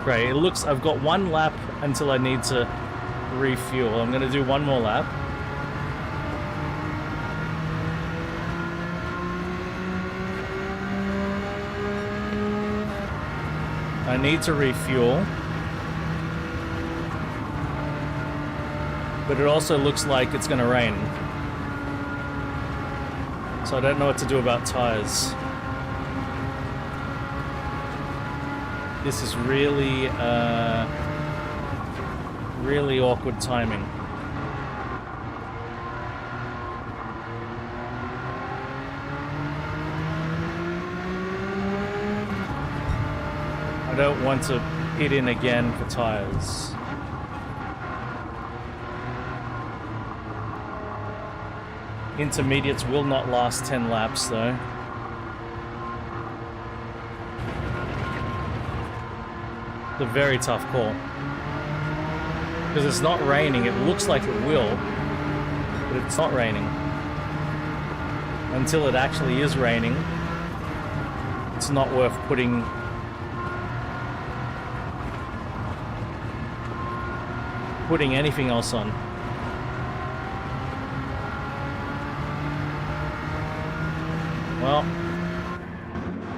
Great, it looks... I've got one lap until I need to refuel. I'm gonna do one more lap. I need to refuel. But it also looks like it's gonna rain. So I don't know what to do about tires. This is really, really awkward timing. I don't want to hit in again for tires. Intermediates will not last 10 laps though. It's a very tough call. Because it's not raining, it looks like it will, but it's not raining. Until it actually is raining, it's not worth putting anything else on. Well,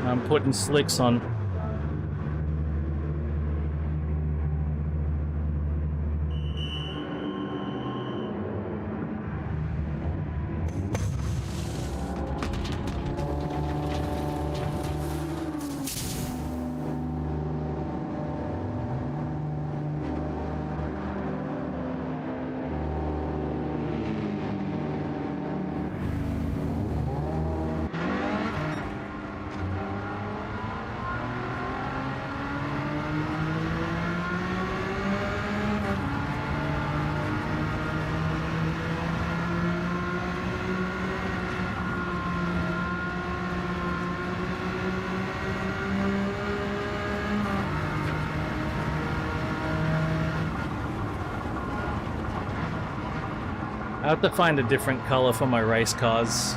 I'm putting slicks on. I have to find a different color for my race cars.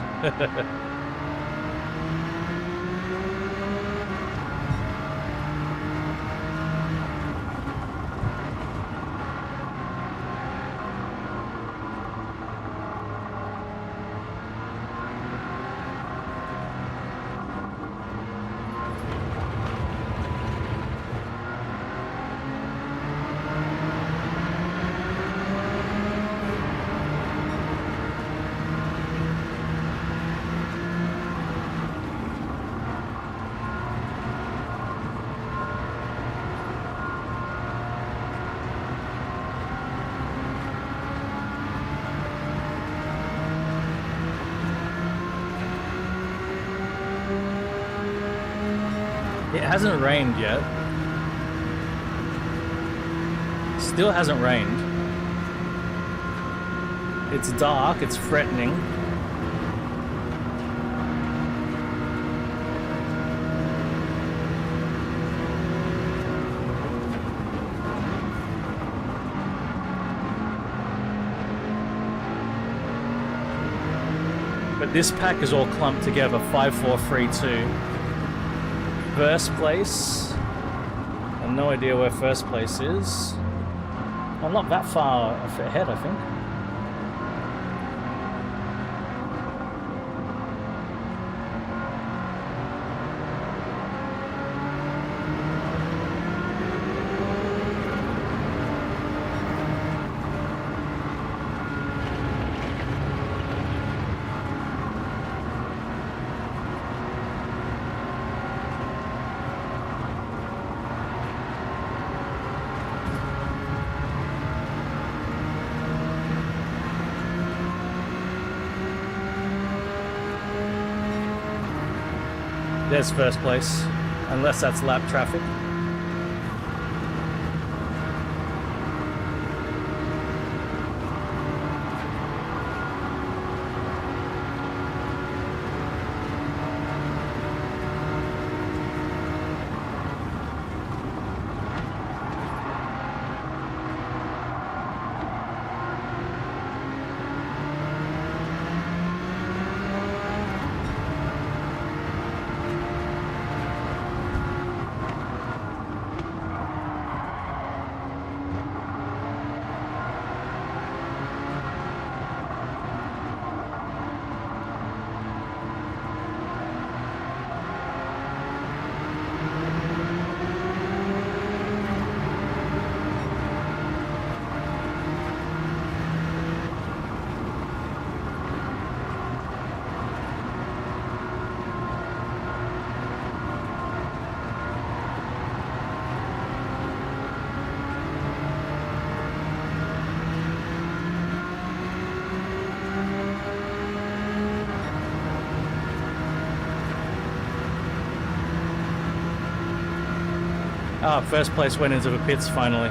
It hasn't rained yet. Still hasn't rained. It's dark, it's threatening. But this pack is all clumped together, 5, 4, 3, 2. First place. I have no idea where first place is. I'm not that far ahead, I think. There's first place, unless that's lap traffic. Ah, first place went into the pits finally.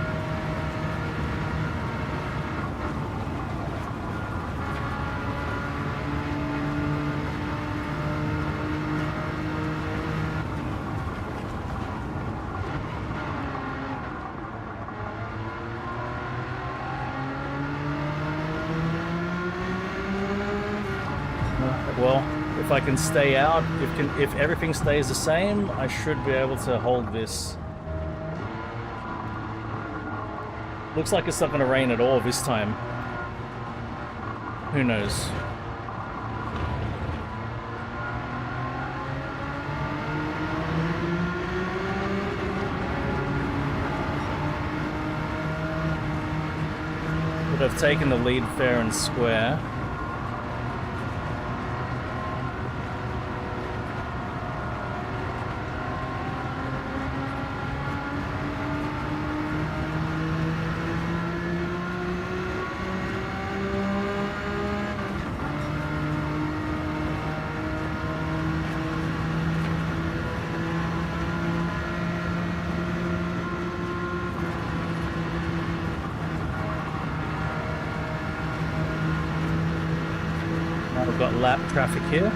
Well, if I can stay out, if everything stays the same, I should be able to hold this. Looks like it's not going to rain at all this time. Who knows? But I've taken the lead fair and square. We've got lap traffic here.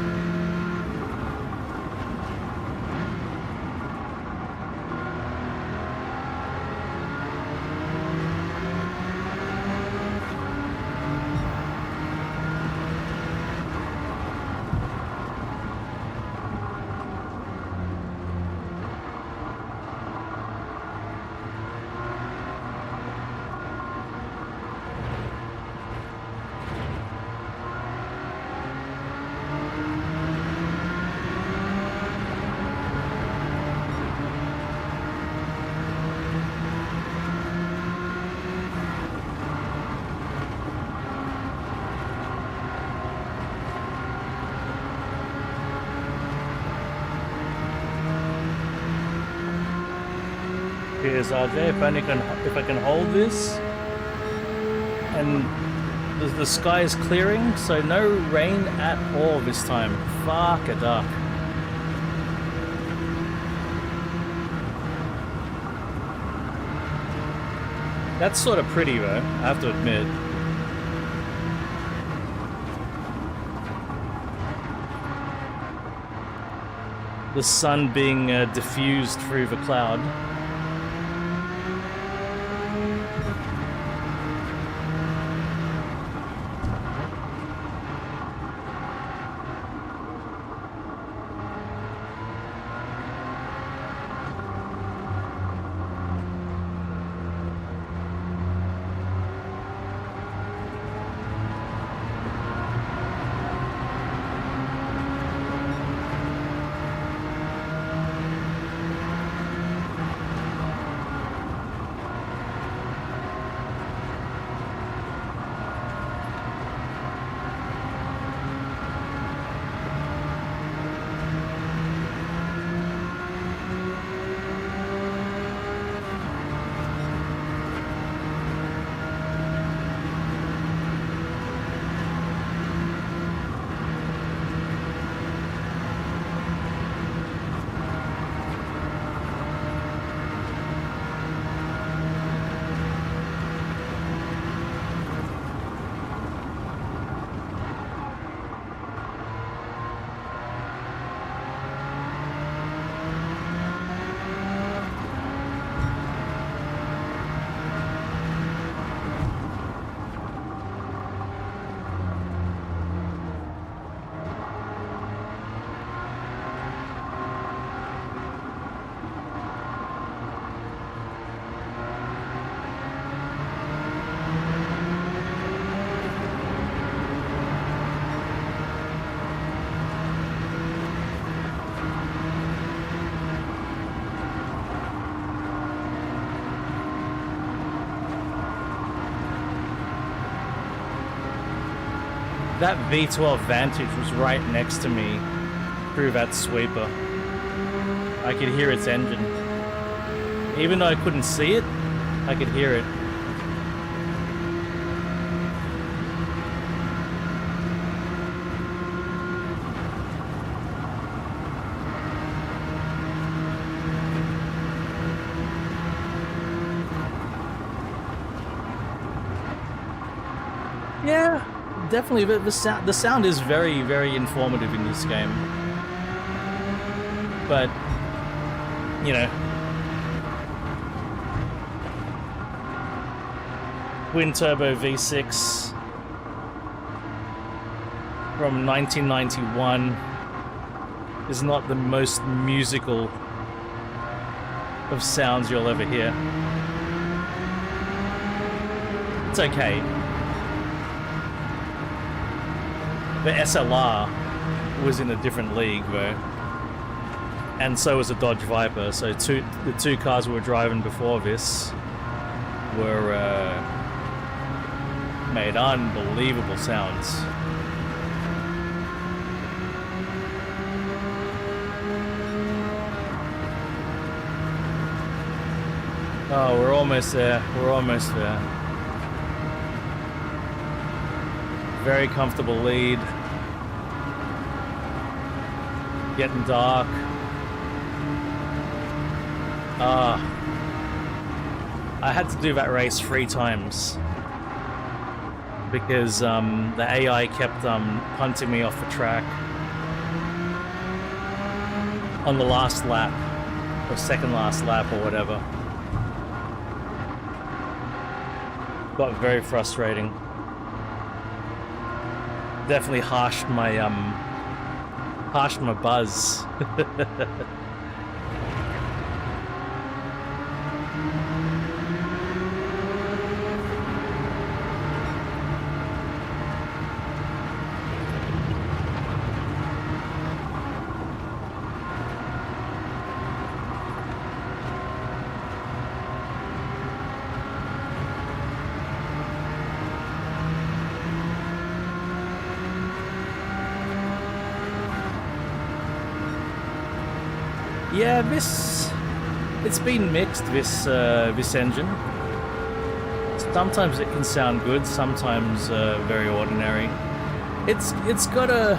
Here's RJ. If I can hold this, and the sky is clearing, so no rain at all this time. Fuck a duck. That's sort of pretty though, I have to admit. The sun being diffused through the cloud. That V12 Vantage was right next to me through that sweeper. I could hear its engine. Even though I couldn't see it, I could hear it. Yeah, definitely. The sound is very, very informative in this game. But, you know, twin turbo V6 from 1991 is not the most musical of sounds you'll ever hear. It's okay. The SLR was in a different league, though. And so was a Dodge Viper. So the two cars we were driving before this were made unbelievable sounds. Oh, we're almost there. We're almost there. Very comfortable lead. Getting dark. I had to do that race 3 times because the AI kept punting me off the track on the last lap, or second last lap, or whatever. Got very frustrating. Definitely harshed my buzz. Yeah, it's been mixed, this engine. Sometimes it can sound good, sometimes very ordinary. It's got a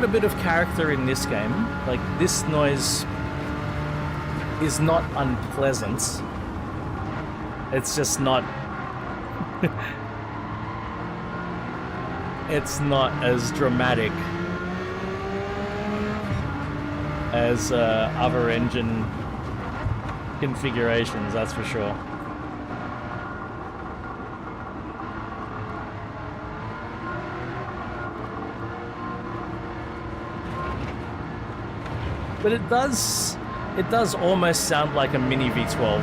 bit of character in this game. Like, this noise is not unpleasant. It's just not it's not as dramatic as other engine configurations, that's for sure. But it does almost sound like a mini V12.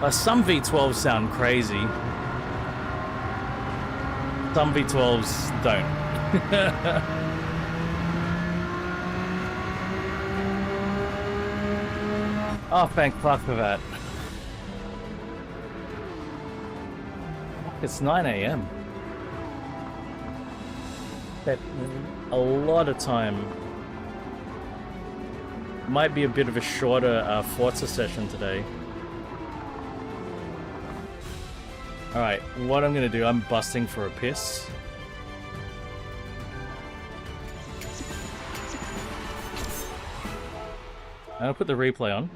Some V12s sound crazy. Some V12s don't. Oh, thank fuck for that. It's 9 AM. Spent a lot of time. Might be a bit of a shorter Forza session today. Alright, what I'm gonna do, I'm busting for a piss. I'm gonna put the replay on.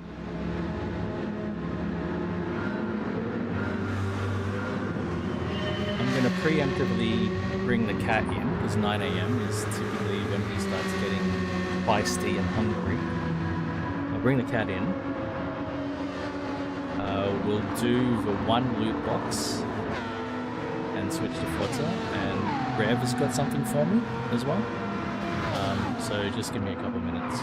I'm gonna preemptively bring the cat in, because 9 AM is typically when he starts getting feisty and hungry. I'll bring the cat in. We'll do the one loot box and switch to Forza, and Rev has got something for me as well. So just give me a couple minutes.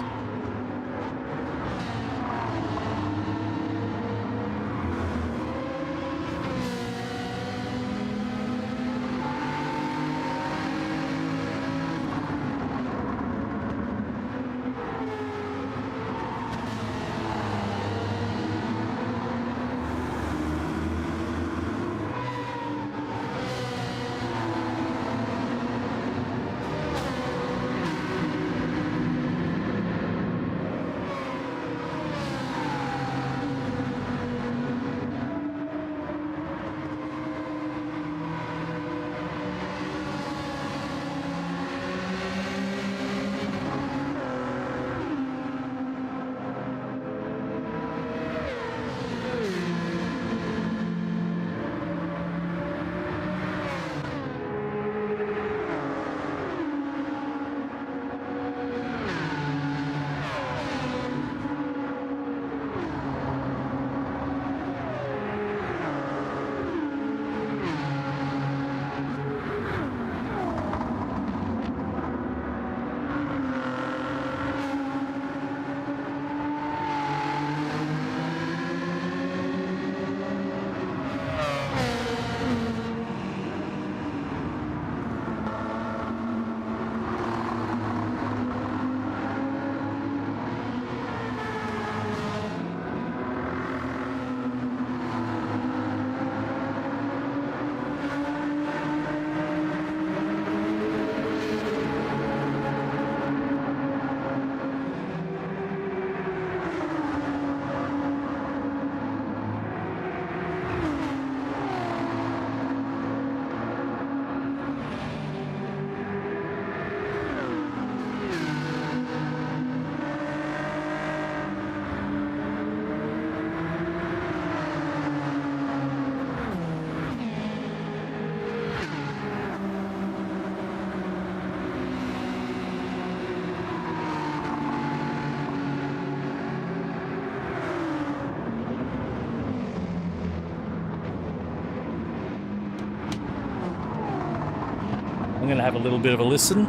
I'm gonna have a little bit of a listen,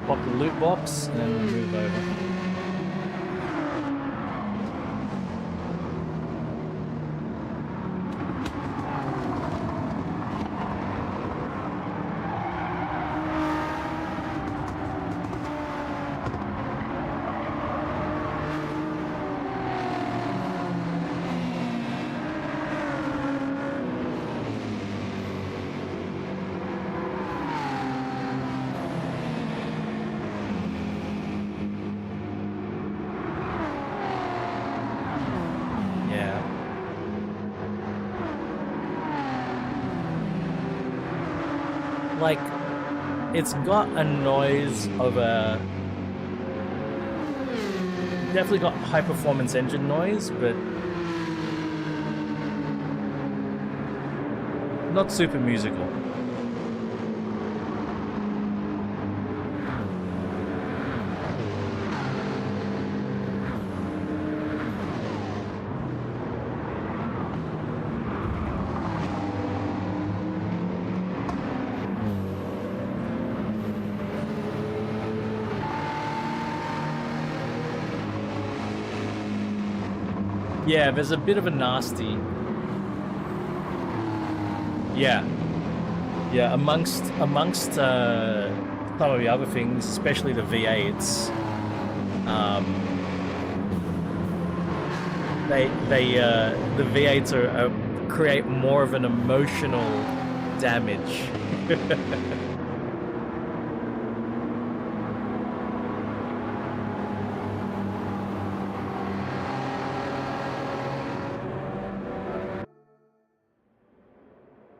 pop the loot box, and then we'll move over. Like, it's got a noise of a... Definitely got high performance engine noise, but not super musical. Yeah, there's a bit of a nasty. Yeah. Yeah, amongst some of the other things, especially the V8s, the V8s create more of an emotional damage.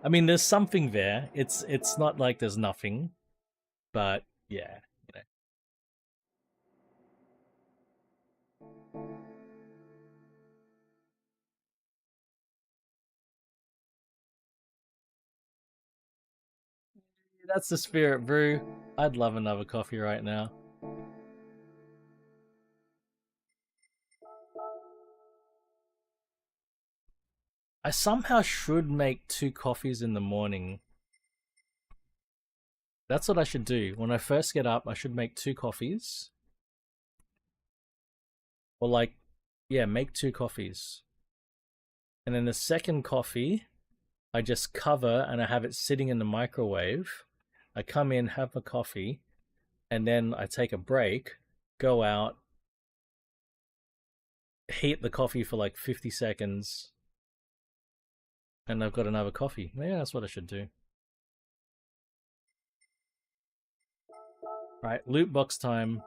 I mean, there's something there. It's not like there's nothing, but yeah, you know. That's the spirit, brew. I'd love another coffee right now. I somehow should make 2 coffees in the morning. That's what I should do. When I first get up, I should make 2 coffees. Or like, yeah, make 2 coffees. And then the second coffee, I just cover and I have it sitting in the microwave. I come in, have a coffee, and then I take a break, go out, heat the coffee for like 50 seconds, and I've got another coffee. Yeah, that's what I should do. Right, loot box time.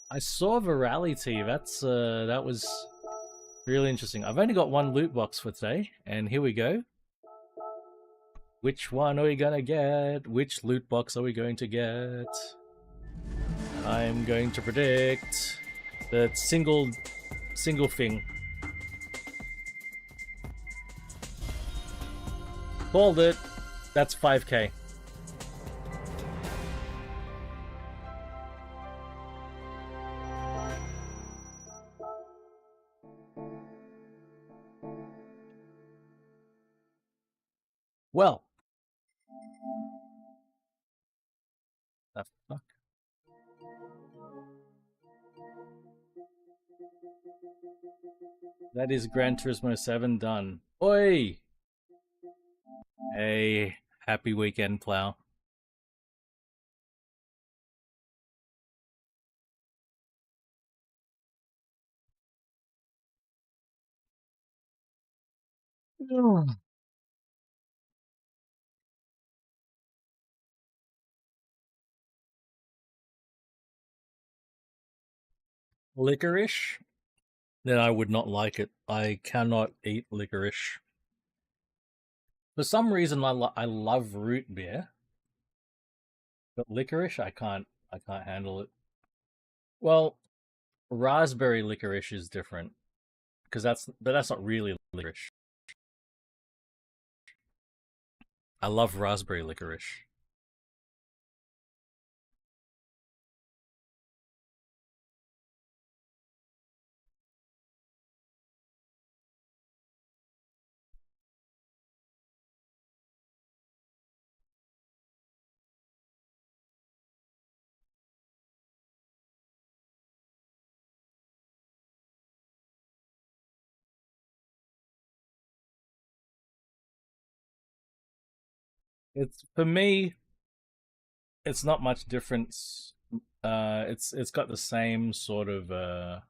I saw Virality. That was really interesting. I've only got 1 loot box for today, and here we go. Which one are we gonna get? Which loot box are we going to get? I'm going to predict the single thing. Called it. That's 5k. Well. The fuck? That is Gran Turismo 7 done. Oi! Hey, happy weekend, Plow. Licorice? Then I would not like it. I cannot eat licorice. For some reason, I love root beer, but licorice, I can't handle it. Well, raspberry licorice is different because that's not really licorice. I love raspberry licorice. It's for me. It's not much difference. It's got the same sort of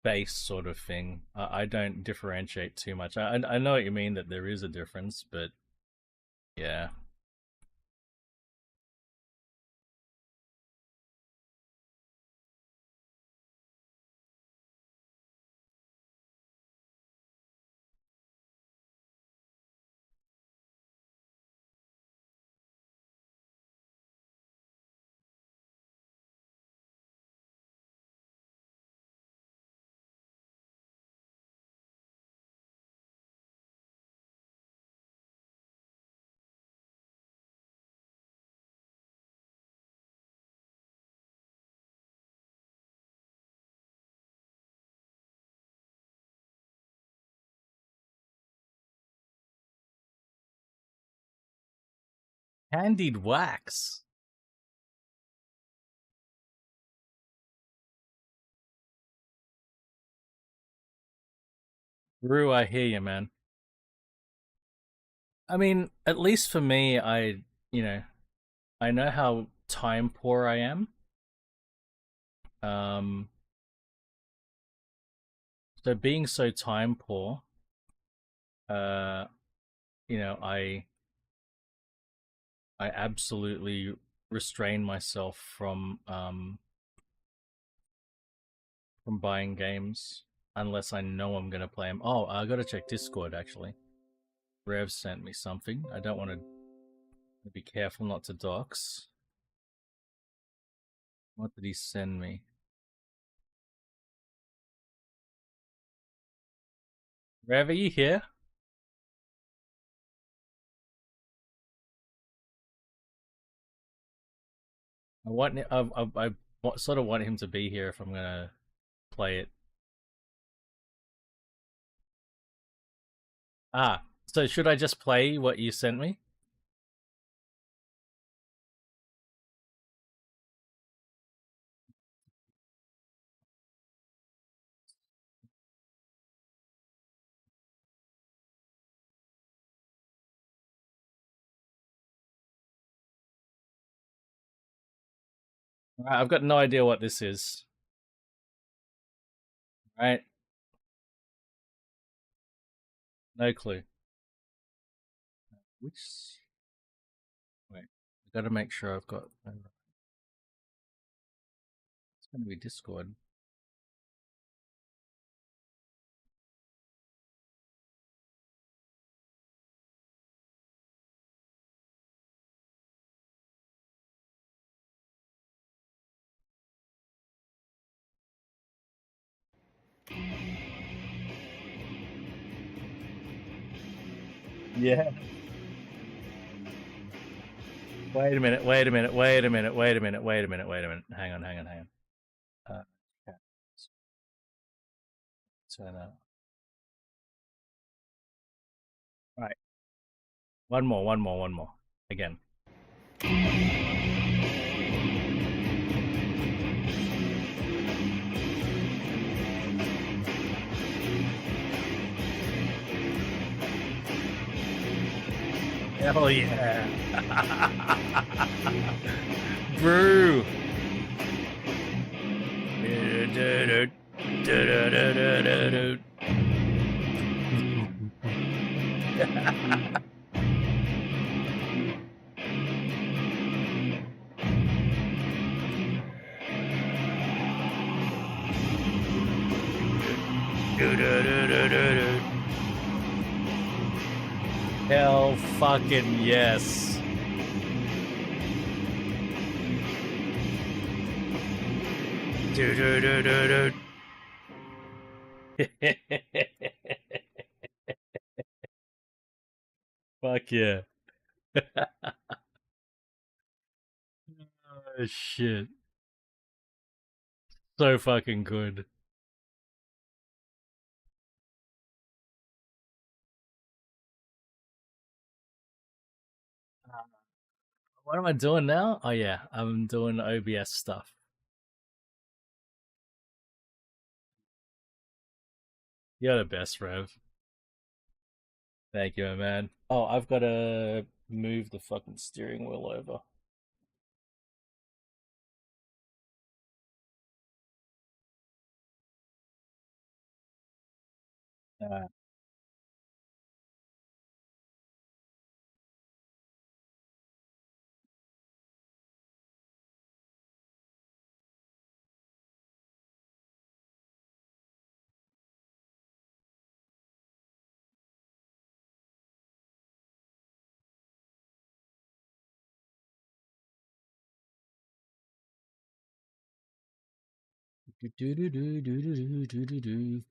base sort of thing. I don't differentiate too much. I know what you mean that there is a difference, but yeah. Candied wax. Rue, I hear you, man. I mean, at least for me, you know, I know how time poor I am. Um, so being so time poor, uh, you know, I absolutely restrain myself from buying games unless I know I'm gonna play them. Oh, I gotta check Discord actually. Rev sent me something. I don't want to be careful not to dox. What did he send me? Rev, are you here? I want I sort of want him to be here if I'm gonna play it. Ah, so should I just play what you sent me? I've got no idea what this is. Right? No clue. Which? Wait, I gotta make sure I've got. It's gonna be Discord. Yeah. Wait a minute. Wait a minute. Wait a minute. Wait a minute. Wait a minute. Wait a minute. Hang on. Hang on. Hang on. Okay. Turn out. Right. One more. One more. One more. Again. Hell yeah. Brew. Hell fucking yes. Fuck yeah. Oh, shit. So fucking good. What am I doing now? Oh yeah, I'm doing OBS stuff. You're the best, Rev. Thank you, man. Oh, I've got to move the fucking steering wheel over. Uh,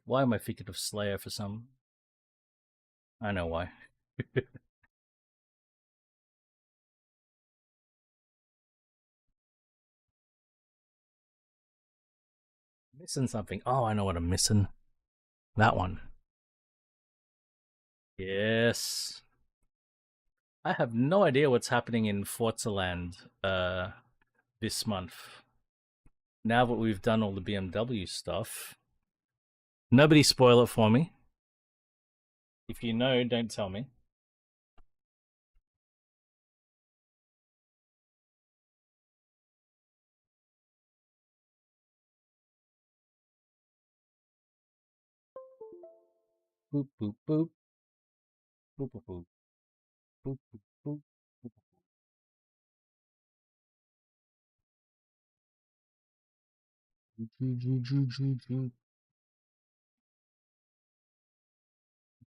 Why am I thinking of Slayer for some? I know why. Missing something. Oh, I know what I'm missing. That one. Yes. I have no idea what's happening in Forza Land this month. Now that we've done all the BMW stuff, nobody spoil it for me. If you know, don't tell me. Boop boop boop boop boop boop boop boop boop. I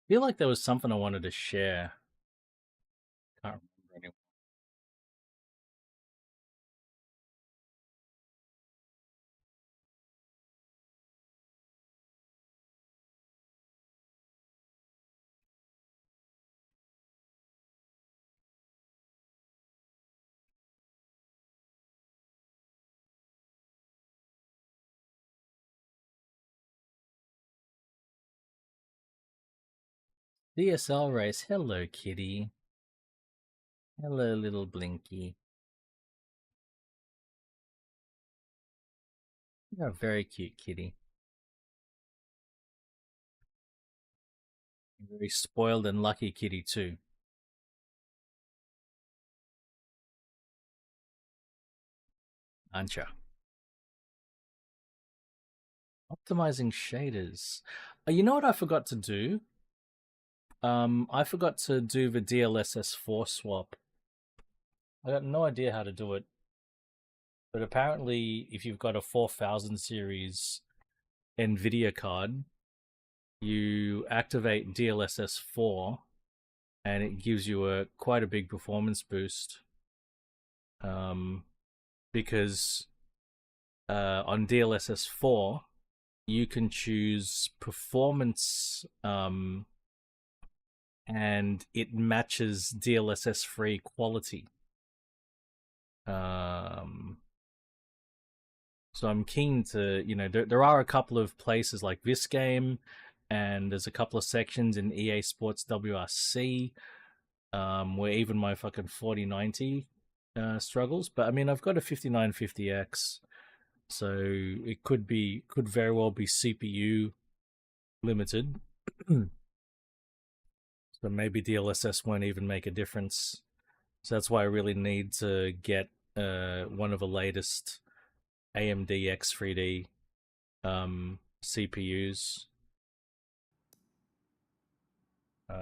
feel like there was something I wanted to share. Can't remember anymore. DSL race. Hello, kitty. Hello, little Blinky. You're a very cute kitty. A very spoiled and lucky kitty too, aren't you? Optimizing shaders. You know what I forgot to do? I forgot to do the DLSS4 swap. I got no idea how to do it. But apparently, if you've got a 4000 series NVIDIA card, you activate DLSS4 and it gives you quite a big performance boost. Because on DLSS4, you can choose performance and it matches DLSS free quality. So I'm keen to, there are a couple of places like this game, and there's a couple of sections in EA Sports WRC where even my fucking 4090 struggles. But I mean, I've got a 5950X, so it could very well be CPU limited. So maybe DLSS won't even make a difference. So that's why I really need to get one of the latest AMD X3D CPUs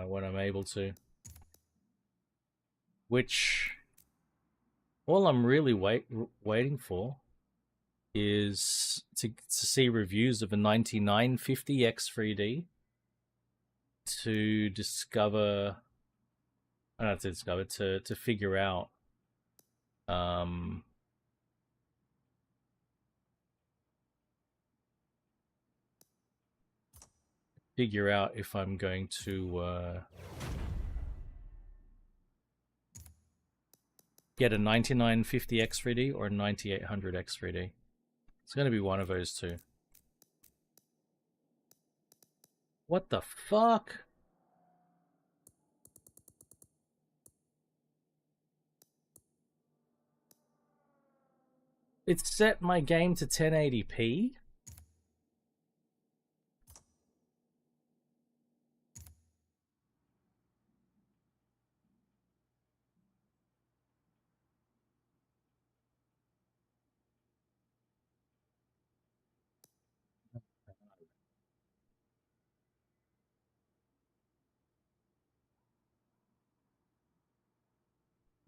when I'm able to. Which all I'm really waiting for is to see reviews of a 9950 X3D to discover. I don't have to discover to figure out if I'm going to get a 9950 X3D or a 9800 X3D. It's going to be one of those two. What the fuck? It set my game to 1080p?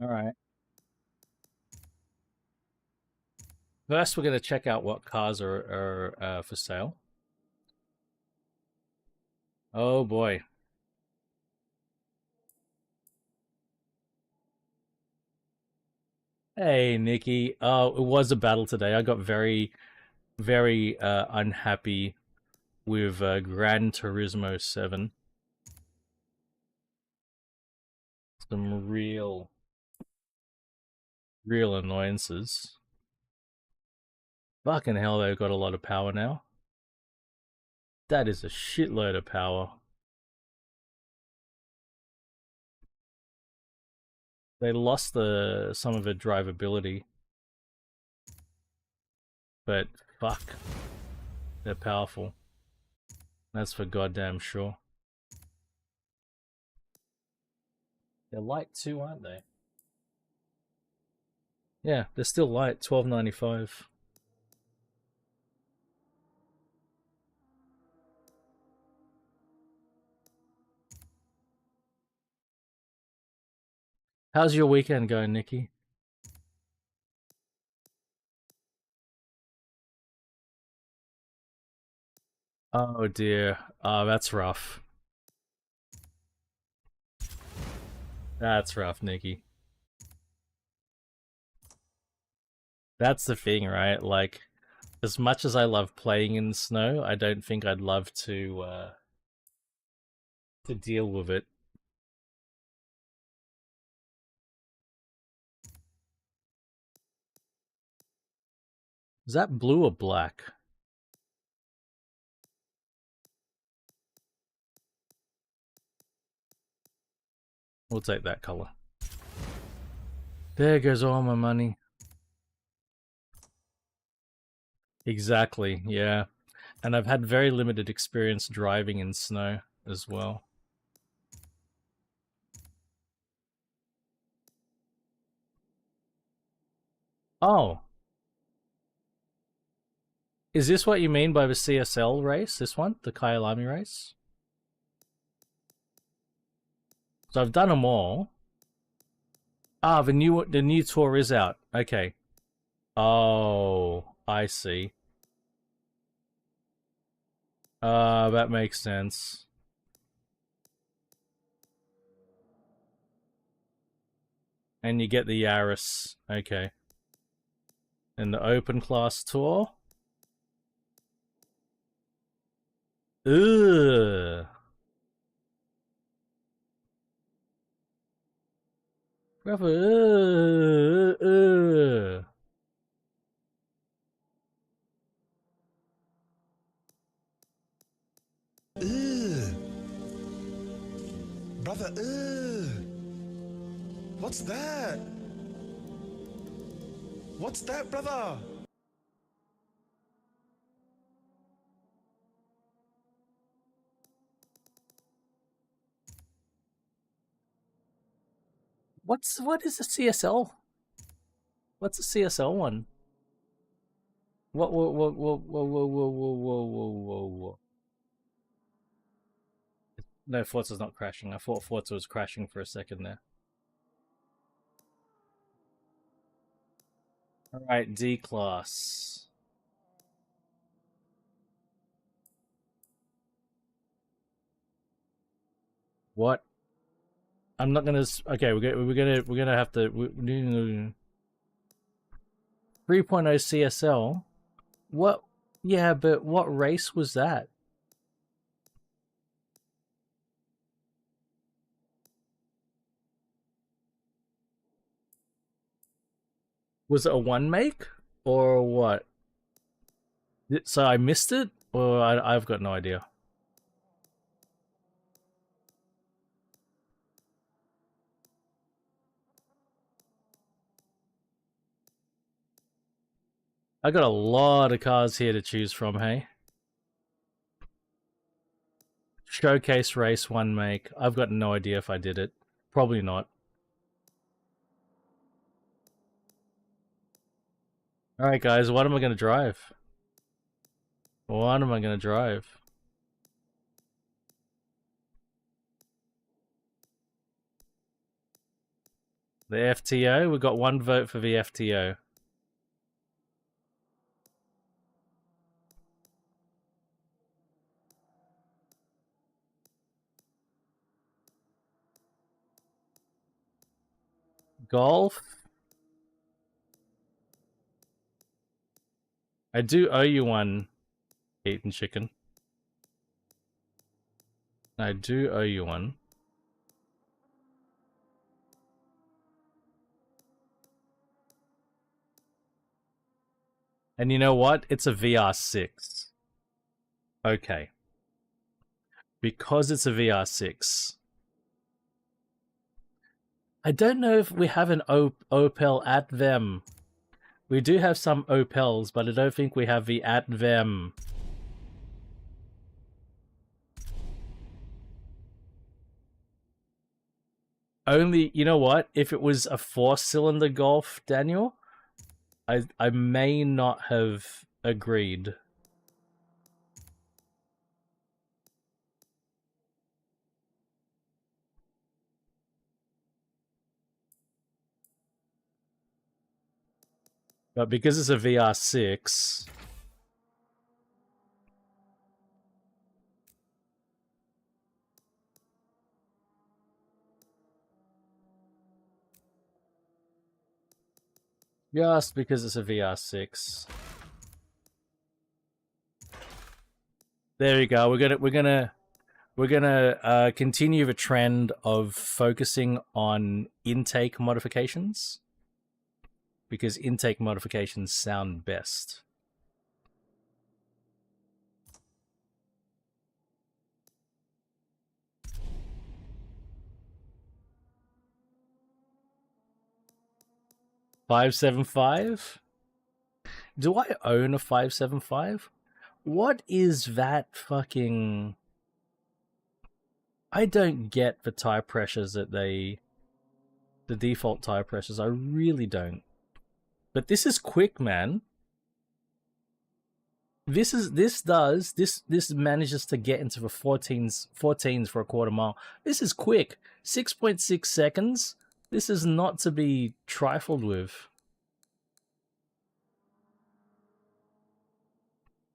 All right. First, we're going to check out what cars are for sale. Oh boy. Hey, Nikki. Oh, it was a battle today. I got very, very unhappy with Gran Turismo 7. Some real annoyances. Fucking hell, they've got a lot of power now. That is a shitload of power. They lost some of the drivability, but fuck, they're powerful. That's for goddamn sure. They're light too, aren't they? Yeah, they're still light. $12.95. How's your weekend going, Nikki? Oh dear. Oh, that's rough. That's rough, Nikki. That's the thing, right? Like, as much as I love playing in the snow, I don't think I'd love to deal with it. Is that blue or black? We'll take that color. There goes all my money. Exactly, yeah. And I've had very limited experience driving in snow as well. Oh, is this what you mean by the CSL race? This one? The Kyalami race? So I've done them all. Ah, the new tour is out. Okay. Oh, I see. That makes sense. And you get the Yaris. Okay. And the open class tour? Ugh. Brother. Ugh. Brother, ugh. What's that? What's that, brother? What is a CSL? What's a CSL one? Whoa. No, Forza's not crashing. I thought Forza was crashing for a second there. Alright, D class. What? I'm not gonna. Okay, we're gonna have to. 3.0 CSL. What? Yeah, but what race was that? Was it a one make or what? So I missed it, or I've got no idea. I got a lot of cars here to choose from. Hey, showcase race one make. I've got no idea if I did it. Probably not. All right, guys. What am I gonna drive? What am I gonna drive? The FTO, we got 1 vote for the FTO. Golf. I do owe you one, Eaten Chicken. I do owe you one. And you know what? It's a VR6. Okay. Because it's a VR6. I don't know if we have an Opel at them. We do have some Opels, but I don't think we have the at them. Only, you know what? If it was a 4-cylinder Golf, Daniel, I may not have agreed. But because it's a VR6... Just because it's a VR6. There you go. We're gonna continue the trend of focusing on intake modifications, because intake modifications sound best. $575? Do I own a 575? What is that fucking... I don't get the tire pressures that they... The default tire pressures, I really don't. But this is quick, man. This manages to get into the 14s for a quarter mile. This is quick. 6.6 seconds. This is not to be trifled with.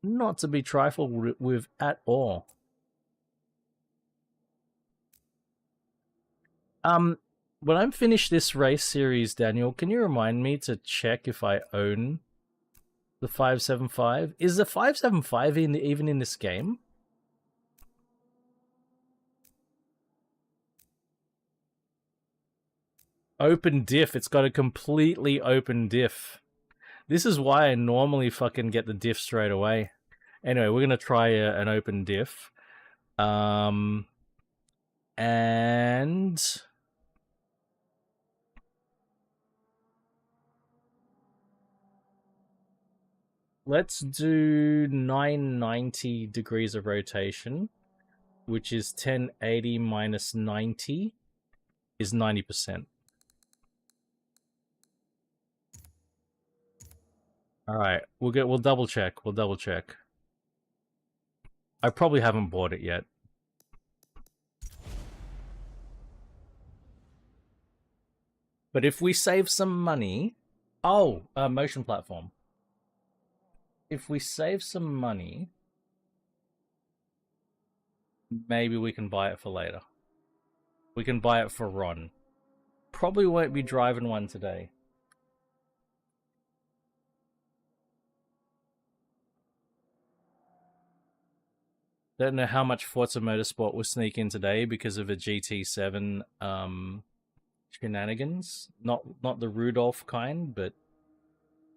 Not to be trifled with at all. When I'm finished this race series, Daniel, can you remind me to check if I own the 575? Is the 575 even in this game? Open diff. It's got a completely open diff. This is why I normally fucking get the diff straight away. Anyway, we're gonna try an open diff. And... let's do 990 degrees of rotation, which is 1080 minus 90 is 90%. All right, we'll double check. We'll double check. I probably haven't bought it yet. But if we save some money... Oh, motion platform. If we save some money, maybe we can buy it for later. We can buy it for Ron. Probably won't be driving one today. Don't know how much Forza Motorsport will sneak in today because of a GT7 shenanigans. Not the Rudolph kind, but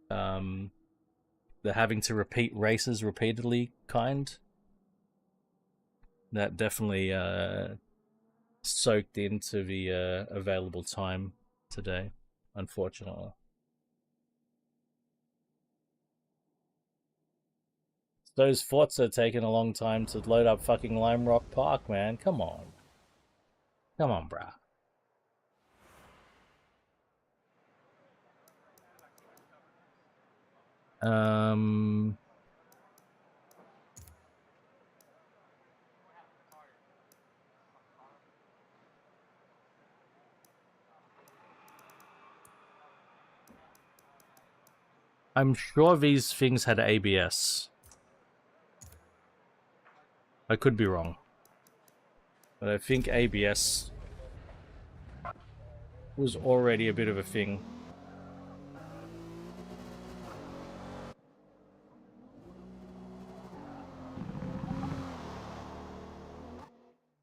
the having to repeat races repeatedly kind. That definitely soaked into the available time today, unfortunately. Those Forza are taking a long time to load up fucking Lime Rock Park, man. Come on. Come on, bruh. I'm sure these things had ABS. I could be wrong. But I think ABS was already a bit of a thing.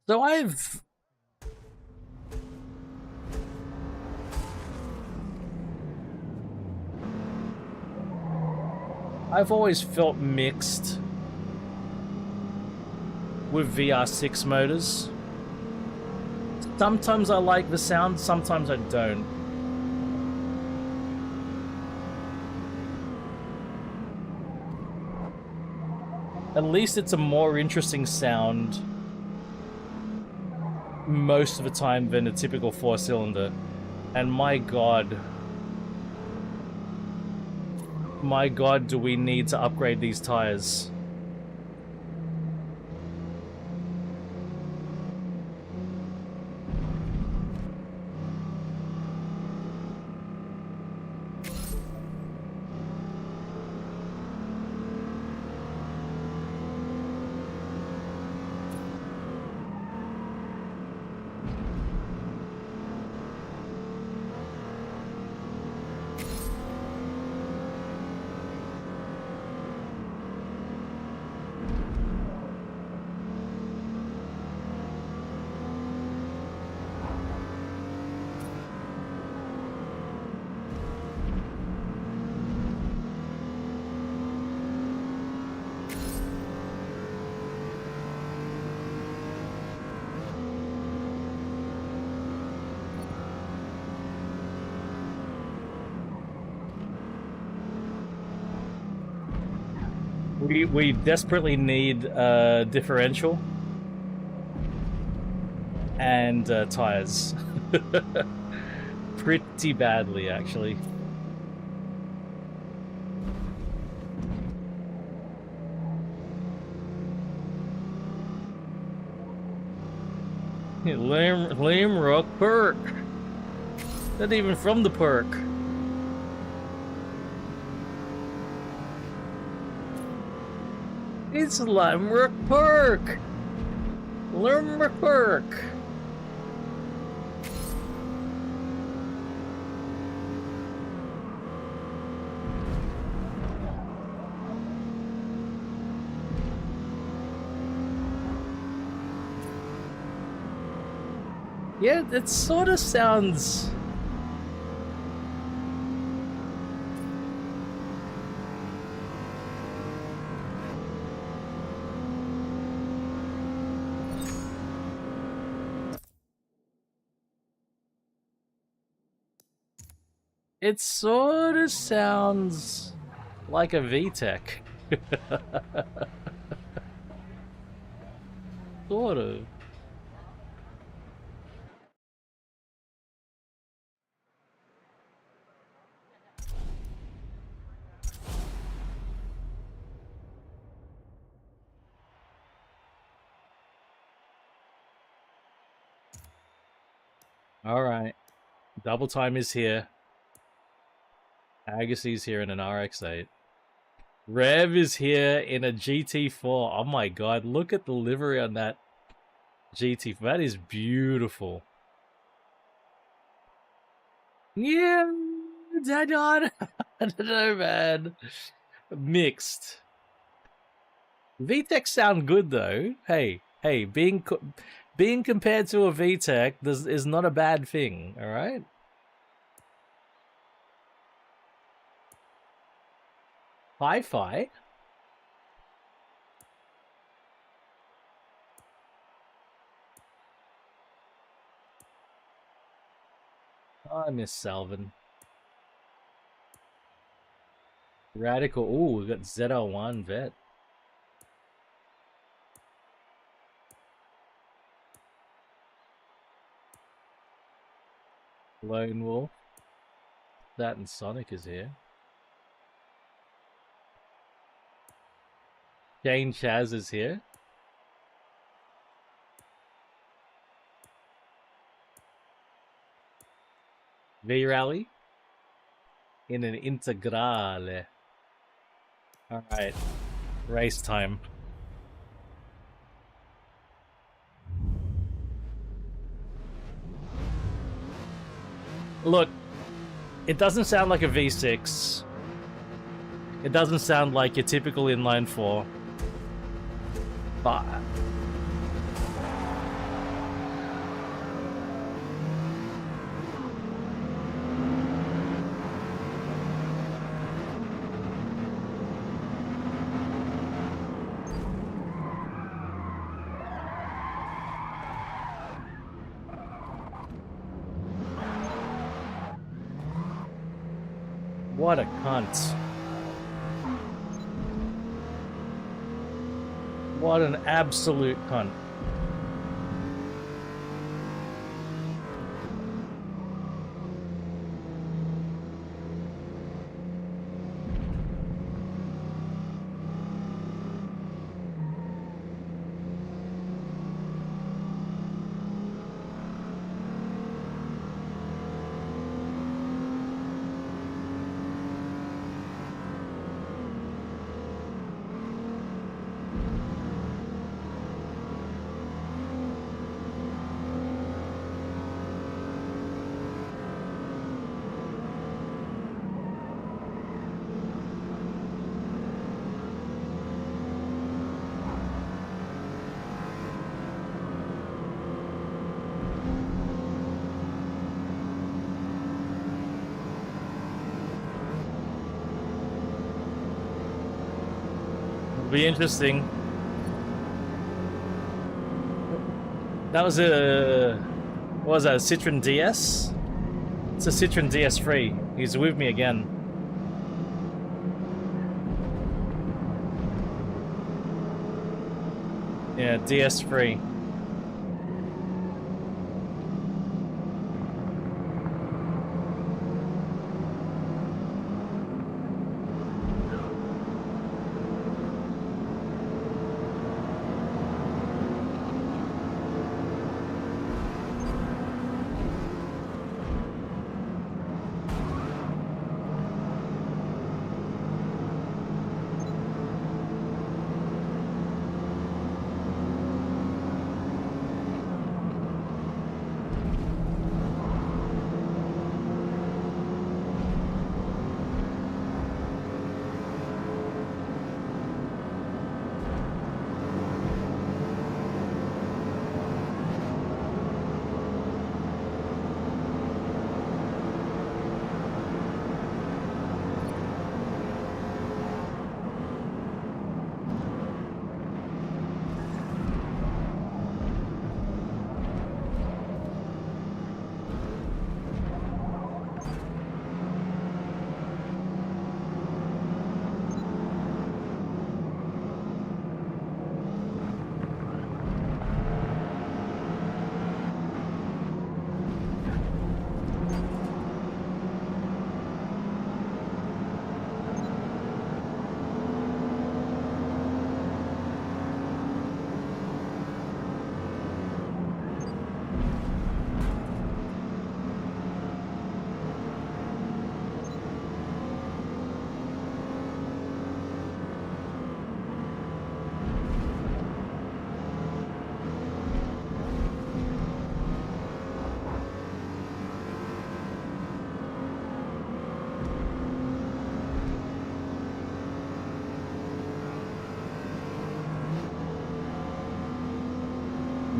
So I've always felt mixed with VR6 motors. Sometimes I like the sound, sometimes I don't. At least it's a more interesting sound most of the time than a typical 4-cylinder. And my god, do we need to upgrade these tires? We desperately need a differential and tires. Pretty badly, actually. Liam Rock Perk. Not even from the perk. It's Limerick Park! Limerick Park! Yeah, it sort of sounds... It sort of sounds like a VTEC. Sort of. Alright. Double time is here. Agassi's here in an RX-8. Rev is here in a GT4. Oh my god, look at the livery on that GT4. That is beautiful. Yeah, dead on. I don't know, man. Mixed. VTEC sound good though. Hey, being compared to a VTEC is not a bad thing. All right. Hi-fi. Oh, I miss Salvin. Radical. Ooh, we got ZL1 vet. Lone Wolf. That and Sonic is here. Jane Chaz is here. V-Rally in an Integrale. Alright. Race time. Look, it doesn't sound like a V6. It doesn't sound like your typical inline 4. But what a cunt. What an absolute cunt. Be interesting. That was a... what was that, a Citroen DS? It's a Citroen DS3. He's with me again. Yeah, DS3.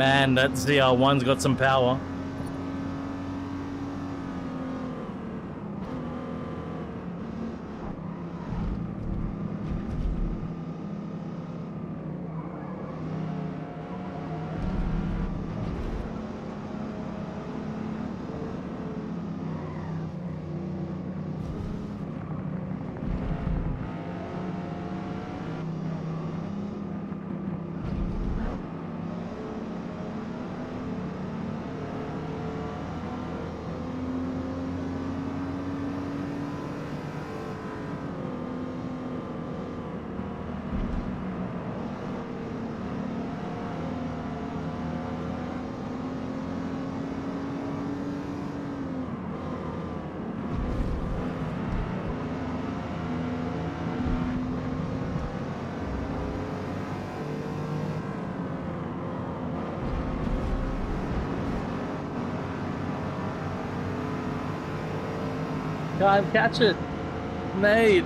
Man, that ZR1's got some power. Can't catch it, mate.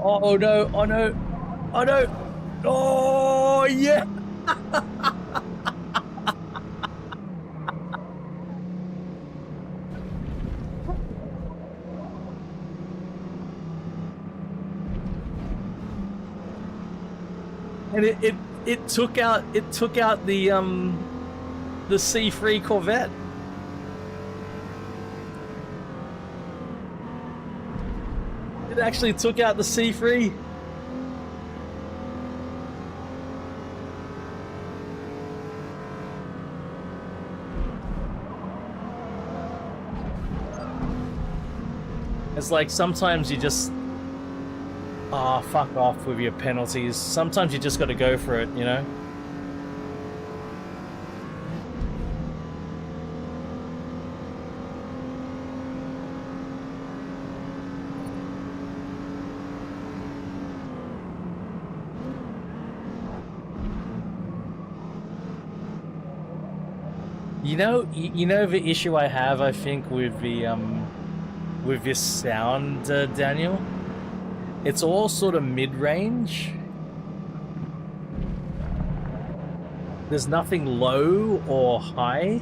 Oh no! Oh no! Oh no! Oh yeah! And it took out the C3 Corvette. It actually took out the C3. It's like sometimes you just fuck off with your penalties. Sometimes you just got to go for it, you know? You know the issue I have, I think, with this sound, Daniel. It's all sort of mid-range. There's nothing low or high.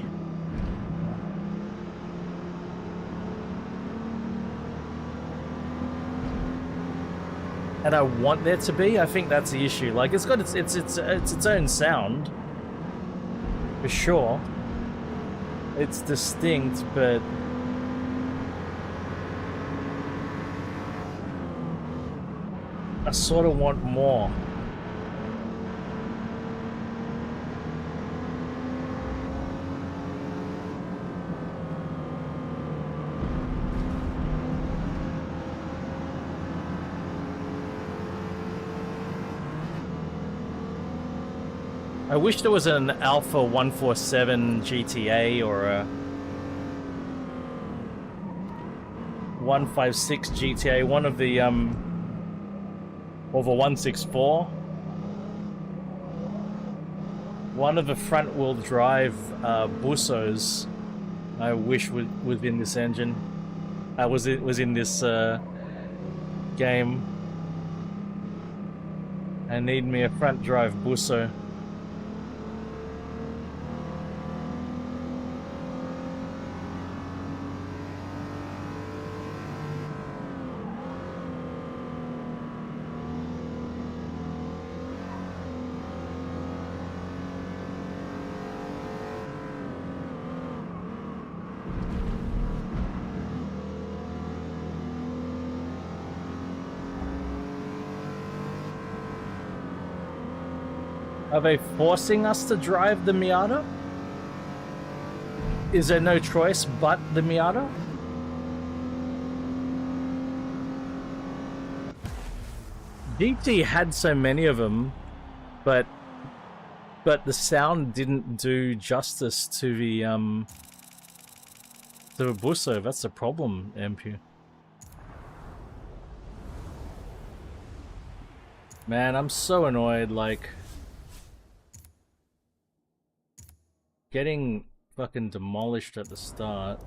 And I want there to be. I think that's the issue. Like it's got its own sound, for sure. It's distinct, but I sort of want more. I wish there was an Alpha 147 GTA or a 156 GTA, one of the or the 164. One of the front-wheel drive Bussos I wish was in this engine. Was in this game. I need me a front-drive Busso. Are they forcing us to drive the Miata? Is there no choice but the Miata? GT had so many of them, but the sound didn't do justice to the Busso. That's the problem, MP. Man, I'm so annoyed, like getting fucking demolished at the start.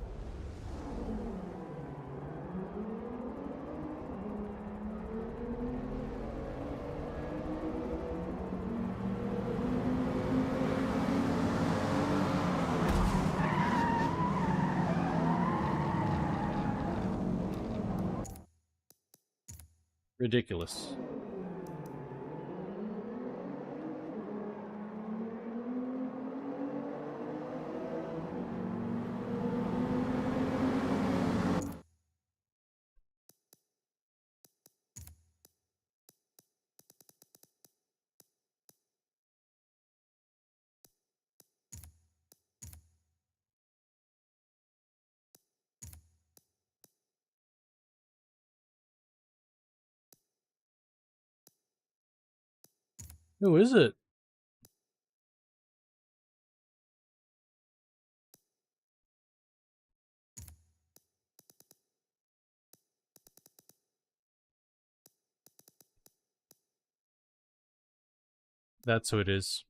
Ridiculous. Who is it? That's who it is.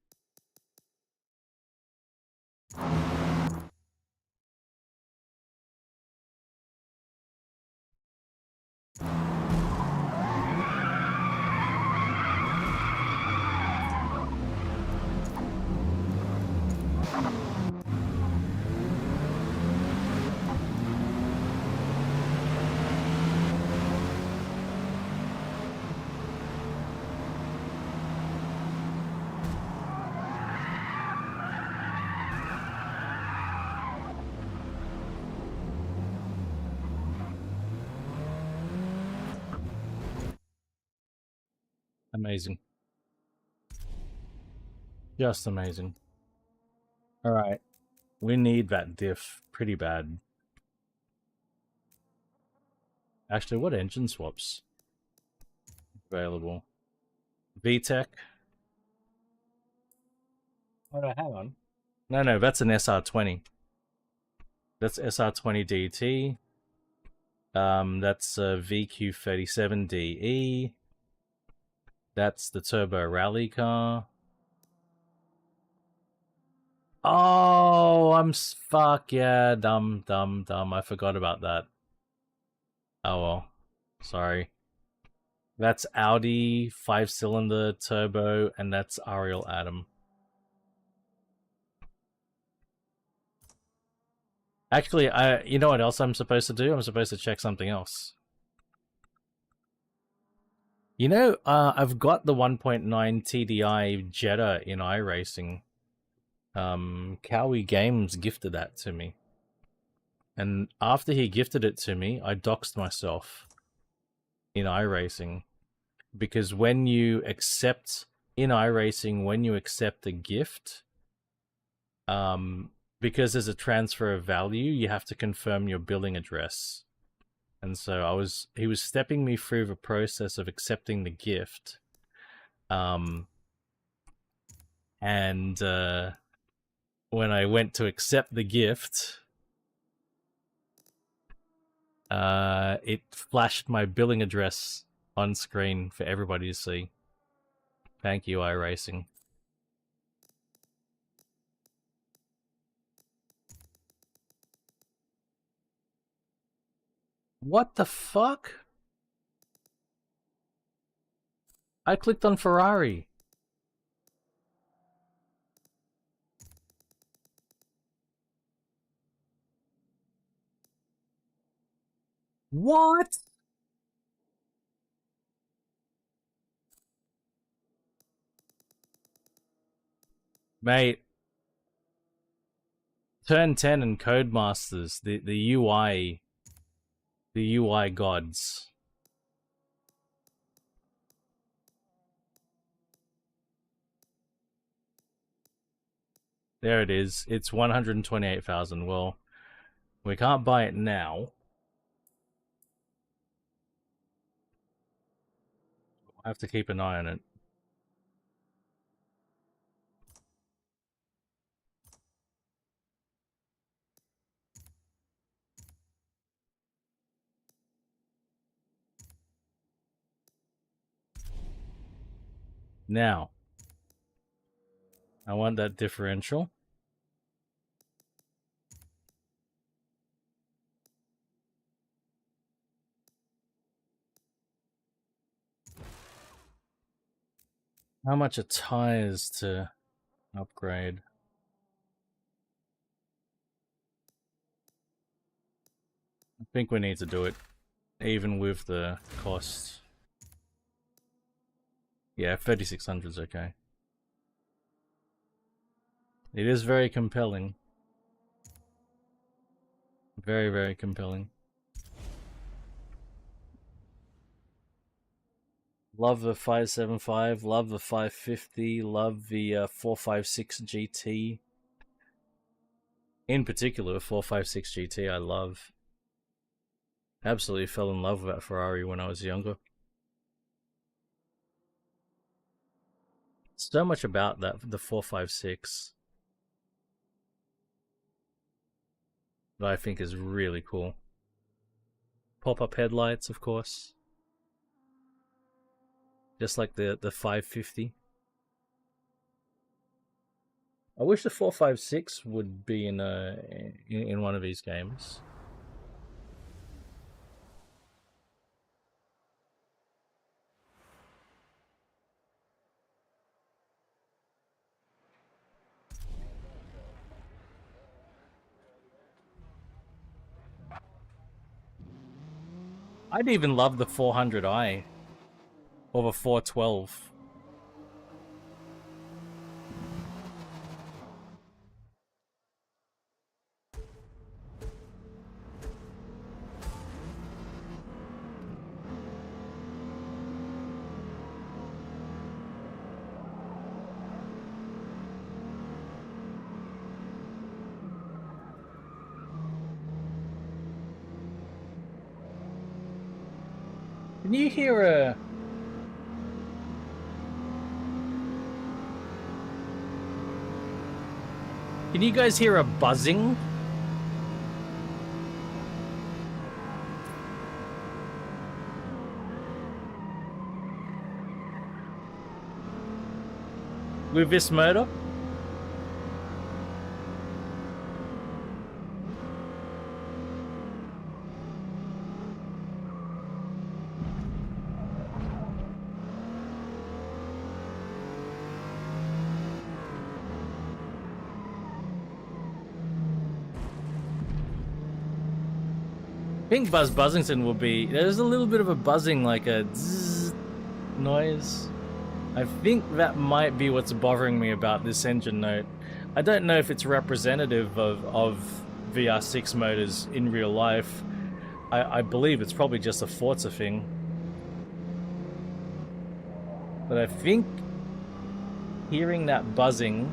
Amazing. Just amazing. Alright. We need that diff pretty bad. Actually, what engine swaps available? VTEC? Oh no, hang on. No, that's an SR20. That's SR20 DT. That's VQ37DE. That's the turbo rally car. Oh, fuck yeah, dumb. I forgot about that. Oh well, sorry. That's Audi 5-cylinder turbo, and that's Ariel Atom. Actually, you know what else I'm supposed to do? I'm supposed to check something else. You know, I've got the 1.9 TDI Jetta in iRacing. Cowie Games gifted that to me. And after he gifted it to me, I doxed myself in iRacing. Because when you accept, in iRacing, when you accept a gift, because there's a transfer of value, you have to confirm your billing address. And so he was stepping me through the process of accepting the gift. And when I went to accept the gift, it flashed my billing address on screen for everybody to see. Thank you, iRacing. What the fuck? I clicked on Ferrari. What? Mate, Turn 10 and Codemasters, the UI gods. There it is. It's 128,000. Well, we can't buy it now. I have to keep an eye on it. Now, I want that differential. How much are tires to upgrade? I think we need to do it, even with the cost. Yeah, 3,600 is okay. It is very compelling. Very, very compelling. Love the 575, love the 550, love the 456 GT. In particular, the 456 GT I love. Absolutely fell in love with that Ferrari when I was younger. So much about that, the 456, that I think is really cool. Pop-up headlights, of course. Just like the 550. I wish the 456 would be in one of these games. I'd even love the 400i or the 412. Can you hear a... Can you guys hear a buzzing? With this motor? I think Buzz Buzzington will be... There's a little bit of a buzzing, like a zzz noise. I think that might be what's bothering me about this engine note. I don't know if it's representative of VR6 motors in real life. I believe it's probably just a Forza thing. But I think hearing that buzzing,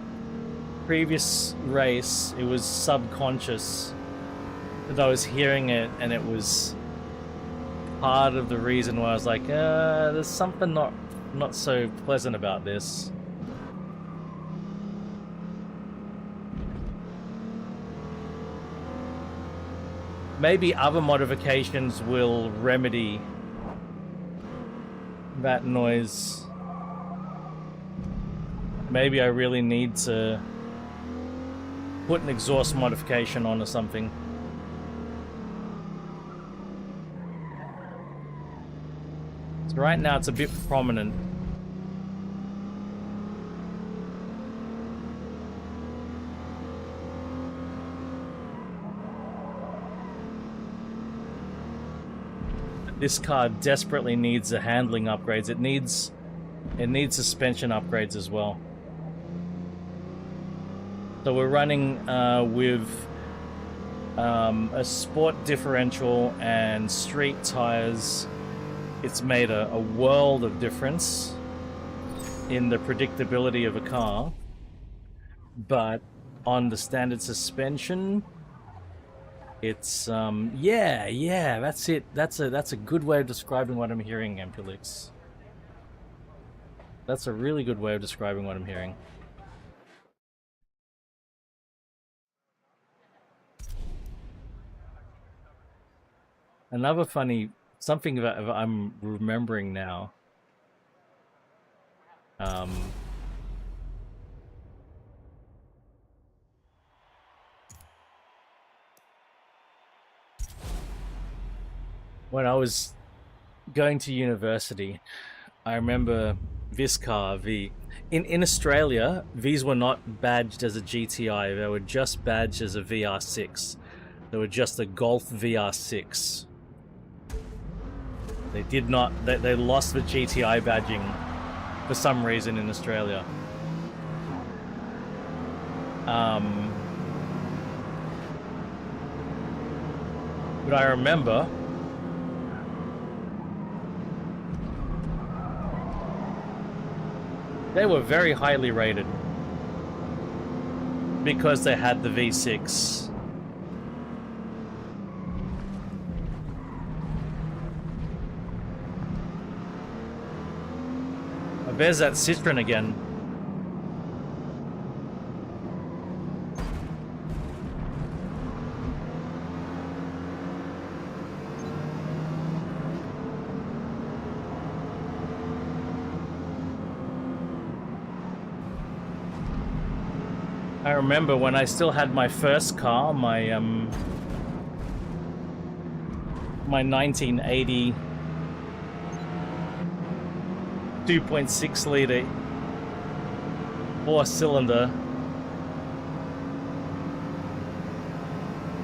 previous race, it was subconscious that I was hearing it, and it was part of the reason why I was like, there's something not so pleasant about this. Maybe other modifications will remedy that noise. Maybe I really need to put an exhaust modification on or something. So right now it's a bit prominent. This car desperately needs the handling upgrades. It needs suspension upgrades as well. So we're running with a sport differential and street tires. It's made a world of difference in the predictability of a car. But on the standard suspension, it's yeah, that's it. That's a good way of describing what I'm hearing, Ampulix. That's a really good way of describing what I'm hearing. Another funny something that I'm remembering now. When I was going to university, I remember this car, in Australia, these were not badged as a GTI, they were just badged as a VR6. They were just a Golf VR6. They did not, they lost the GTI badging for some reason in Australia. But I remember they were very highly rated because they had the V6. There's that Citroen again. I remember when I still had my first car, my 1980 2.6 liter 4-cylinder.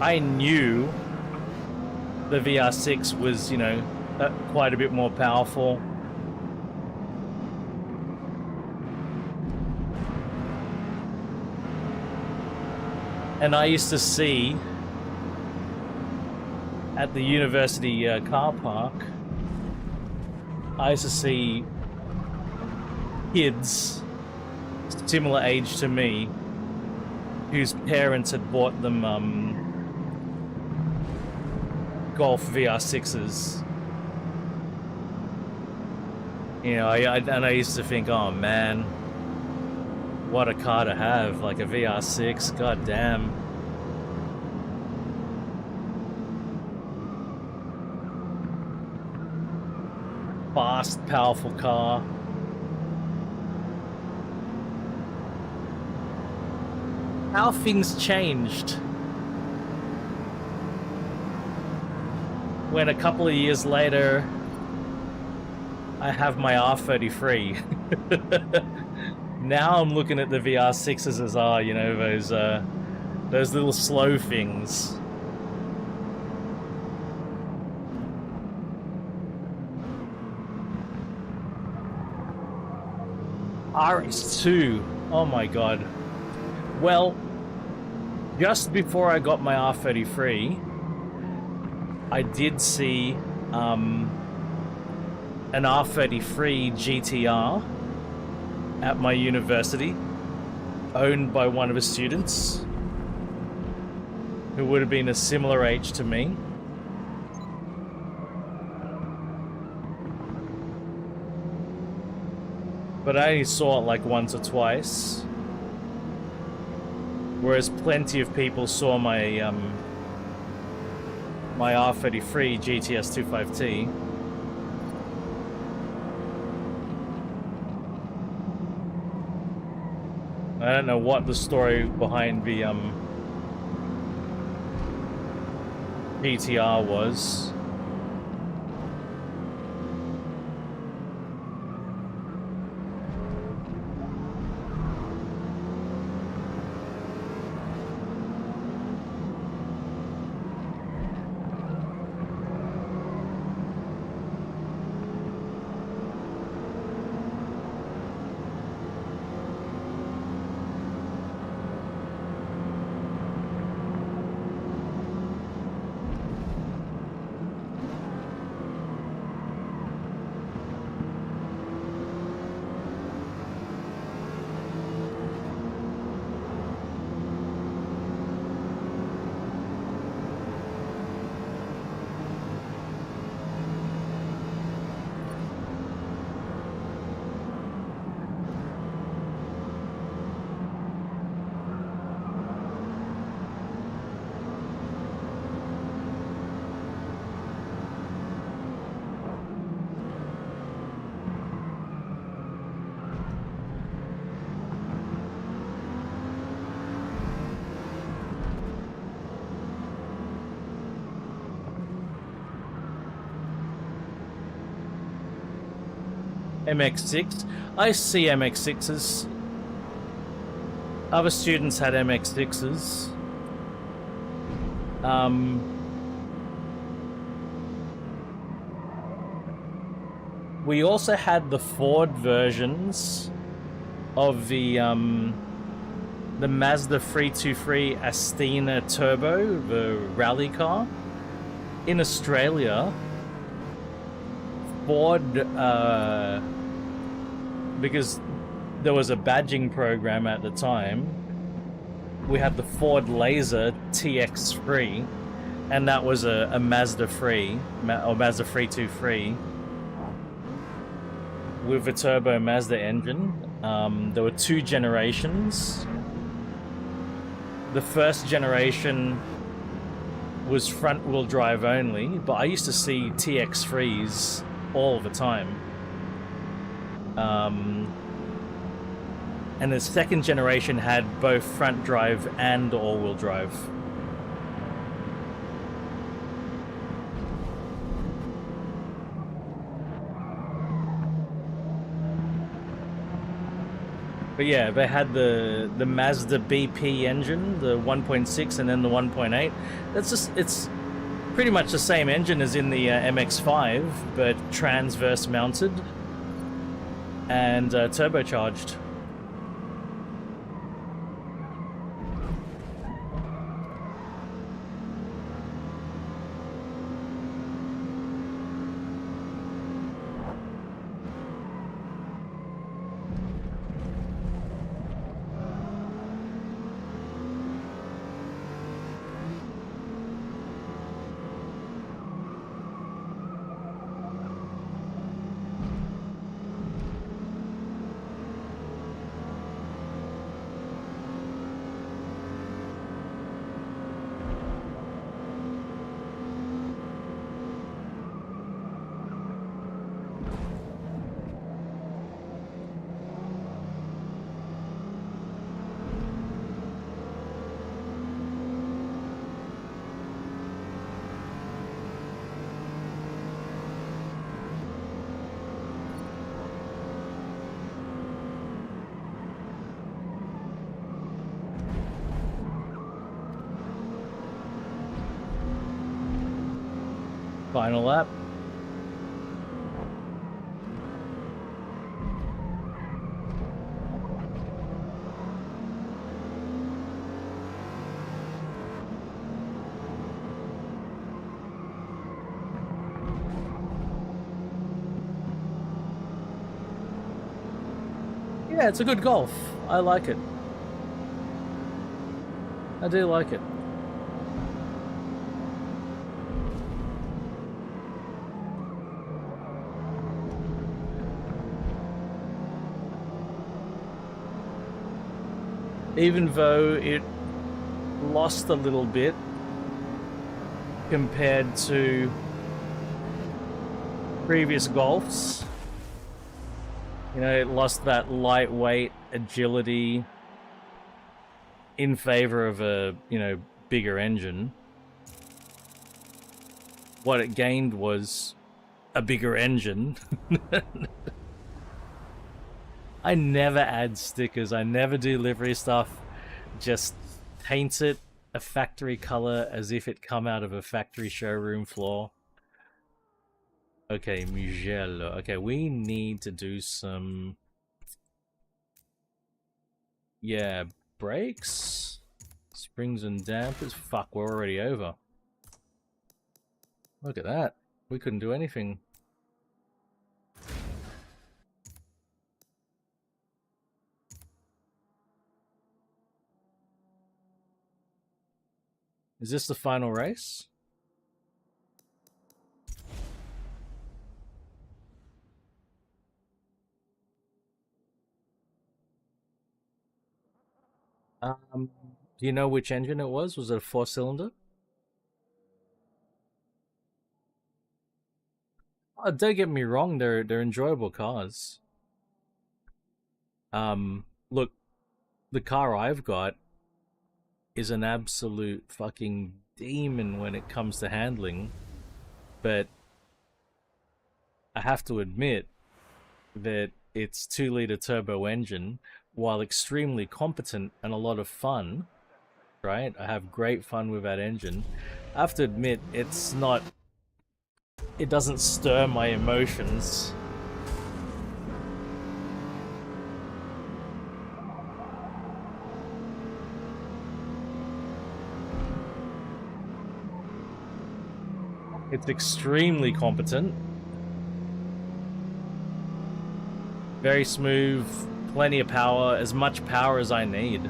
I knew the VR6 was, you know, quite a bit more powerful. And I used to see at the university car park, I used to see kids similar age to me whose parents had bought them Golf VR6s. You know, I used to think, oh man, what a car to have, like a VR6, god damn. Fast, powerful car. How things changed when a couple of years later I have my R33. Now I'm looking at the VR6s as, you know, those little slow things. RS2, oh my god. Well, just before I got my R33, I did see an R33 GTR at my university, owned by one of the students who would have been a similar age to me. But I only saw it like once or twice, whereas plenty of people saw my my R33 GTS 25T. I don't know what the story behind the PTR was. MX6. I see MX6s. Other students had MX6s. We also had the Ford versions of the Mazda 323 Astina Turbo, the rally car. In Australia, Ford, because there was a badging program at the time, we had the Ford Laser TX3, and that was a Mazda 3, or Mazda 323, with a turbo Mazda engine. There were two generations. The first generation was front-wheel drive only, but I used to see TX3s all the time. and the second generation had both front drive and all-wheel drive. But yeah, they had the Mazda BP engine, the 1.6 and then the 1.8. That's just, it's pretty much the same engine as in the MX-5, but transverse mounted and turbocharged. Final lap. Yeah, it's a good Golf. I like it. I do like it. Even though it lost a little bit compared to previous Golfs. You know, it lost that lightweight agility in favor of a, you know, bigger engine. What it gained was a bigger engine. I never add stickers. I never do livery stuff. Just paint it a factory color as if it come out of a factory showroom floor. Okay, Mugello. Okay, we need to do some... Yeah, brakes? Springs and dampers? Fuck, we're already over. Look at that. We couldn't do anything. Is this the final race? Do you know which engine it was? Was it a 4-cylinder? Oh, don't get me wrong, they're enjoyable cars. Look, the car I've got is an absolute fucking demon when it comes to handling, but I have to admit that its 2-liter turbo engine, while extremely competent and a lot of fun, right? I have great fun with that engine. I have to admit, it's not... It doesn't stir my emotions. It's extremely competent. Very smooth, plenty of power, as much power as I need.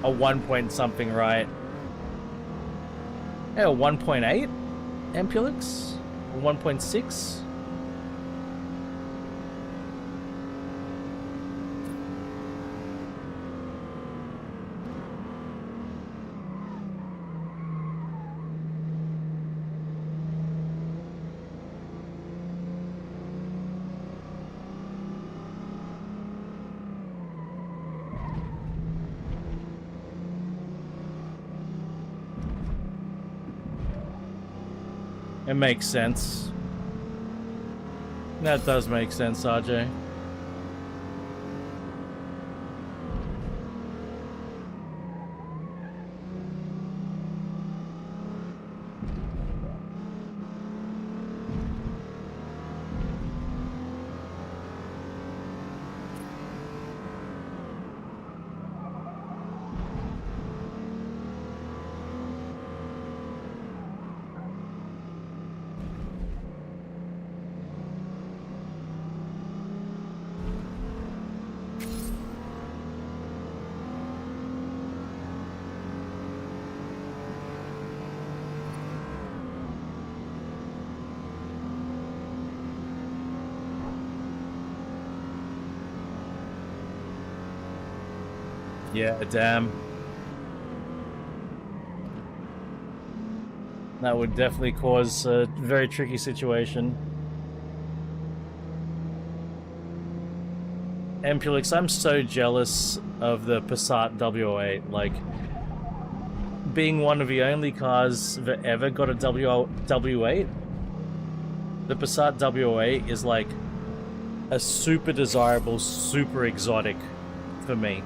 A 1 point something, right? Yeah, 1.8 Ampulix? 1.6? It makes sense. That does make sense, RJ. Yeah, damn. That would definitely cause a very tricky situation. Ampulix, I'm so jealous of the Passat W08. Like, being one of the only cars that ever got a W8, the Passat W08 is like a super desirable, super exotic for me.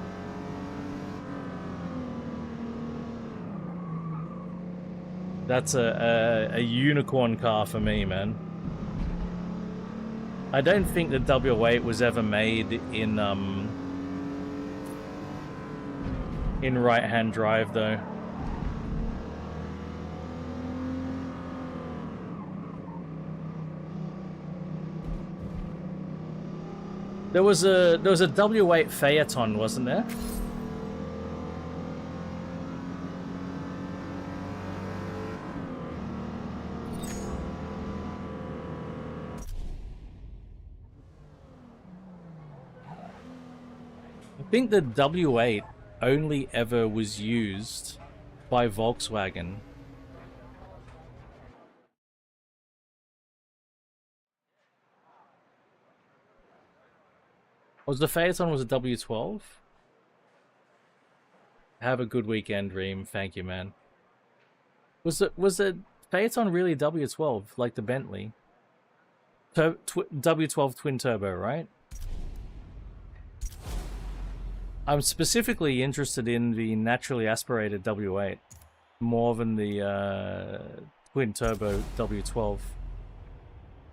That's a unicorn car for me, man. I don't think the W8 was ever made in right-hand drive, though. There was a W8 Phaeton, wasn't there? I think the W8 only ever was used by Volkswagen. Was the Phaeton was a W12? Have a good weekend, Reem. Thank you, man. Was the Phaeton really W12 like the Bentley? W12 twin turbo, right? I'm specifically interested in the naturally aspirated W8 more than the twin turbo W12.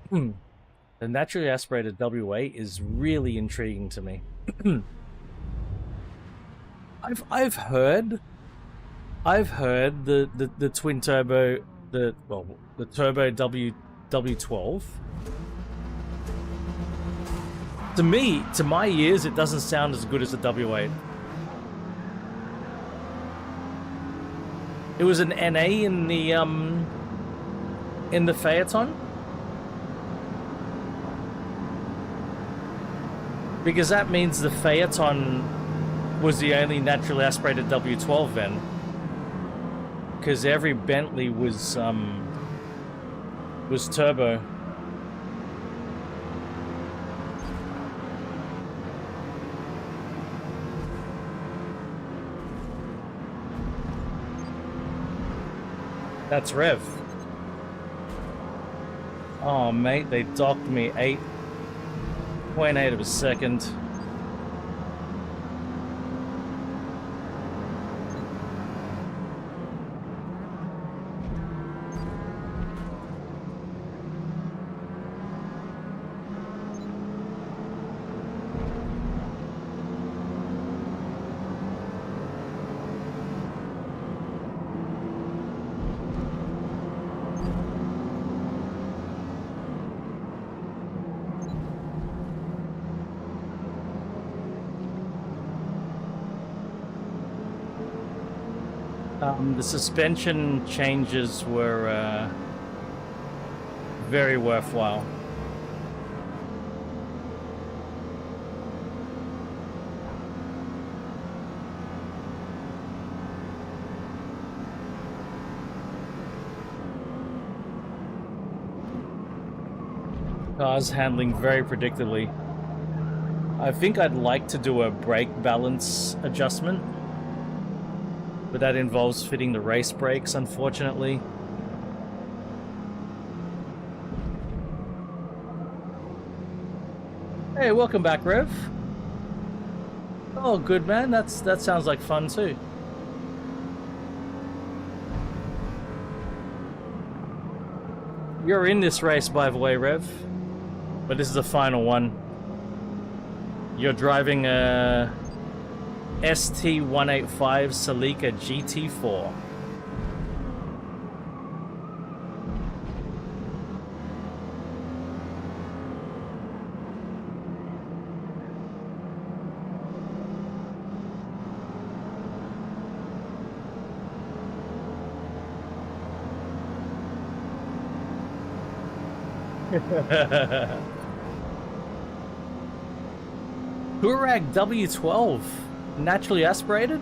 The naturally aspirated W8 is really intriguing to me. I've heard the twin turbo, the turbo W12. To me, to my ears, it doesn't sound as good as the W8. It was an NA in the Phaeton, because that means the Phaeton was the only naturally aspirated W12 then, because every Bentley was turbo. That's Rev. Oh, mate, they docked me 8.8 of a second. The suspension changes were very worthwhile. Cars handling very predictably. I think I'd like to do a brake balance adjustment, but that involves fitting the race brakes, unfortunately. Hey, welcome back, Rev. Oh, good man. That sounds like fun too. You're in this race, by the way, Rev. But this is the final one. You're driving a ST185 Celica GT4. Hurag W12, naturally aspirated?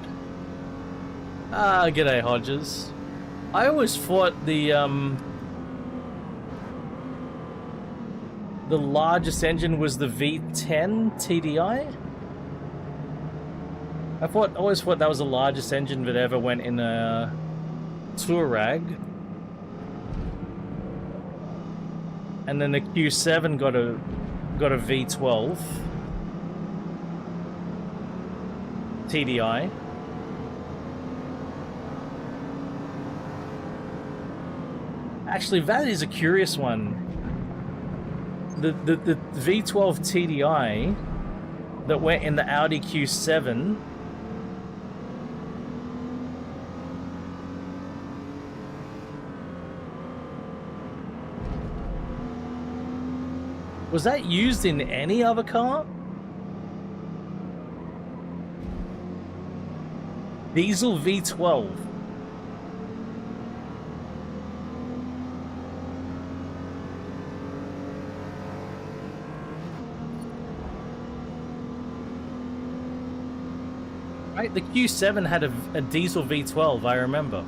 Ah, g'day Hodges. I always thought the largest engine was the V10 TDI. I always thought that was the largest engine that ever went in a Touareg. And then the Q7 got a V12 TDI. Actually, that is a curious one. The V12 TDI that went in the Audi Q7 was that used in any other car? Diesel V12. Right, the Q7 had a diesel V12, I remember.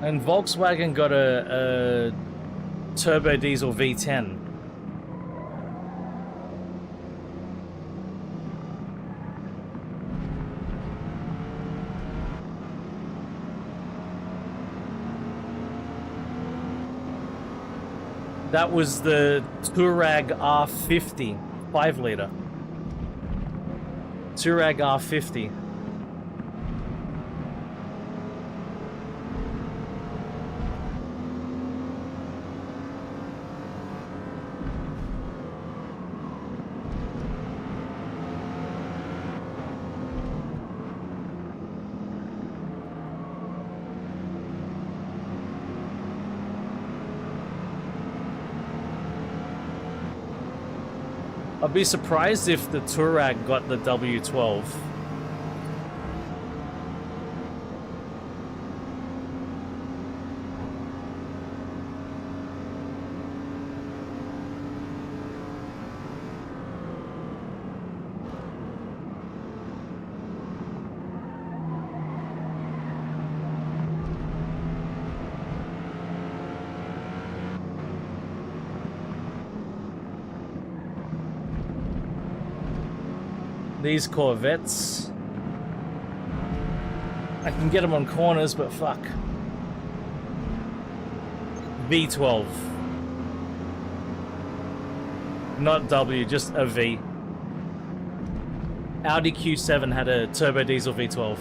And Volkswagen got a turbo diesel V10. That was the Touareg R50, 5-liter. Touareg R50. I'd be surprised if the Touareg got the W12. These Corvettes, I can get them on corners, but fuck. V12. Not W, just a V. Audi Q7 had a turbo diesel V12.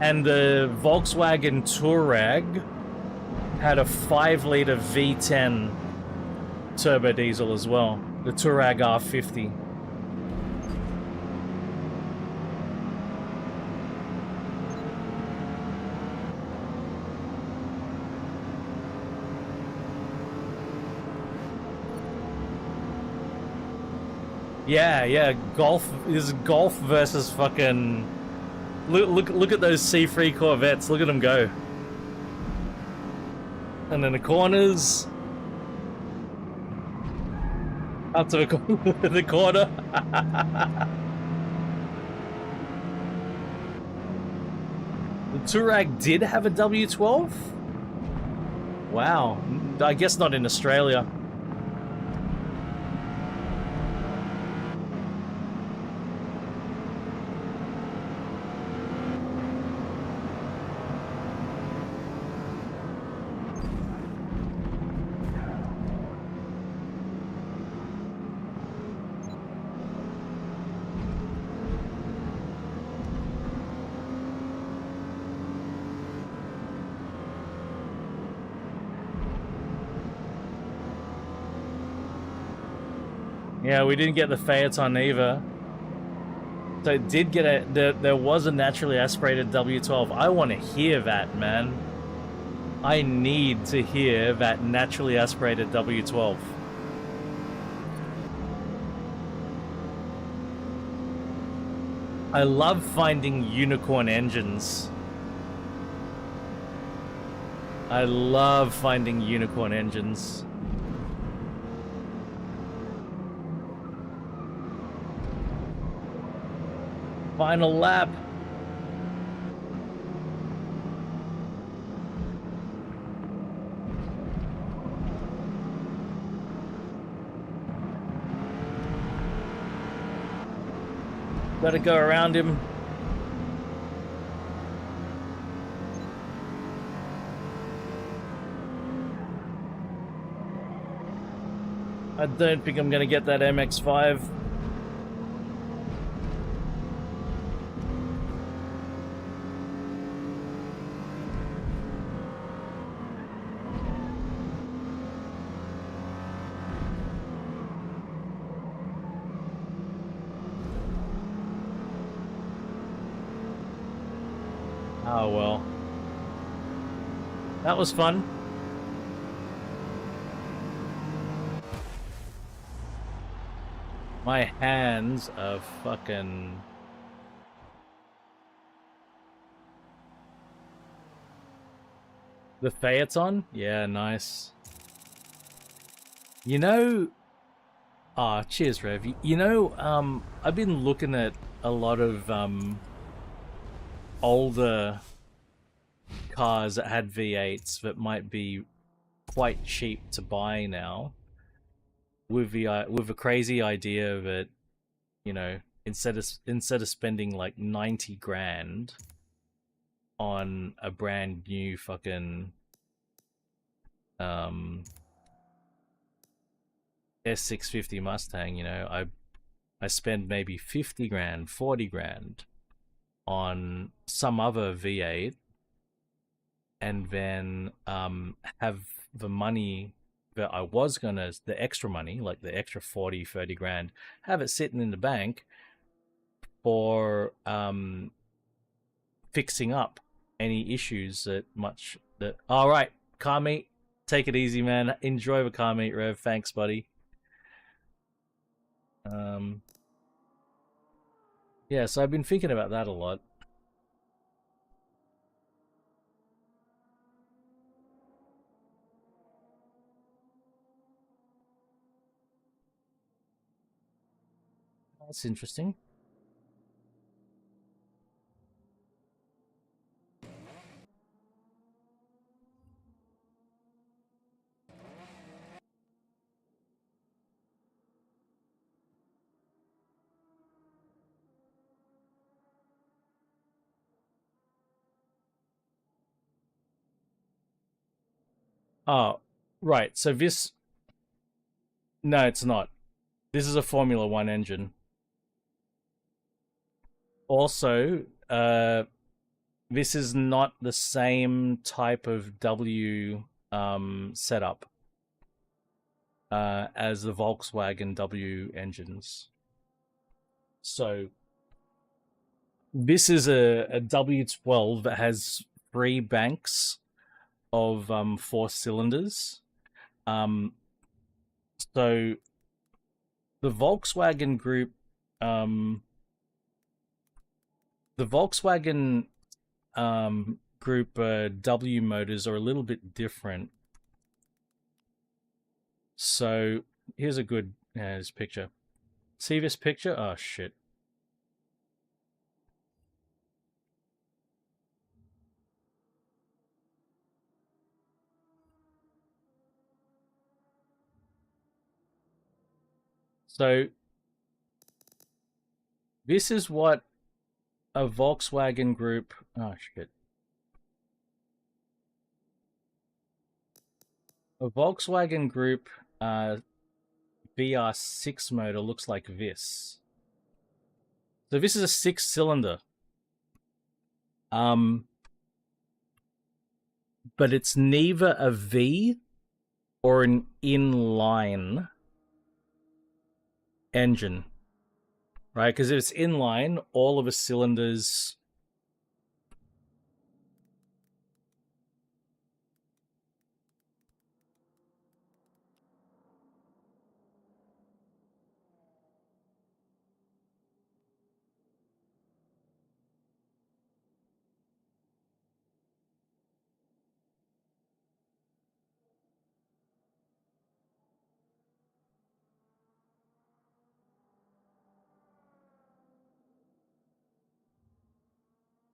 And the Volkswagen Touareg had a 5-liter V10 turbo diesel as well. The Touareg R50. Yeah, Golf is Golf versus fucking. Look at those C3 Corvettes. Look at them go. And then the corners. Up to the corner. The Touareg did have a W12? Wow. I guess not in Australia. Yeah, we didn't get the Phaeton either. So it did get there was a naturally aspirated W12. I want to hear that, man. I need to hear that naturally aspirated W12. I love finding unicorn engines. I love finding unicorn engines. Final lap. Gotta go around him. I don't think I'm gonna get that MX-5. Oh well. That was fun. My hands are fucking... The Phaeton? Yeah, nice. You know... Ah, cheers, Rev. You know, I've been looking at a lot of, older cars that had V8s that might be quite cheap to buy now, with the crazy idea that, you know, instead of spending like 90 grand on a brand new fucking S650 Mustang, you know, I spend maybe 50 grand, 40 grand on some other V8, and then have the money that I was gonna, the extra money, like the extra 40, 30 grand, have it sitting in the bank for fixing up any issues that all right, car meet, take it easy, man. Enjoy the car meet, Rev. Thanks, buddy. Yeah, so I've been thinking about that a lot. That's interesting. Oh, right. So this... No, it's not. This is a Formula One engine. Also, this is not the same type of W setup as the Volkswagen W engines. So this is a W12 that has 3 banks of 4 cylinders. So the Volkswagen group, the Volkswagen group W motors are a little bit different. So here's a good this picture. See this picture? Oh shit. So this is what a Volkswagen group. Oh shit. A Volkswagen group VR6 motor looks like this. So this is a 6-cylinder. But it's neither a V or an inline engine, right? Because if it's inline, all of the cylinders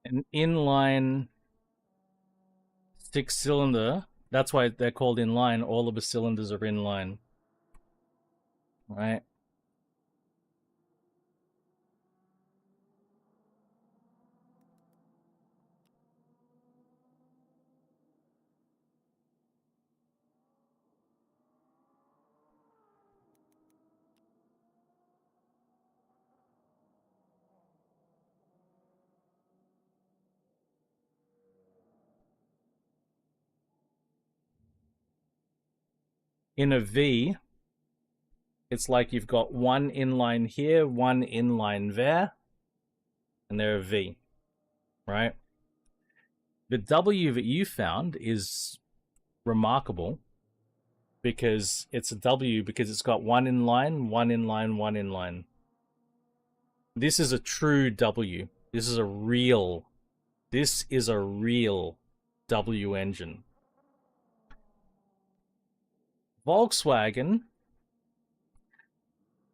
an inline 6-cylinder. That's why they're called inline. All of the cylinders are inline, right? In a V, it's like you've got one inline here, one inline there, and they're a V, right? The W that you found is remarkable because it's a W because it's got one inline, one inline, one inline. This is a true W. This is a real W engine. Volkswagen,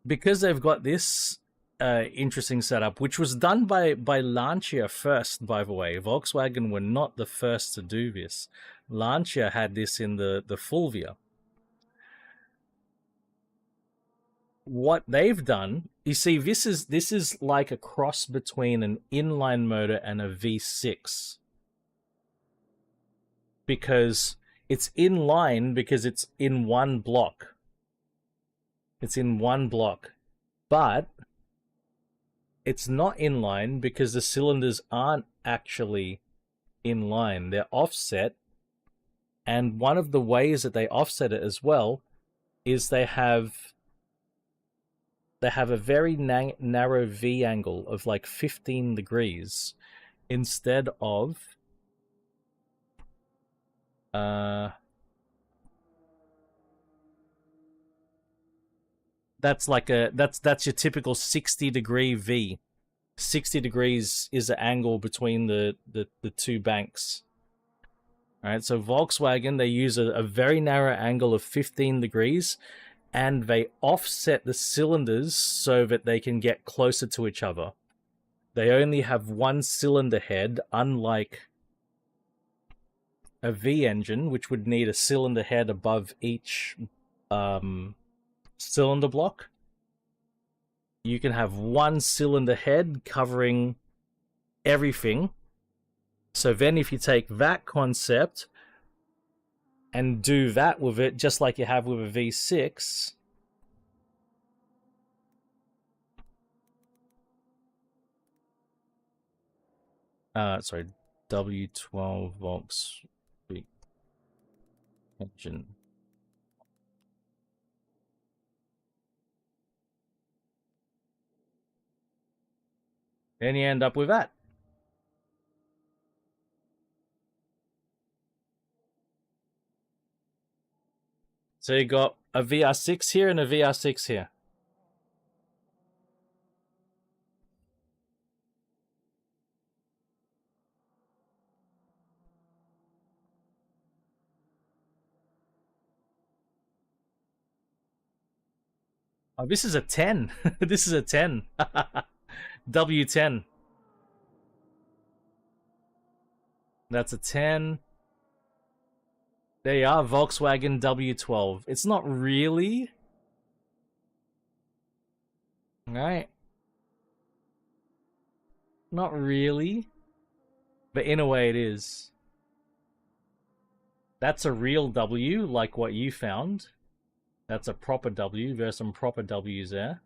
because they've got this interesting setup, which was done by Lancia first, by the way. Volkswagen were not the first to do this. Lancia had this in the Fulvia. What they've done, you see, this is like a cross between an inline motor and a V6. Because it's inline because it's in one block. It's in one block. But it's not inline because the cylinders aren't actually in line. They're offset. And one of the ways that they offset it as well is they have a very narrow V angle of like 15 degrees instead of that's your typical 60-degree V. 60 degrees is the angle between the two banks. All right, so Volkswagen, they use a very narrow angle of 15 degrees, and they offset the cylinders so that they can get closer to each other. They only have one cylinder head, unlike a V engine, which would need a cylinder head above each cylinder block. You can have one cylinder head covering everything. So then if you take that concept and do that with it, just like you have with a V6, sorry, W12 Volks engine. Then you end up with that. So you got a VR6 here and a VR6 here. Oh, this is a 10. This is a 10. W10. That's a 10. There you are, Volkswagen W12. It's not really Right? Not really, but in a way it is. That's a real W, like what you found. That's a proper W. There's some proper W's there.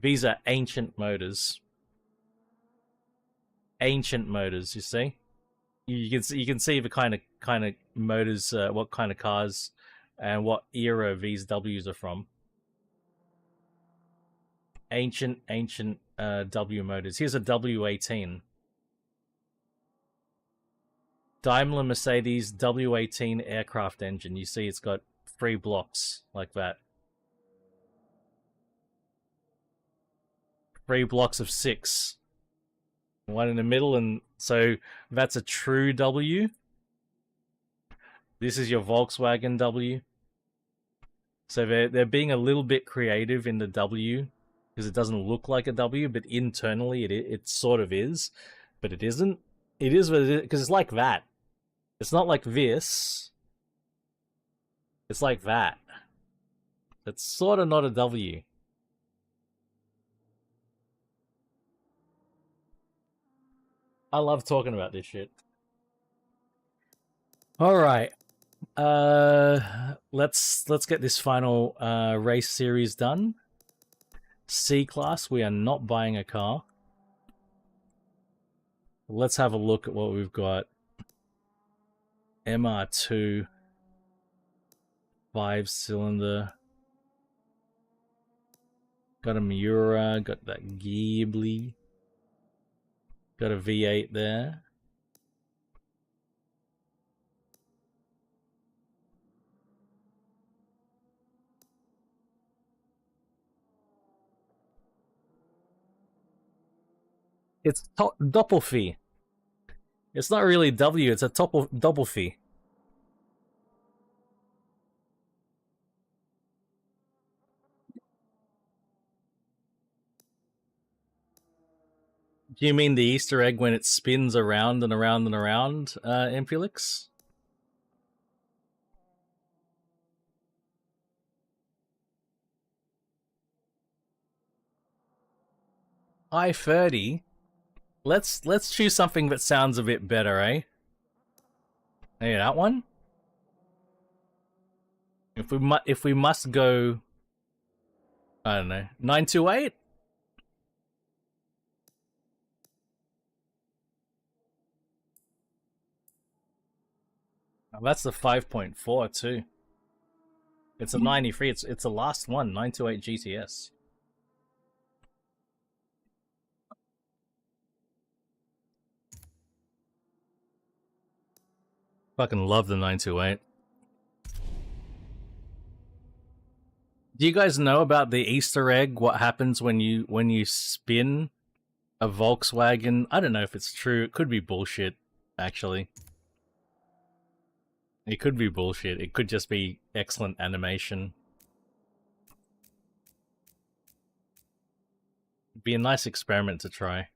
These are ancient motors. Ancient motors, you see. You can see the kind of motors, what kind of cars, and what era these W's are from. Ancient W motors. Here's a W18. Daimler Mercedes W18 aircraft engine. You see, it's got 3 blocks like that. 3 blocks of 6. One in the middle, and so that's a true W. This is your Volkswagen W. So they're being a little bit creative in the W because it doesn't look like a W, but internally it sort of is, but it isn't. It is what it is because it's like that. It's not like this. It's like that. It's sort of not a W. I love talking about this shit. All right. Let's get this final race series done. C class, we are not buying a car. Let's have a look at what we've got. MR2 5-cylinder. Got a Miura, got that Ghibli. Got a V8 there. It's Doppelvieh. It's not really W, it's a Doppelvieh. Do you mean the Easter egg when it spins around and around and around, Impulix? I-30? Let's choose something that sounds a bit better, eh? Hey, that one? If we must go, I don't know, 928? Oh, that's the 5.4 too. It's a 93. It's the last one, 928 GTS. Fucking love the 928. Do you guys know about the Easter egg? What happens when you spin a Volkswagen? I don't know if it's true. It could be bullshit, actually. It could be bullshit. It could just be excellent animation. It'd be a nice experiment to try.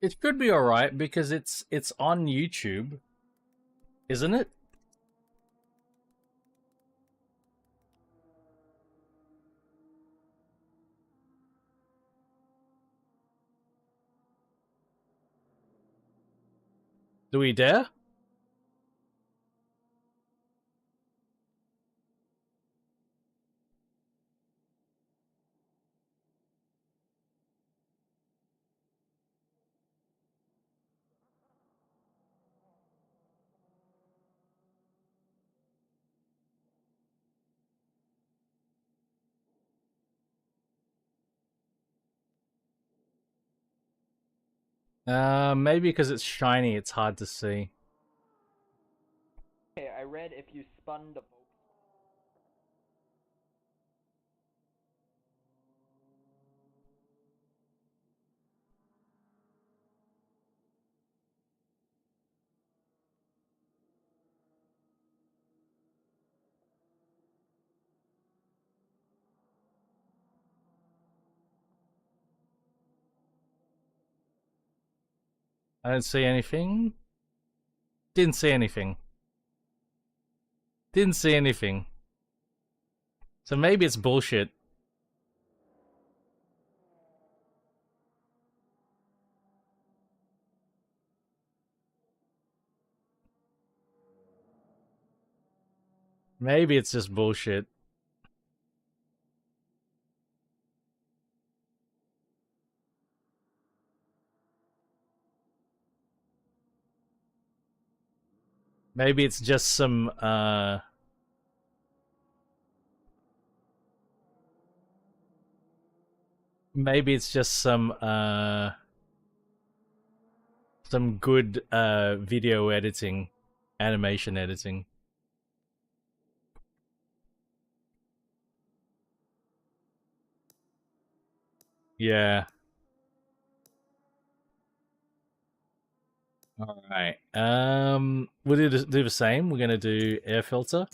It could be alright because it's on YouTube, isn't it? Do we dare? Maybe because it's shiny, it's hard to see. Okay, I read if you spun the I don't see anything. Didn't see anything. Didn't see anything. So maybe it's bullshit. Maybe it's just bullshit. Maybe it's just some maybe it's just some good video editing, animation editing. Yeah. All right. We'll do the same. We're gonna do air filter.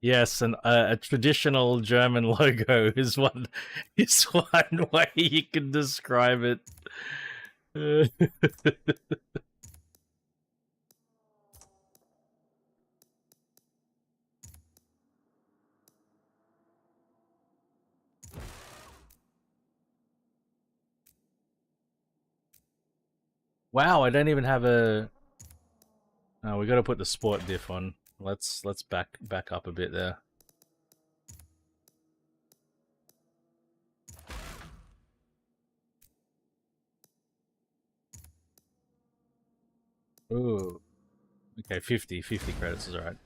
Yes, and a traditional German logo is one way you can describe it. Wow, I don't even have a. Oh, we got to put the sport diff on. Let's back up a bit there. Ooh. Okay, 50 credits is alright.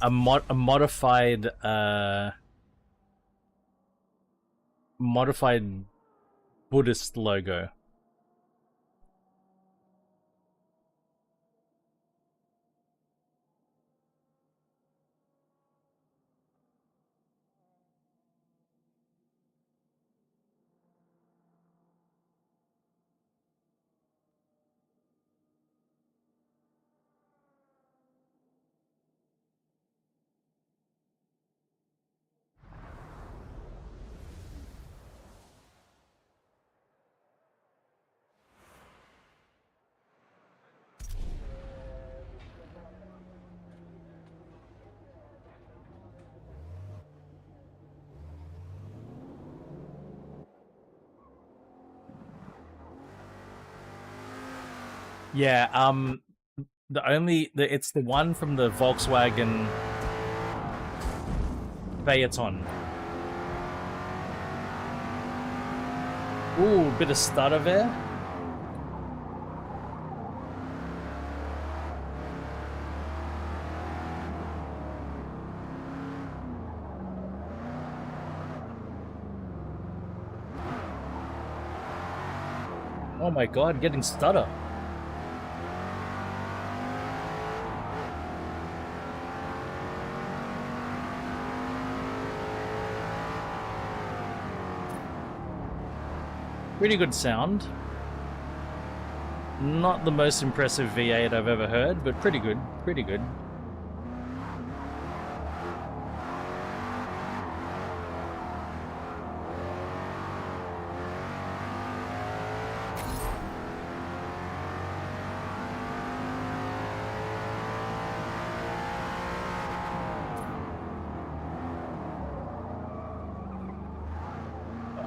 A modified modified Buddhist logo. Yeah, it's the one from the Volkswagen Phaeton. Ooh, bit of stutter there. Oh my god, getting stutter. Pretty good sound. Not the most impressive V8 I've ever heard, but pretty good. Pretty good.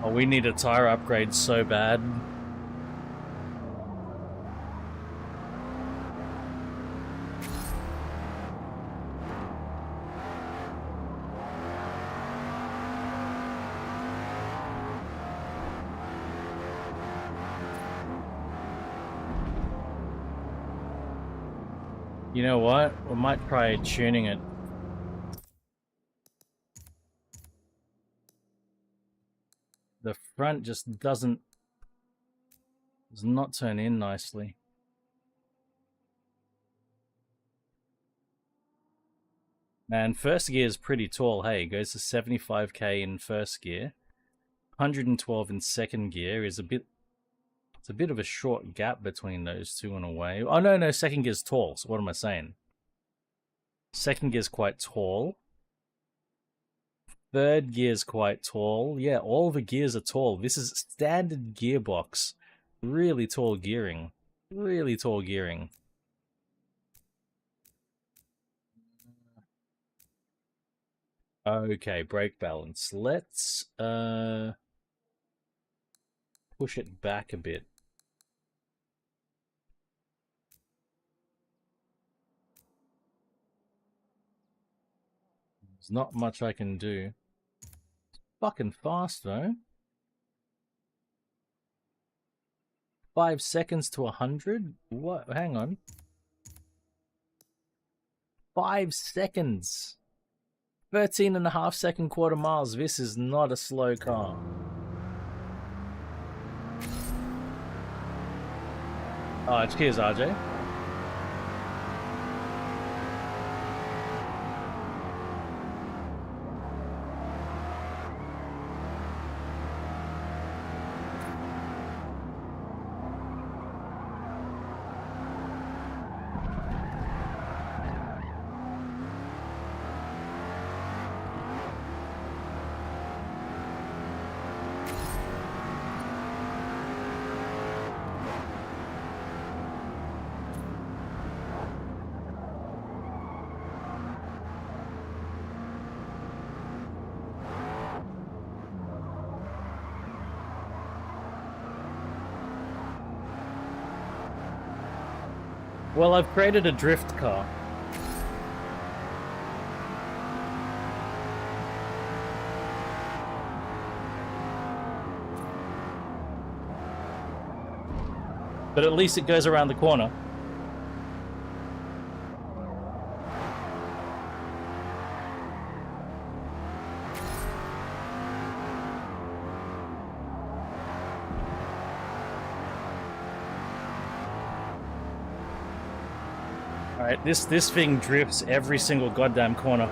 Oh, we need a tire upgrade so bad. You know what? We might try tuning it. The front just does not turn in nicely. Man, first gear is pretty tall. Hey, it goes to 75k in first gear. 112 in second gear is a bit. It's a bit of a short gap between those two in a way. Oh no, second gear's tall. So what am I saying? Second gear's quite tall. Third gear's quite tall. Yeah, all the gears are tall. This is standard gearbox. Really tall gearing. Really tall gearing. Okay, brake balance. Let's push it back a bit. There's not much I can do. It's fucking fast though. 5 seconds to 100? What? Hang on. 5 seconds. 13.5 second quarter miles. This is not a slow car. Oh, cheers, RJ. Well, I've created a drift car. But at least it goes around the corner. Alright, this thing drifts every single goddamn corner.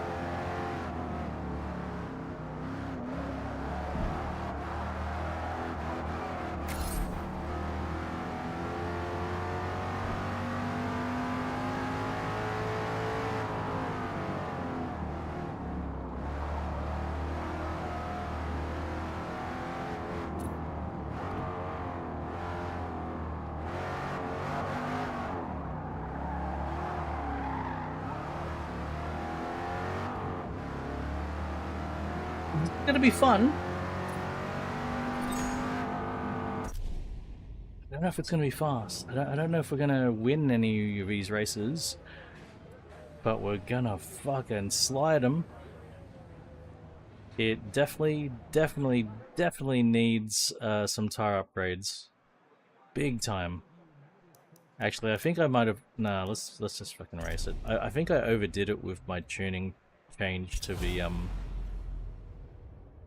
It's gonna be fun. I don't know if it's gonna be fast. I don't know if we're gonna win any of these races, but we're gonna fucking slide them. It definitely needs some tire upgrades, big time. Actually, I think I might have. Nah, let's just fucking race it. I think I overdid it with my tuning change to the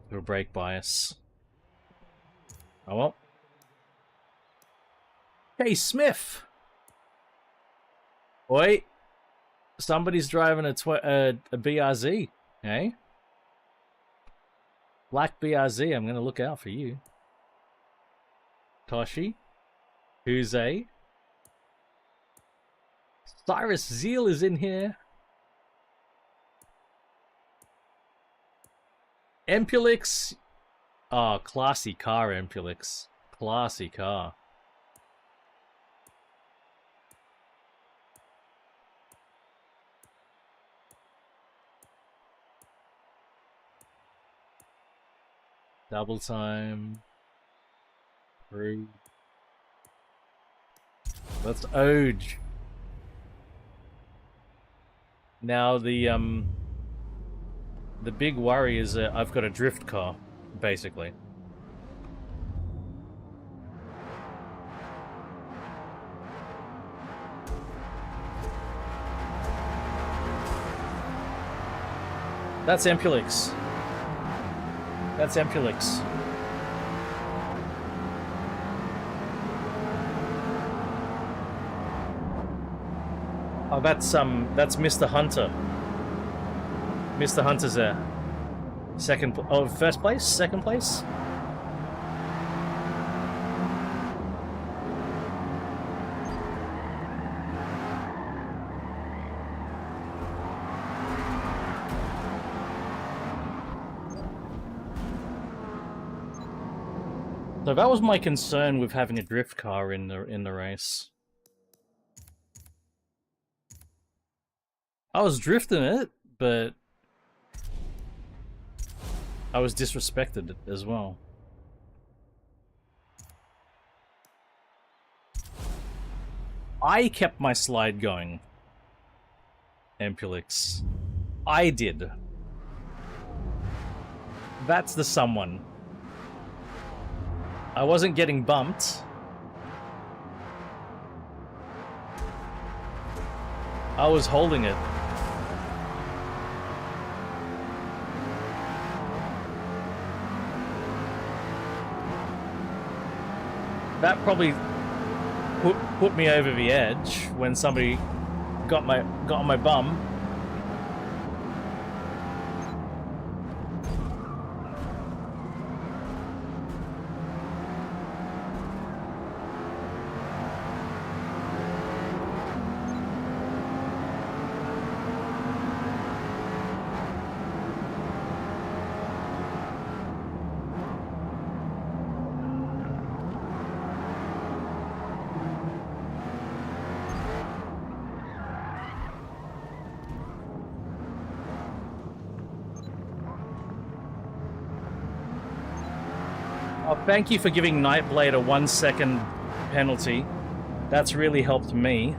to a brake bias. Oh well. Hey Smith. Wait. Somebody's driving a BRZ, eh? Black BRZ. I'm gonna look out for you. Toshi. Huze. Cyrus Zeal is in here. Empulix. Oh, classy car, Empulix. Classy car. Double time. Through. That's Oj. Now the big worry is that I've got a drift car, basically. That's Empulix. That's Empulix. Oh, that's Mr. Hunter. Mr. Hunter's there. First place? Second place? So that was my concern with having a drift car in the race. I was drifting it, but I was disrespected as well. I kept my slide going. Ampulix. I did. That's the someone. I wasn't getting bumped. I was holding it. That probably put me over the edge when somebody got on my bum. Thank you for giving Nightblade a 1 second penalty. That's really helped me.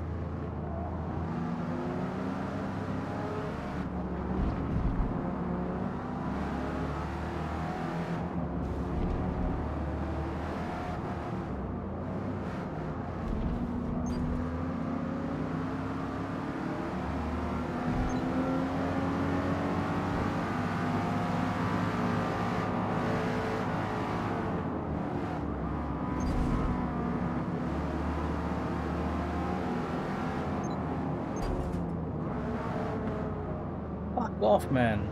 Fuck off, man.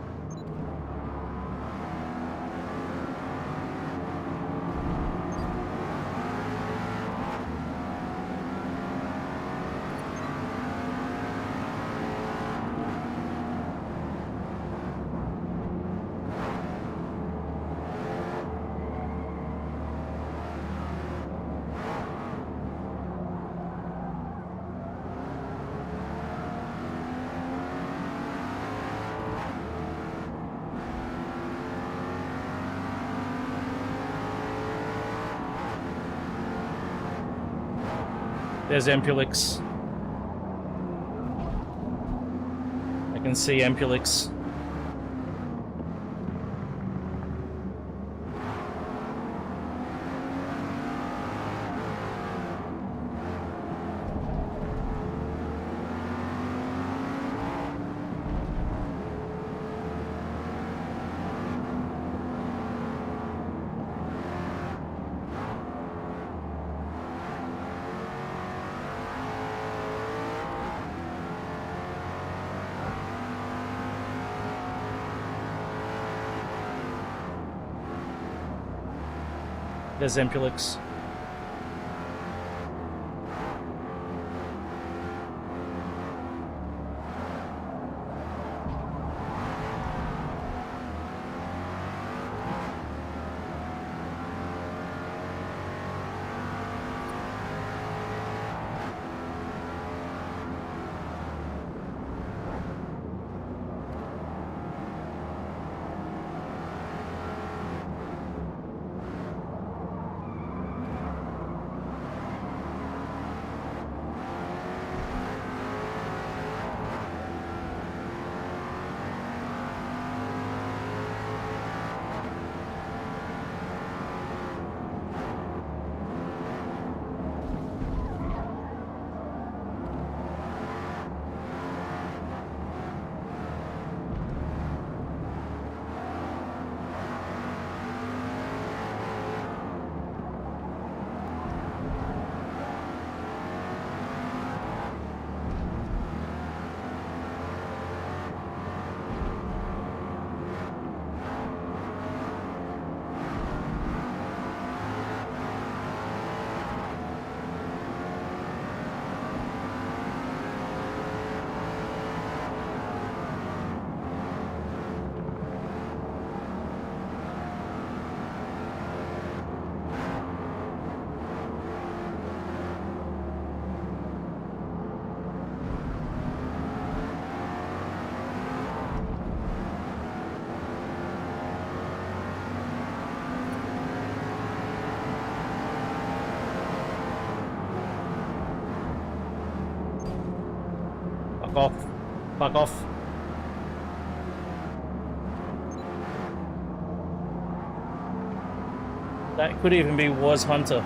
There's Ampulix. I can see Ampulix. There's Ampulix. Fuck off. Fuck off. That could even be Wars Hunter.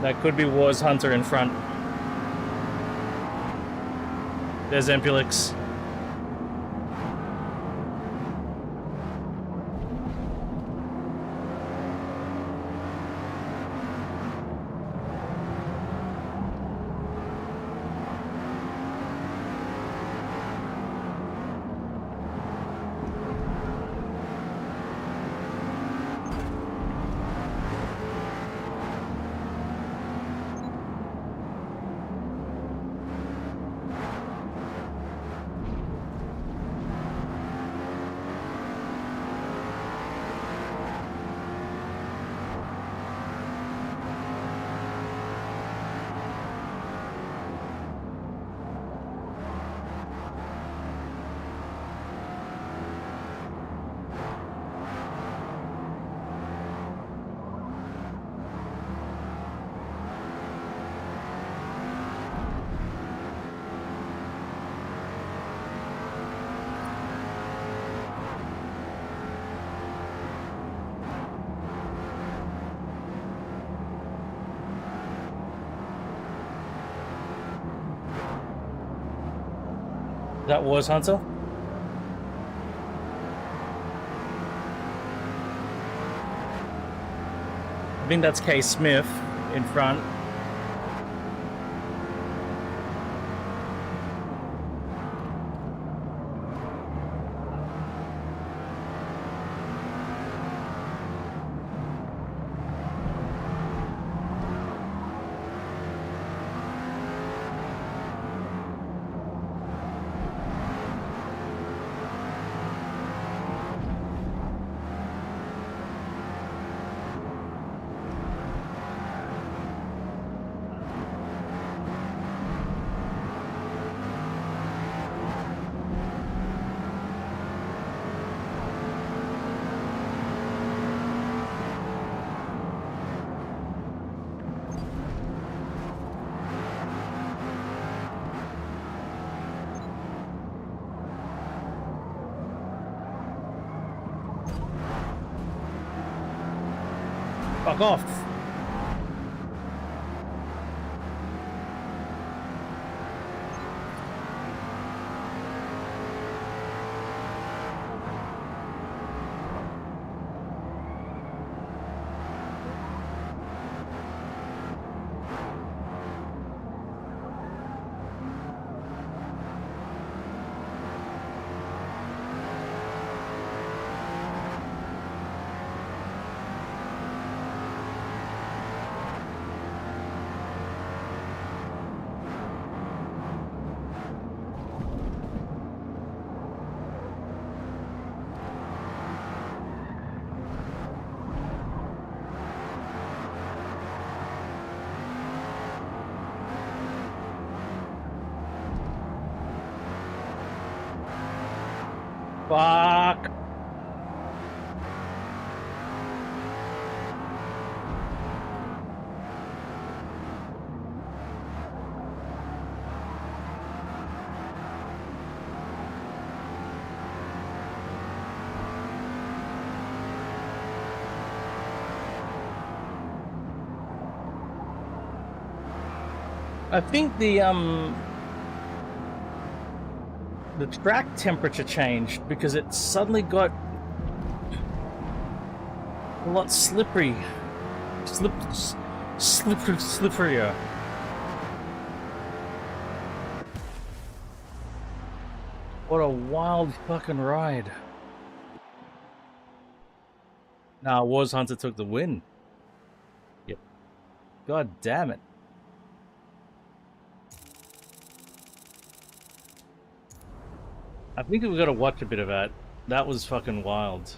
That could be Wars Hunter in front. There's Empulix. That Wars Hunter? I think that's K. Smith in front. Fuck off. Fuck. I think the track temperature changed because it suddenly got a lot slippery. Slipperier. What a wild fucking ride. Nah, Wars Hunter took the win. Yep. God damn it. I think we've got to watch a bit of that. That was fucking wild.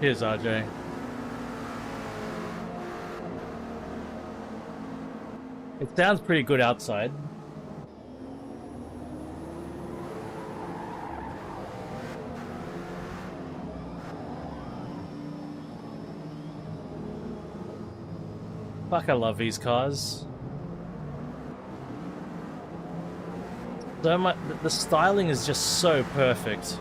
Here's RJ. It sounds pretty good outside. Fuck, I love these cars. So much, the styling is just so perfect.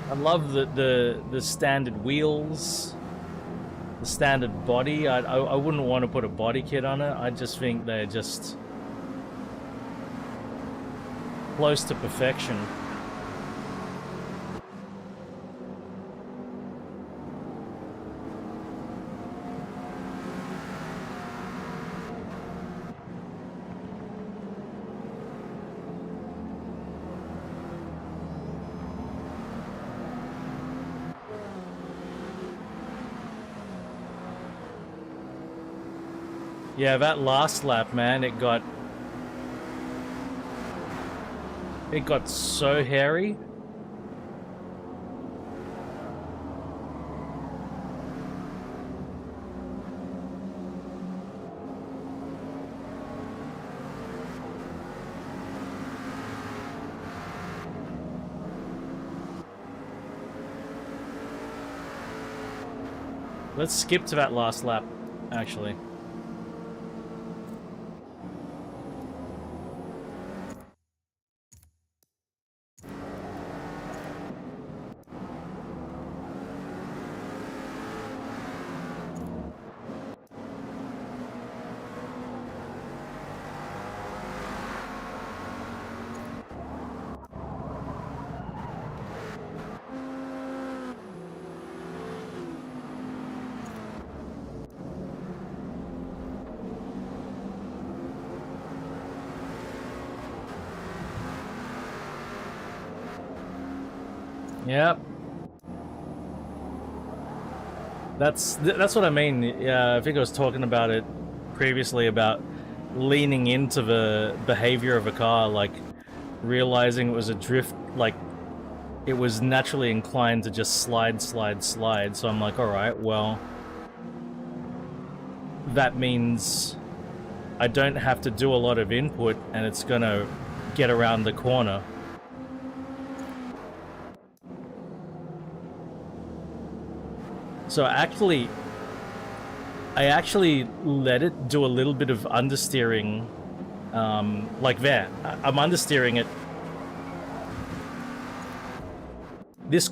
I love the standard wheels, the standard body. I wouldn't want to put a body kit on it. I just think they're just close to perfection. Yeah, that last lap, man, it got so hairy. Let's skip to that last lap, actually. Yep. That's what I mean. Yeah, I think I was talking about it previously about leaning into the behavior of a car, like realizing it was a drift, like it was naturally inclined to just slide. So I'm like, all right, well, that means I don't have to do a lot of input and it's gonna get around the corner. So I actually let it do a little bit of understeering, like there. I'm understeering it. This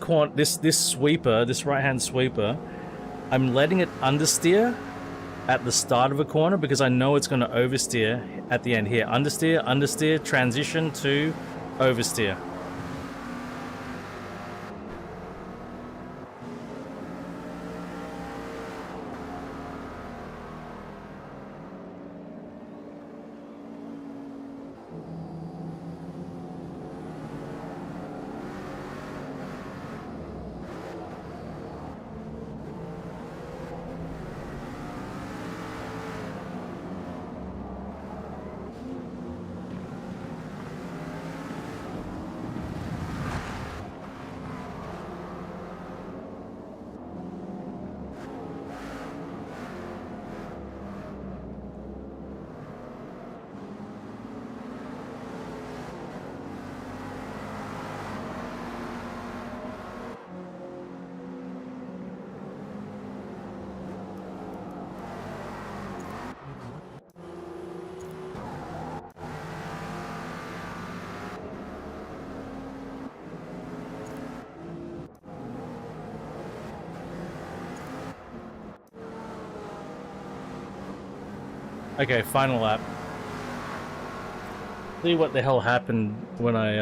sweeper, this right-hand sweeper, I'm letting it understeer at the start of a corner because I know it's going to oversteer at the end here. Understeer, transition to oversteer. Okay, final lap. See what the hell happened when I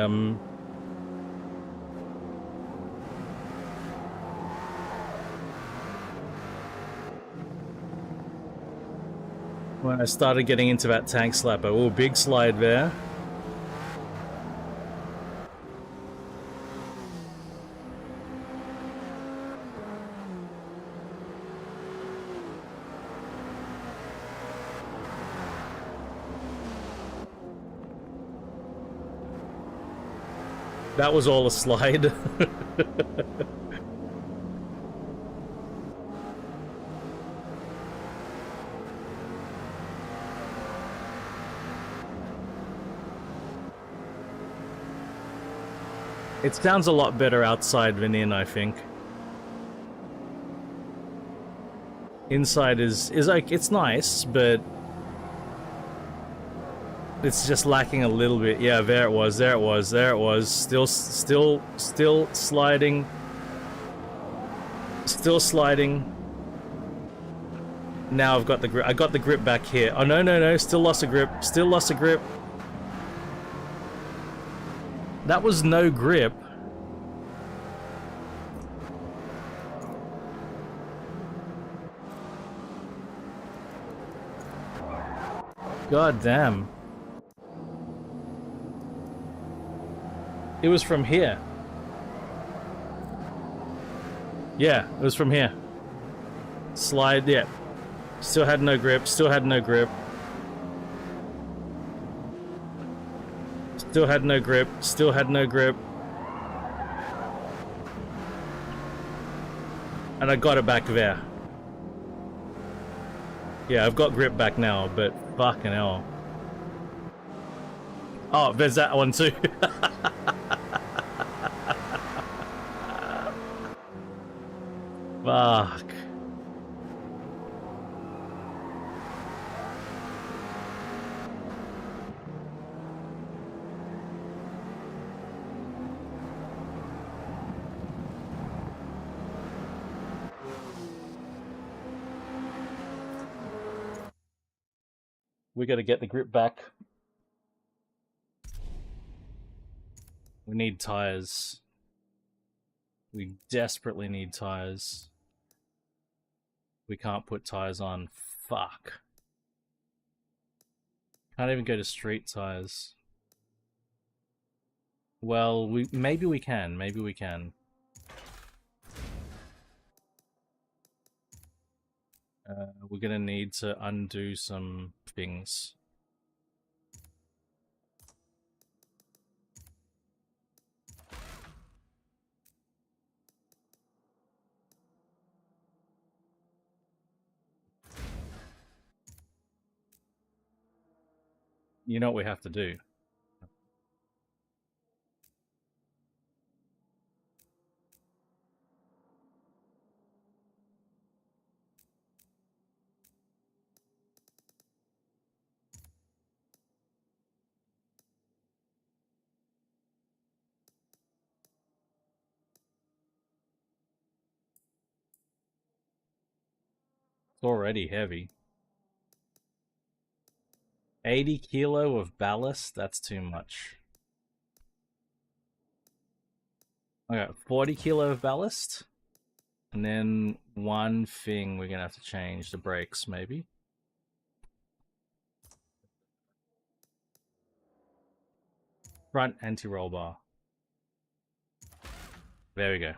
started getting into that tank slapper. Oh, big slide there. That was all a slide. It sounds a lot better outside than in, I think. Inside is like, it's nice, but it's just lacking a little bit. Yeah, there it was, there it was, there it was. Still sliding. Still sliding. Now I've got the grip. I got the grip back here. Oh, no. Still lost a grip. Still lost a grip. That was no grip. God damn. It was from here. Yeah, it was from here. Slide, yeah. Still had no grip, still had no grip. Still had no grip, still had no grip. And I got it back there. Yeah, I've got grip back now, but fucking hell. Oh, there's that one too. Fuck. We gotta get the grip back. We need tires. We desperately need tires. We can't put tires on. Fuck. Can't even go to street tires. Well, maybe we can. Maybe we can. We're gonna need to undo some things. You know what we have to do? It's already heavy. 80 kilo of ballast? That's too much. Okay, 40 kilo of ballast. And then one thing we're gonna have to change, the brakes, maybe. Front anti-roll bar. There we go.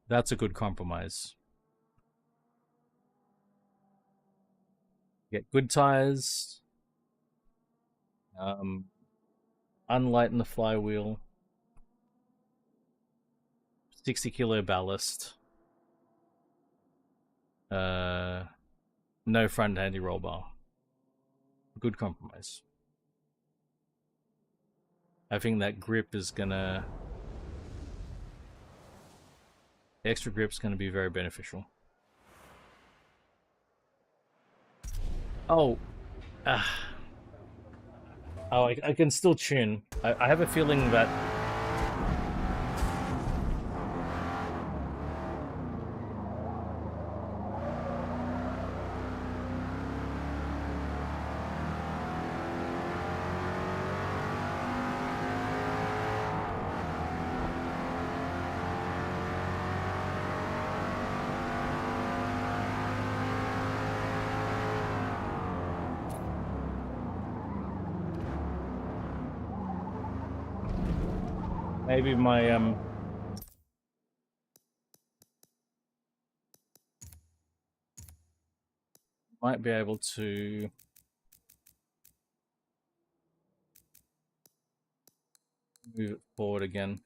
That's a good compromise. Get good tires. Unlighten the flywheel. 60 kilo ballast. No front anti-roll bar. Good compromise. I think that grip is gonna... The extra grip's gonna be very beneficial. Oh. Oh, I can still tune. I have a feeling that... Maybe my might be able to move it forward again.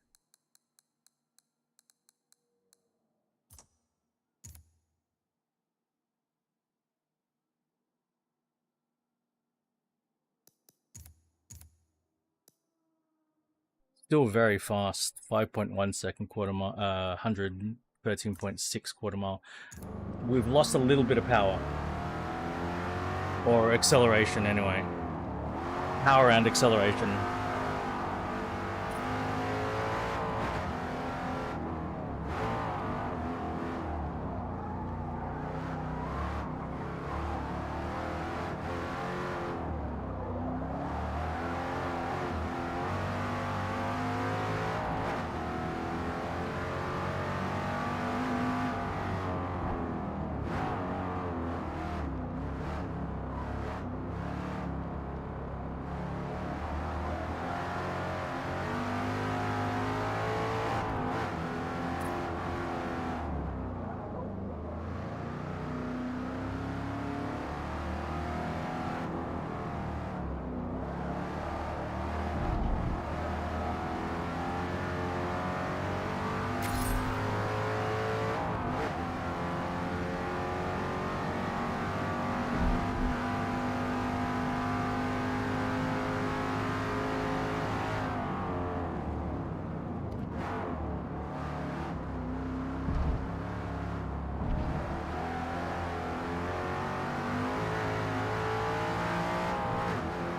Still very fast. 5.1 second quarter mile, 113.6 quarter mile. We've lost a little bit of power. Or acceleration, anyway. Power and acceleration.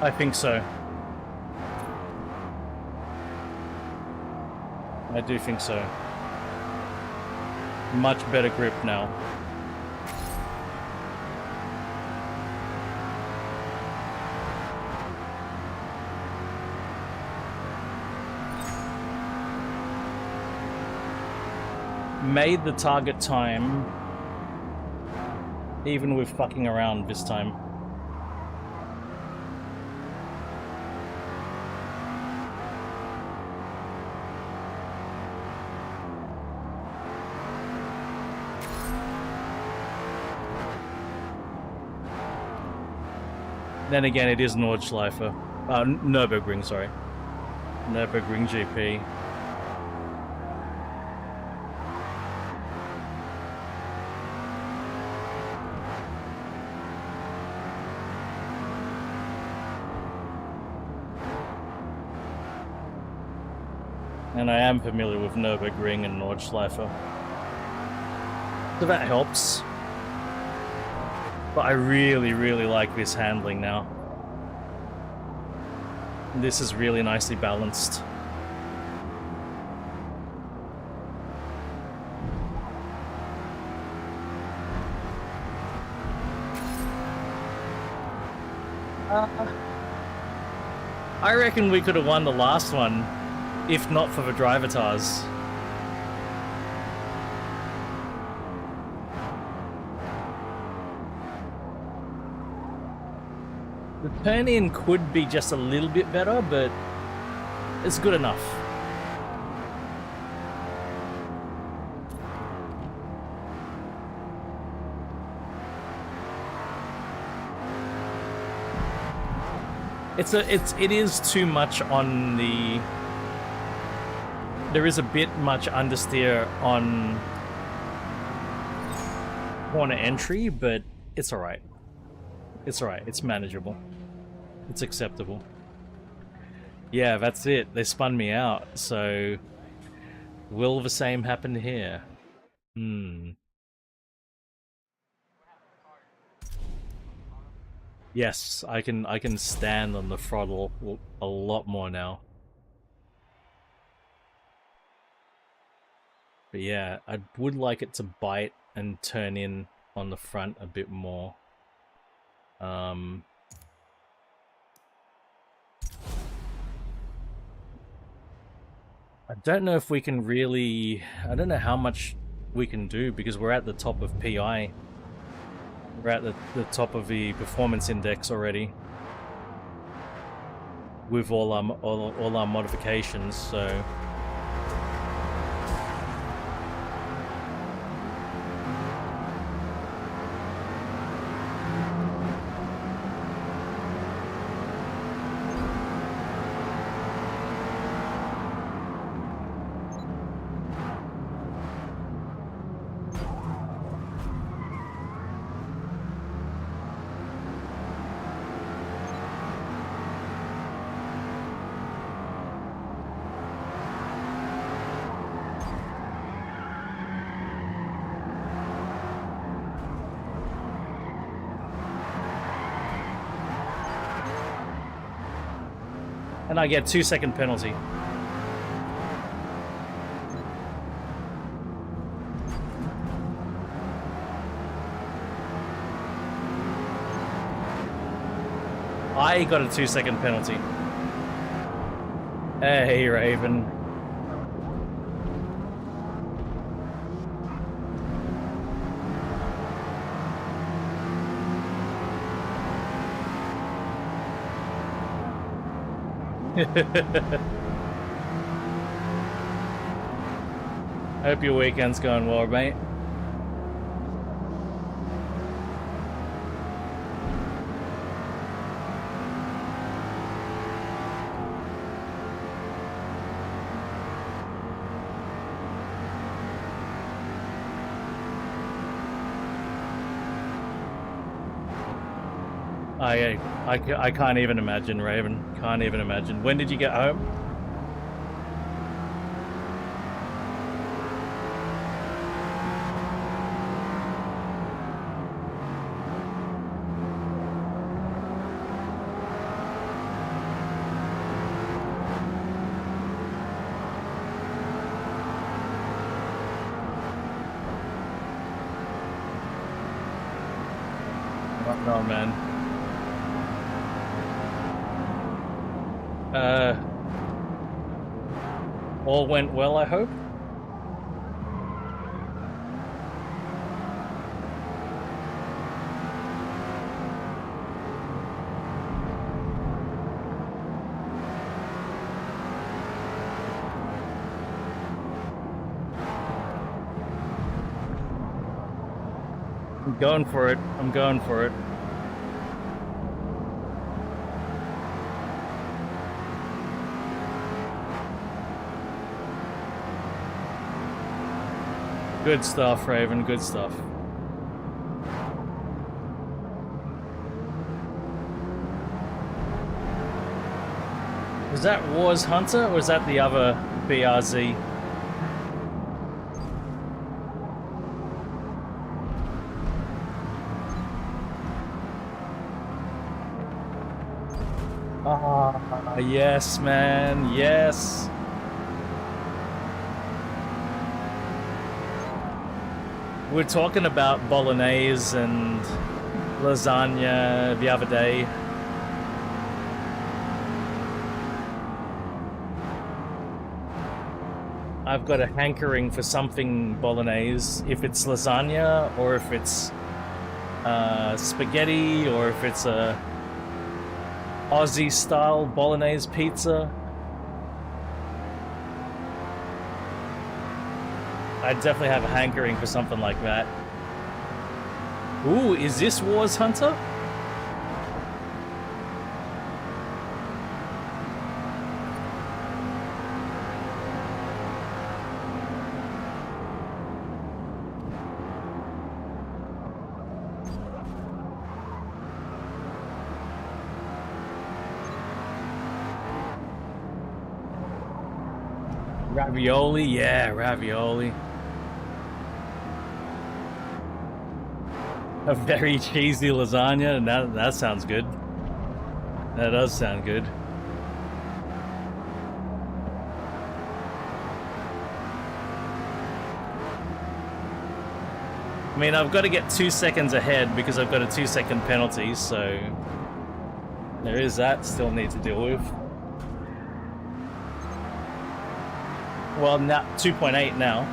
I think so. I do think so. Much better grip now. Made the target time, even with fucking around this time. Then again, it is Nordschleife. Nürburgring, sorry. Nürburgring GP. And I am familiar with Nürburgring and Nordschleife. So that helps. But I really, really like this handling now. This is really nicely balanced. I reckon we could have won the last one, if not for the drivatars. The turn-in could be just a little bit better, but it's good enough. It is too much on the... There is a bit much understeer on corner entry, but it's alright. It's alright, it's manageable. It's acceptable. Yeah, that's it. They spun me out, so... Will the same happen here? Yes, I can stand on the throttle a lot more now. But yeah, I would like it to bite and turn in on the front a bit more. I don't know if we can really... I don't know how much we can do because we're at the top of PI. We're at the top of the performance index already. With all our modifications, so... And I get 2-second penalty. I got a 2-second penalty. Hey, Raven. Hope your weekend's going well, mate. I can't even imagine, Raven. Can't even imagine. When did you get home? No, man. All went well, I hope? I'm going for it. I'm going for it. Good stuff, Raven, good stuff. Was that Wars Hunter, or was that the other BRZ? Ah, yes, man, yes. We were talking about bolognese and lasagna the other day. I've got a hankering for something bolognese, if it's lasagna or if it's spaghetti or if it's a Aussie style bolognese pizza. I definitely have a hankering for something like that. Ooh, is this Wars Hunter? Ravioli? Yeah, ravioli. A very cheesy lasagna, and that sounds good. That does sound good. I mean, I've got to get 2 seconds ahead because I've got a 2-second penalty, so there is that still need to deal with. Well, now 2.8 now.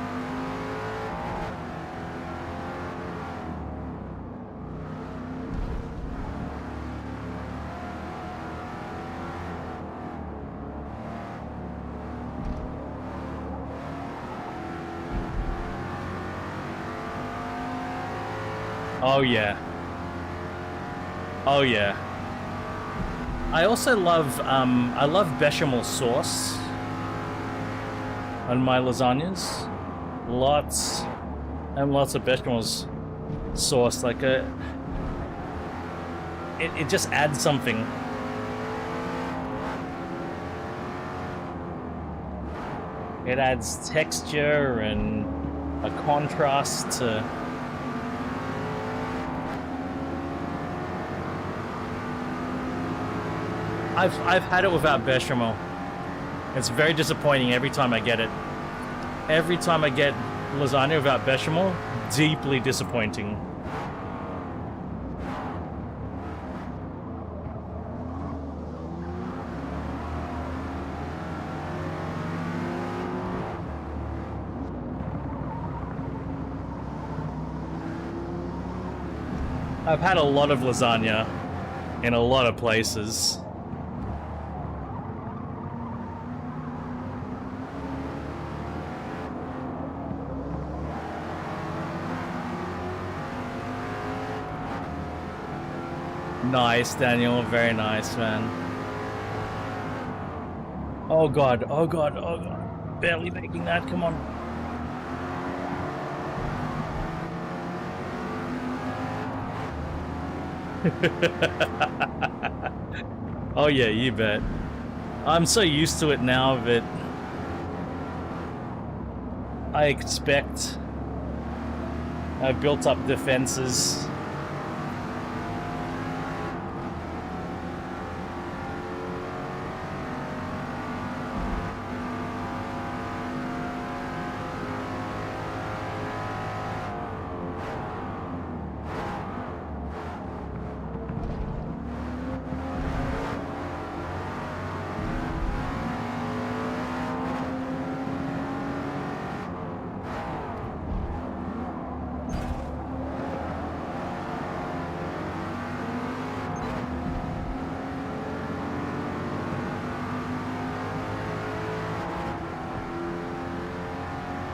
Oh yeah. Oh yeah. I also love bechamel sauce on my lasagnas. Lots and lots of bechamel sauce. Like it just adds something. It adds texture and a contrast to. I've had it without bechamel. It's very disappointing every time I get it. Every time I get lasagna without bechamel, deeply disappointing. I've had a lot of lasagna in a lot of places. Nice, Daniel. Very nice, man. Oh god, oh god, oh god. Barely making that, come on. Oh yeah, you bet. I'm so used to it now that I expect I've built up defenses.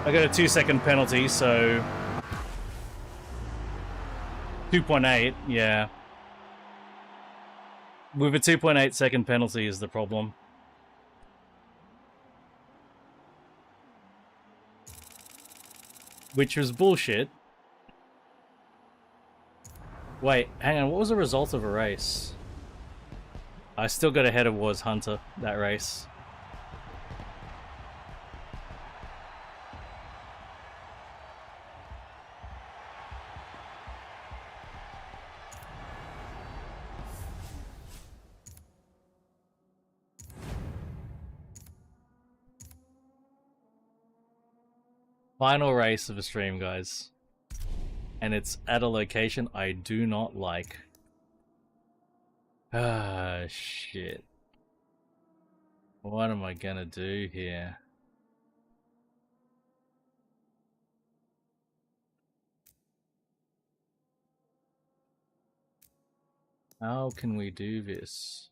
I got a 2-second penalty, so 2.8, yeah. With a 2.8 second penalty is the problem. Which was bullshit. Wait, hang on, what was the result of a race? I still got ahead of Wars Hunter, that race. Final race of the stream, guys. And it's at a location I do not like. Ah, shit. What am I gonna do here? How can we do this?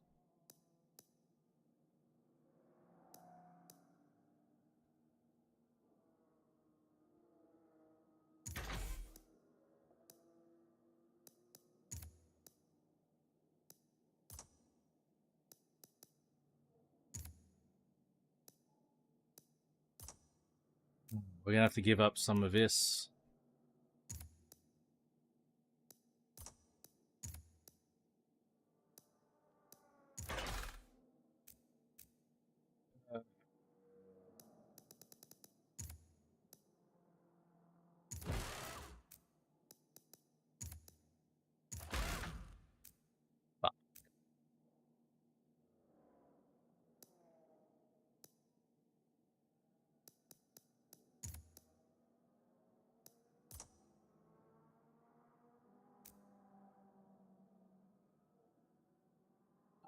We're gonna have to give up some of this.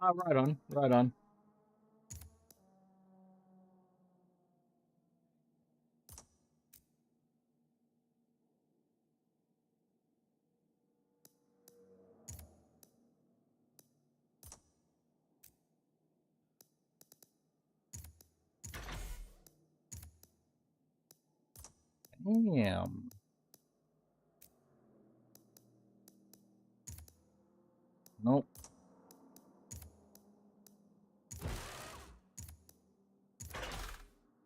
Ah, right on, right on. Damn. Nope.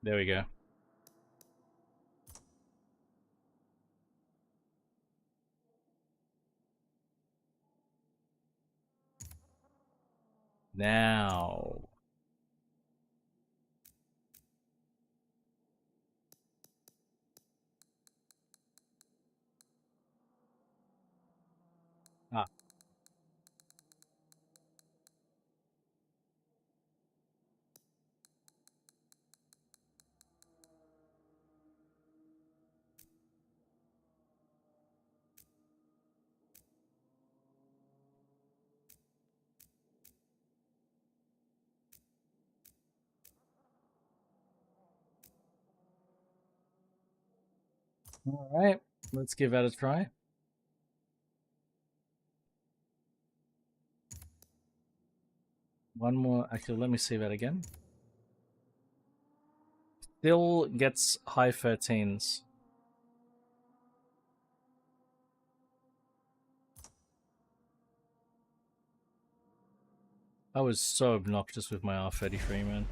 There we go. Now. Ah. Alright, let's give that a try. One more. Actually, let me see that again. Still gets high 13s. I was so obnoxious with my R33, man.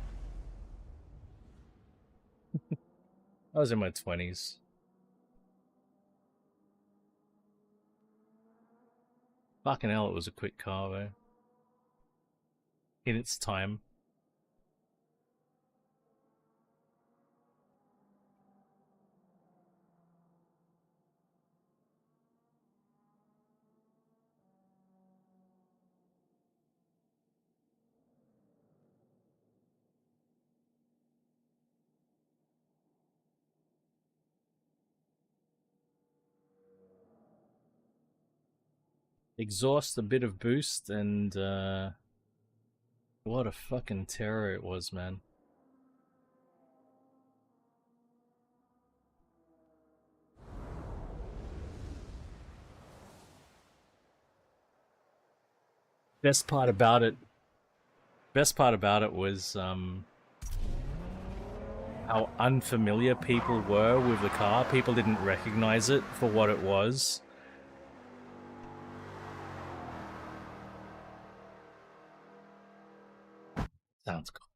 I was in my 20s. Fucking hell, it was a quick car, though. In its time. Exhaust, a bit of boost, and what a fucking terror it was, man. Best part about it was how unfamiliar people were with the car. People didn't recognize it for what it was. Sounds cool.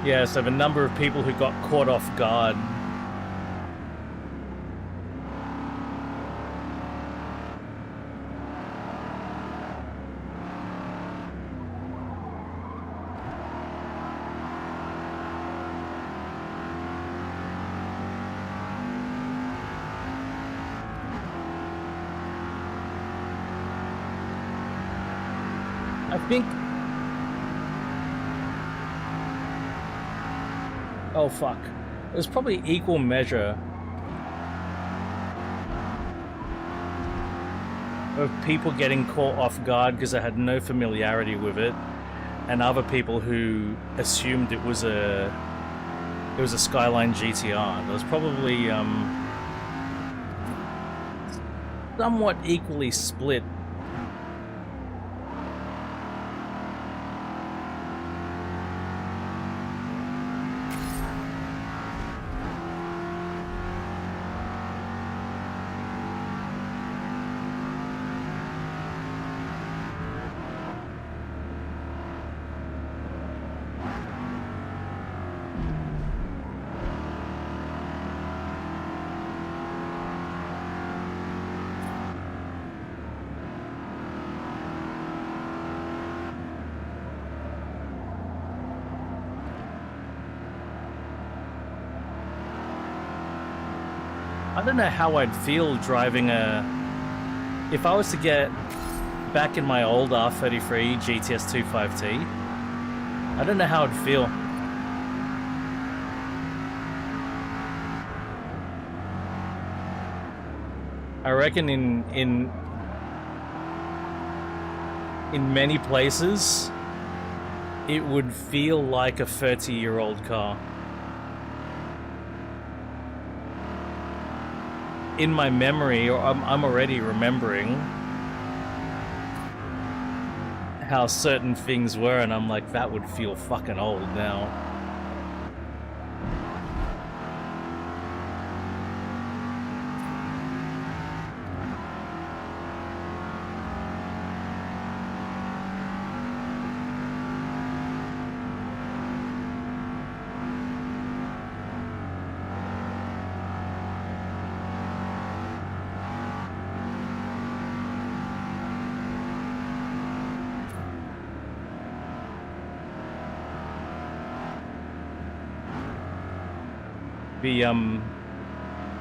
Yeah, so the number of people who got caught off guard. I think... Oh, fuck. It was probably equal measure of people getting caught off guard because they had no familiarity with it, and other people who assumed it was a Skyline GTR. There was probably somewhat equally split. I don't know how I'd feel driving a... If I was to get back in my old R33 GTS 25T, I don't know how I'd feel. I reckon in many places, it would feel like a 30-year-old car. In my memory, or I'm already remembering how certain things were, and I'm like, that would feel fucking old now.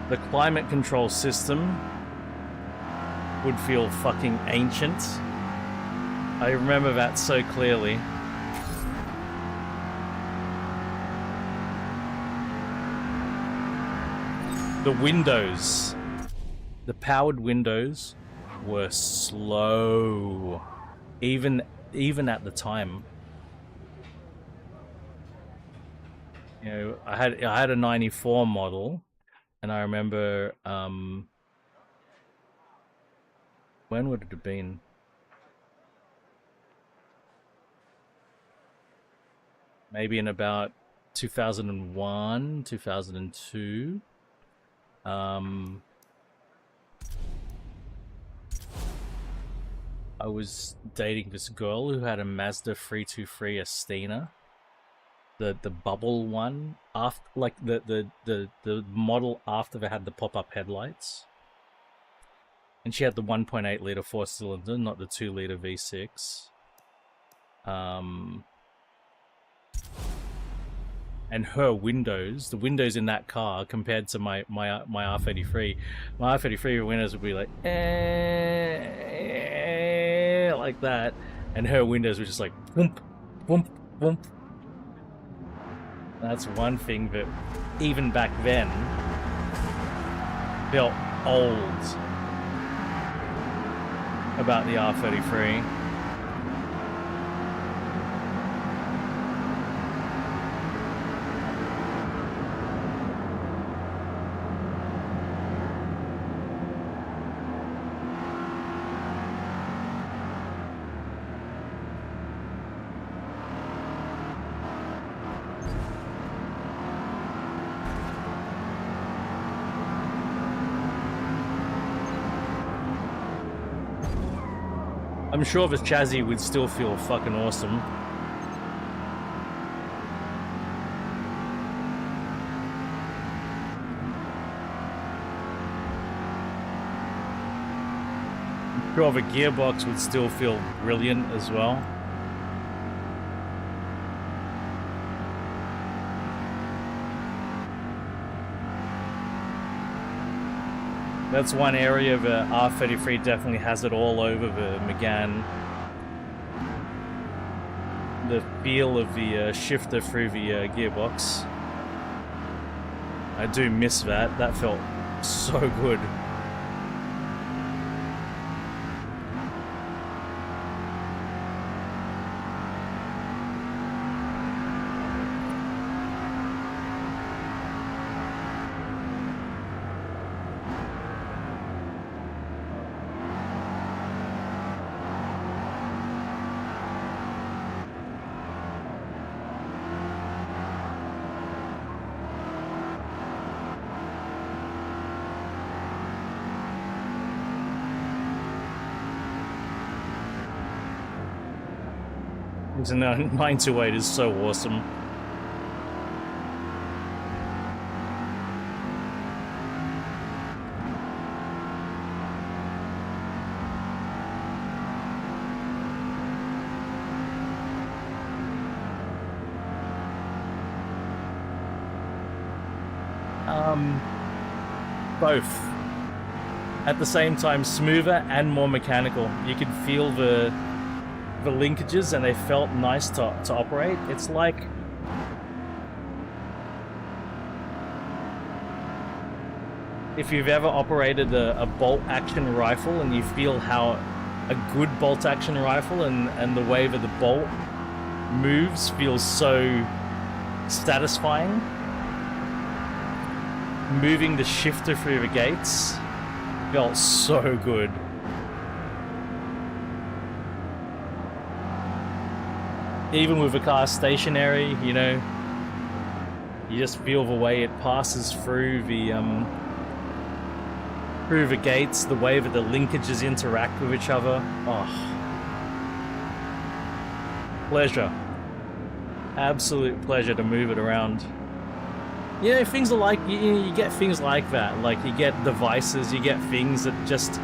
The climate control system would feel fucking ancient. I remember that so clearly. the windows, the powered windows were slow, even at the time. You know, I had a 94 model, and I remember when would it have been? Maybe in about 2001, 2002. I was dating this girl who had a Mazda 323 Estina, the bubble one, after like the model after they had the pop-up headlights, and she had the 1.8 liter 4-cylinder, not the 2 liter V6. And her windows, the windows in that car compared to my R33, my R33 windows would be like like that, and her windows were just like whoomp, whoomp, whoomp. That's one thing that even back then felt old about the R33. I'm sure this chassis would still feel fucking awesome. I'm sure the gearbox would still feel brilliant as well. That's one area the R33 definitely has it all over the Megane. The feel of the shifter through the gearbox. I do miss that. That felt so good. The 928 is so awesome. Both. At the same time, smoother and more mechanical. You could feel the linkages, and they felt nice to operate. It's like if you've ever operated a bolt action rifle and you feel how a good bolt action rifle and the way that the bolt moves feels so satisfying. Moving the shifter through the gates felt so good. Even with the car stationary, you know, you just feel the way it passes through the gates, the way that the linkages interact with each other. Oh, pleasure. Absolute pleasure to move it around. You know, things are like, you get things like that. Like, you get devices, you get things that just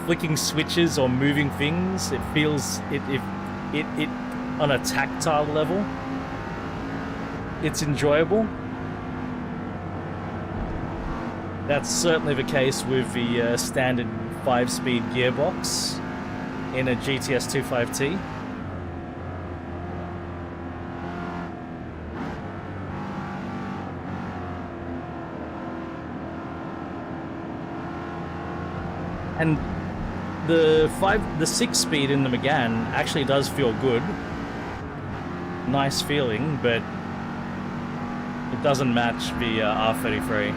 flicking switches or moving things, it feels, it on a tactile level, it's enjoyable. That's certainly the case with the standard 5-speed gearbox in a GTS 25T. And the 6-speed in the Megane actually does feel good. Nice feeling, but it doesn't match the R33.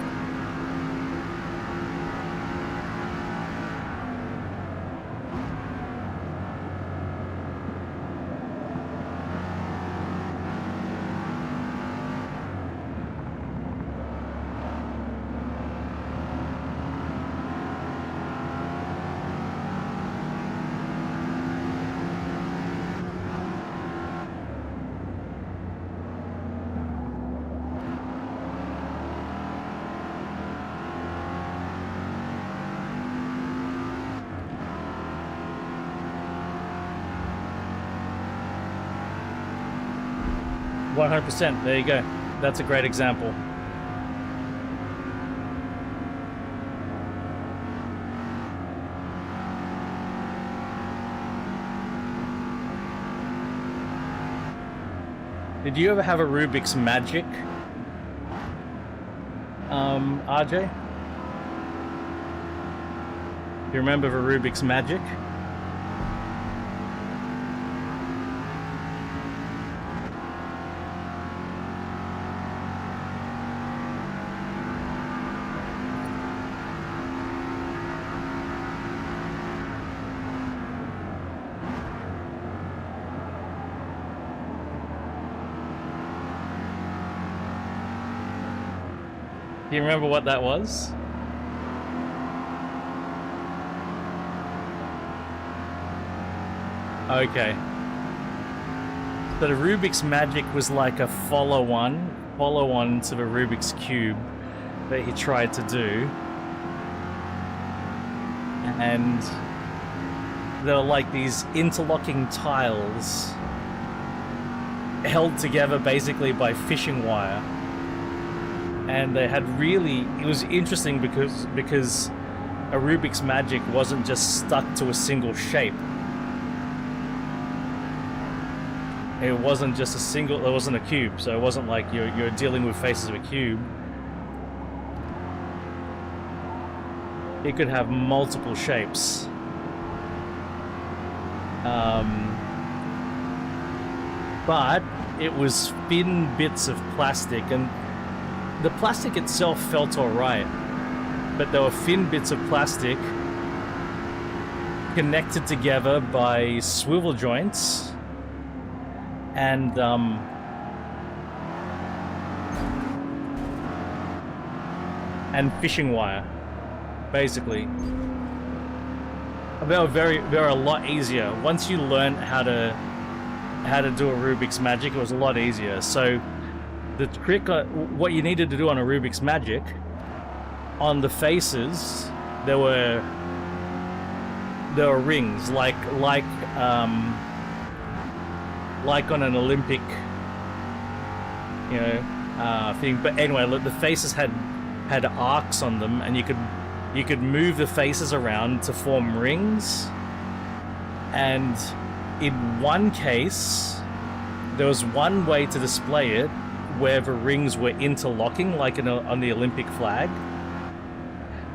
%. There you go. That's a great example. Did you ever have a Rubik's Magic, RJ? Do you remember the Rubik's Magic? Do you remember what that was? Okay. So the Rubik's Magic was like a follow-on to the Rubik's Cube that he tried to do. And there were like these interlocking tiles held together basically by fishing wire. And they had it was interesting because a Rubik's Magic wasn't just stuck to a single shape. It wasn't just it wasn't a cube, so it wasn't like you're dealing with faces of a cube. It could have multiple shapes. But it was thin bits of plastic, and the plastic itself felt alright, but there were thin bits of plastic connected together by swivel joints and fishing wire, basically. They were a lot easier. Once you learn how to do a Rubik's Magic, it was a lot easier. So the trick, what you needed to do on a Rubik's Magic, on the faces, there were rings, like on an Olympic, thing. But anyway, look, the faces had arcs on them, and you could move the faces around to form rings. And in one case, there was one way to display it where the rings were interlocking, like on the Olympic flag,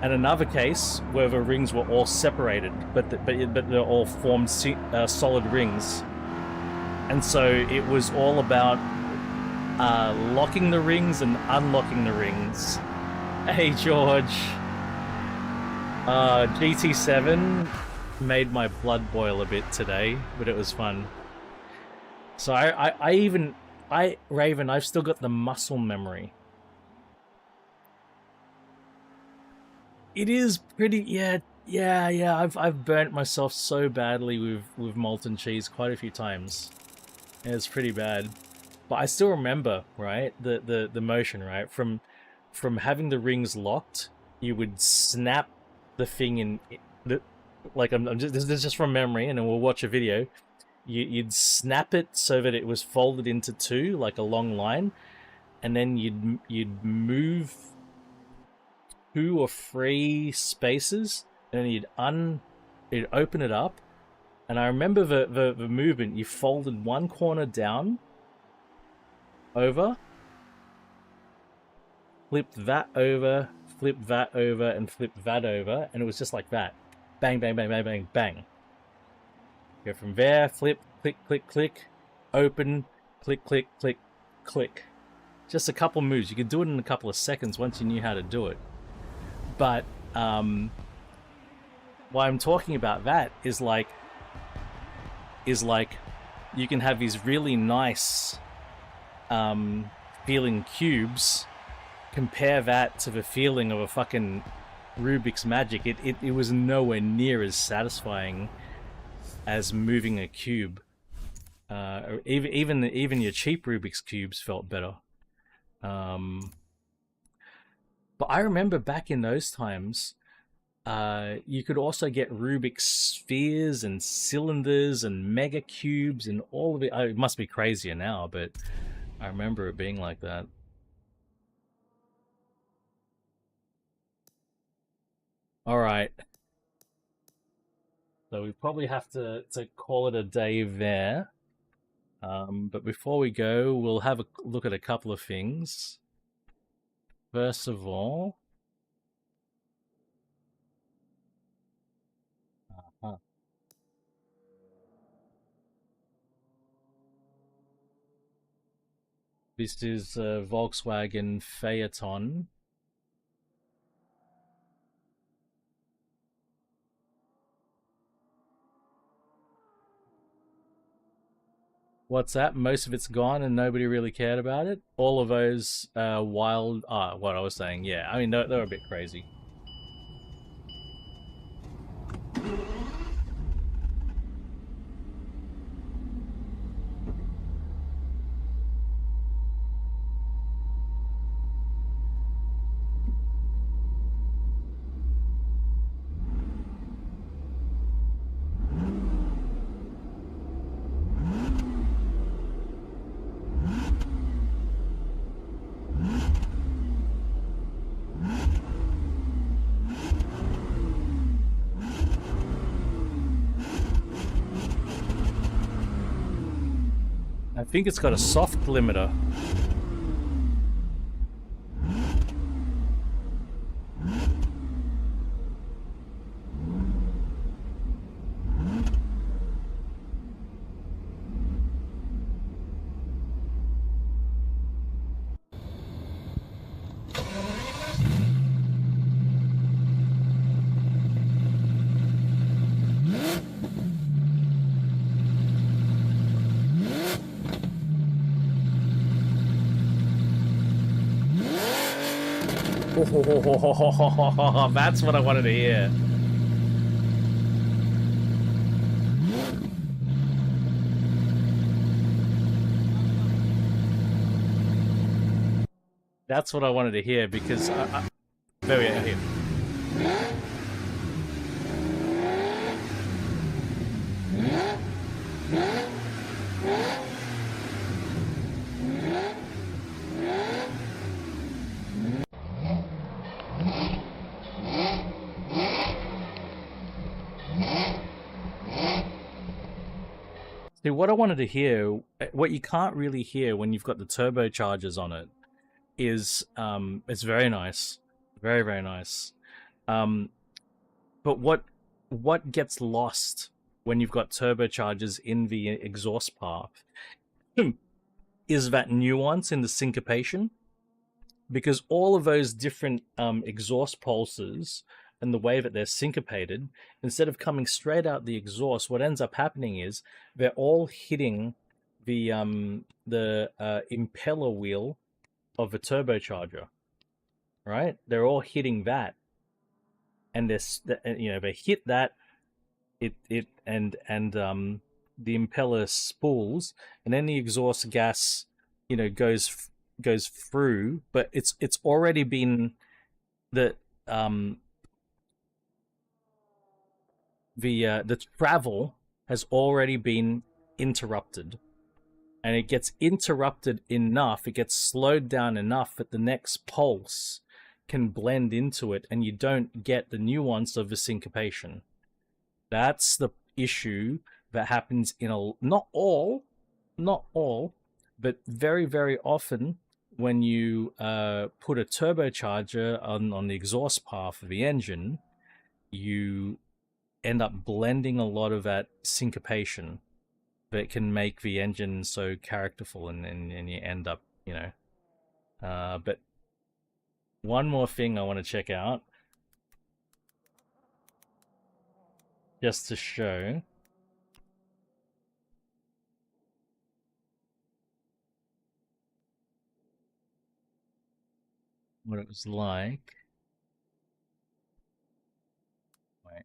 and another case where the rings were all separated, but they're all formed solid rings. And so it was all about locking the rings and unlocking the rings. Hey George, GT7 made my blood boil a bit today, but it was fun. So Raven, I've still got the muscle memory. It is pretty, yeah. I've burnt myself so badly with molten cheese quite a few times. It's pretty bad, but I still remember, right, the motion, right, from having the rings locked. You would snap the thing in, like this is just from memory, and then we'll watch a video. You'd snap it so that it was folded into two, like a long line, and then you'd move 2 or 3 spaces, and then you'd open it up. And I remember the movement. You folded one corner down, over, flipped that over, and flipped that over, and it was just like that. bang, bang, bang, bang, bang, bang. Go from there, flip, click, click, click, open, click, click, click, click. Just a couple moves. You could do it in a couple of seconds once you knew how to do it. But why I'm talking about that is like you can have these really nice feeling cubes. Compare that to the feeling of a fucking Rubik's Magic. It was nowhere near as satisfying as moving a cube. Or even your cheap Rubik's cubes felt better. But I remember back in those times, you could also get Rubik's spheres and cylinders and mega cubes and all of it. It must be crazier now, but I remember it being like that. All right. So we probably have to call it a day there. But before we go, we'll have a look at a couple of things. First of all, this is a Volkswagen Phaeton. What's that? Most of it's gone and nobody really cared about it? All of those wild... what I was saying, yeah. I mean, they're a bit crazy. I think it's got a soft limiter. That's what I wanted to hear. That's what I wanted to hear because there we go. Here. See, what I wanted to hear, what you can't really hear when you've got the turbochargers on it, is it's very nice, very very nice. But what gets lost when you've got turbochargers in the exhaust path is that nuance in the syncopation, because all of those different exhaust pulses and the way that they're syncopated, instead of coming straight out the exhaust, what ends up happening is they're all hitting the impeller wheel of a turbocharger, right? They're all hitting that, and they hit that, and the impeller spools, and then the exhaust gas, goes through, but it's already been the travel has already been interrupted, and it gets interrupted enough, it gets slowed down enough that the next pulse can blend into it, and you don't get the nuance of the syncopation. That's the issue that happens in not all, but very, very often when you put a turbocharger on the exhaust path of the engine. You end up blending a lot of that syncopation that can make the engine so characterful, and you end up, you know. But one more thing I want to check out, just to show. What it was like. Wait.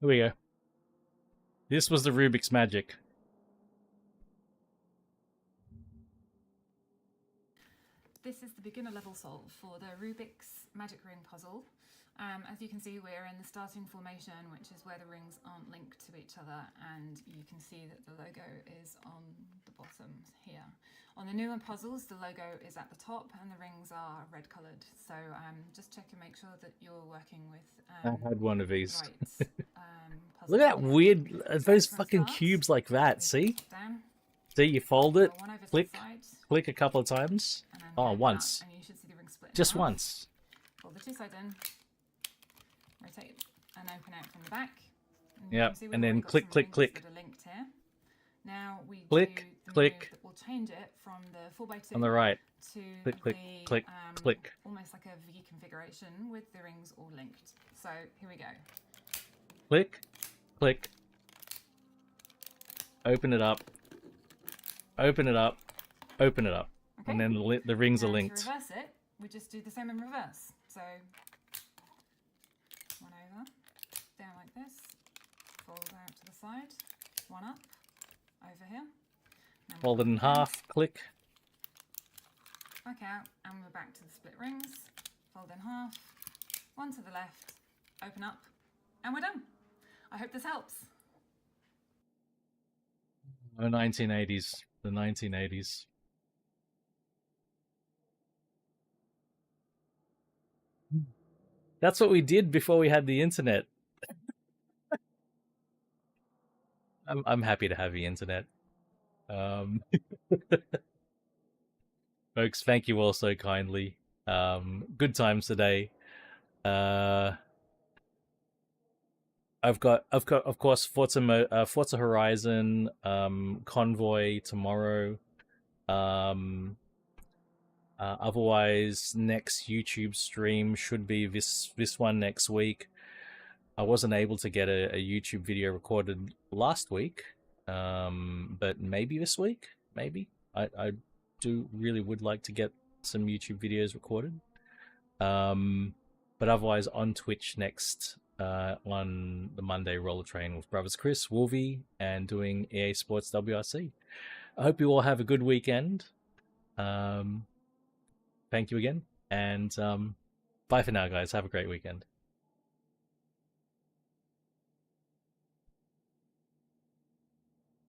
Here we go. This was the Rubik's Magic. This is the beginner level solve for the Rubik's Magic Ring puzzle. As you can see, we're in the starting formation, which is where the rings aren't linked to each other, and you can see that the logo is on the bottom here. On the newer puzzles, the logo is at the top and the rings are red coloured. So just check and make sure that you're working with I had one of these. right, Look at that weird, those fucking cubes like that, see? Down, See, you fold it, one over to the click, side, click a couple of times. and then Oh, open once. up, and you should see the ring split in Just half. once. Pull the two sides in, rotate and open out from the back. And you Yep, can see we've and then already got click, some click, rings click. that are linked here. Now we Click, do the click. move that will change it from the 4x2 On the right. to Click, click, the, click, click. almost like a V configuration with the rings all linked. So here we go. Click, click. Open it up. Open it up. Open it up. Okay. And then the rings are Now linked. to reverse it, we just do the same in reverse. So one over, down like this, fold out to the side, one up, over here. Now we Fold it in down, half. Click. back out, and we're back to the split rings. Fold in half, one to the left, open up, and we're done. I hope this helps. Oh, 1980s. The 1980s. That's what we did before we had the internet. I'm happy to have the internet. Folks, thank you all so kindly. Good times today. I've got, of course, Forza Horizon, Convoy tomorrow. Otherwise, next YouTube stream should be this one next week. I wasn't able to get a YouTube video recorded last week, but maybe this week. Maybe I would like to get some YouTube videos recorded. But otherwise on Twitch next. On the Monday roller train with brothers Chris, Wolvie, and doing EA Sports WRC. I hope you all have a good weekend. Thank you again, and bye for now, guys. Have a great weekend.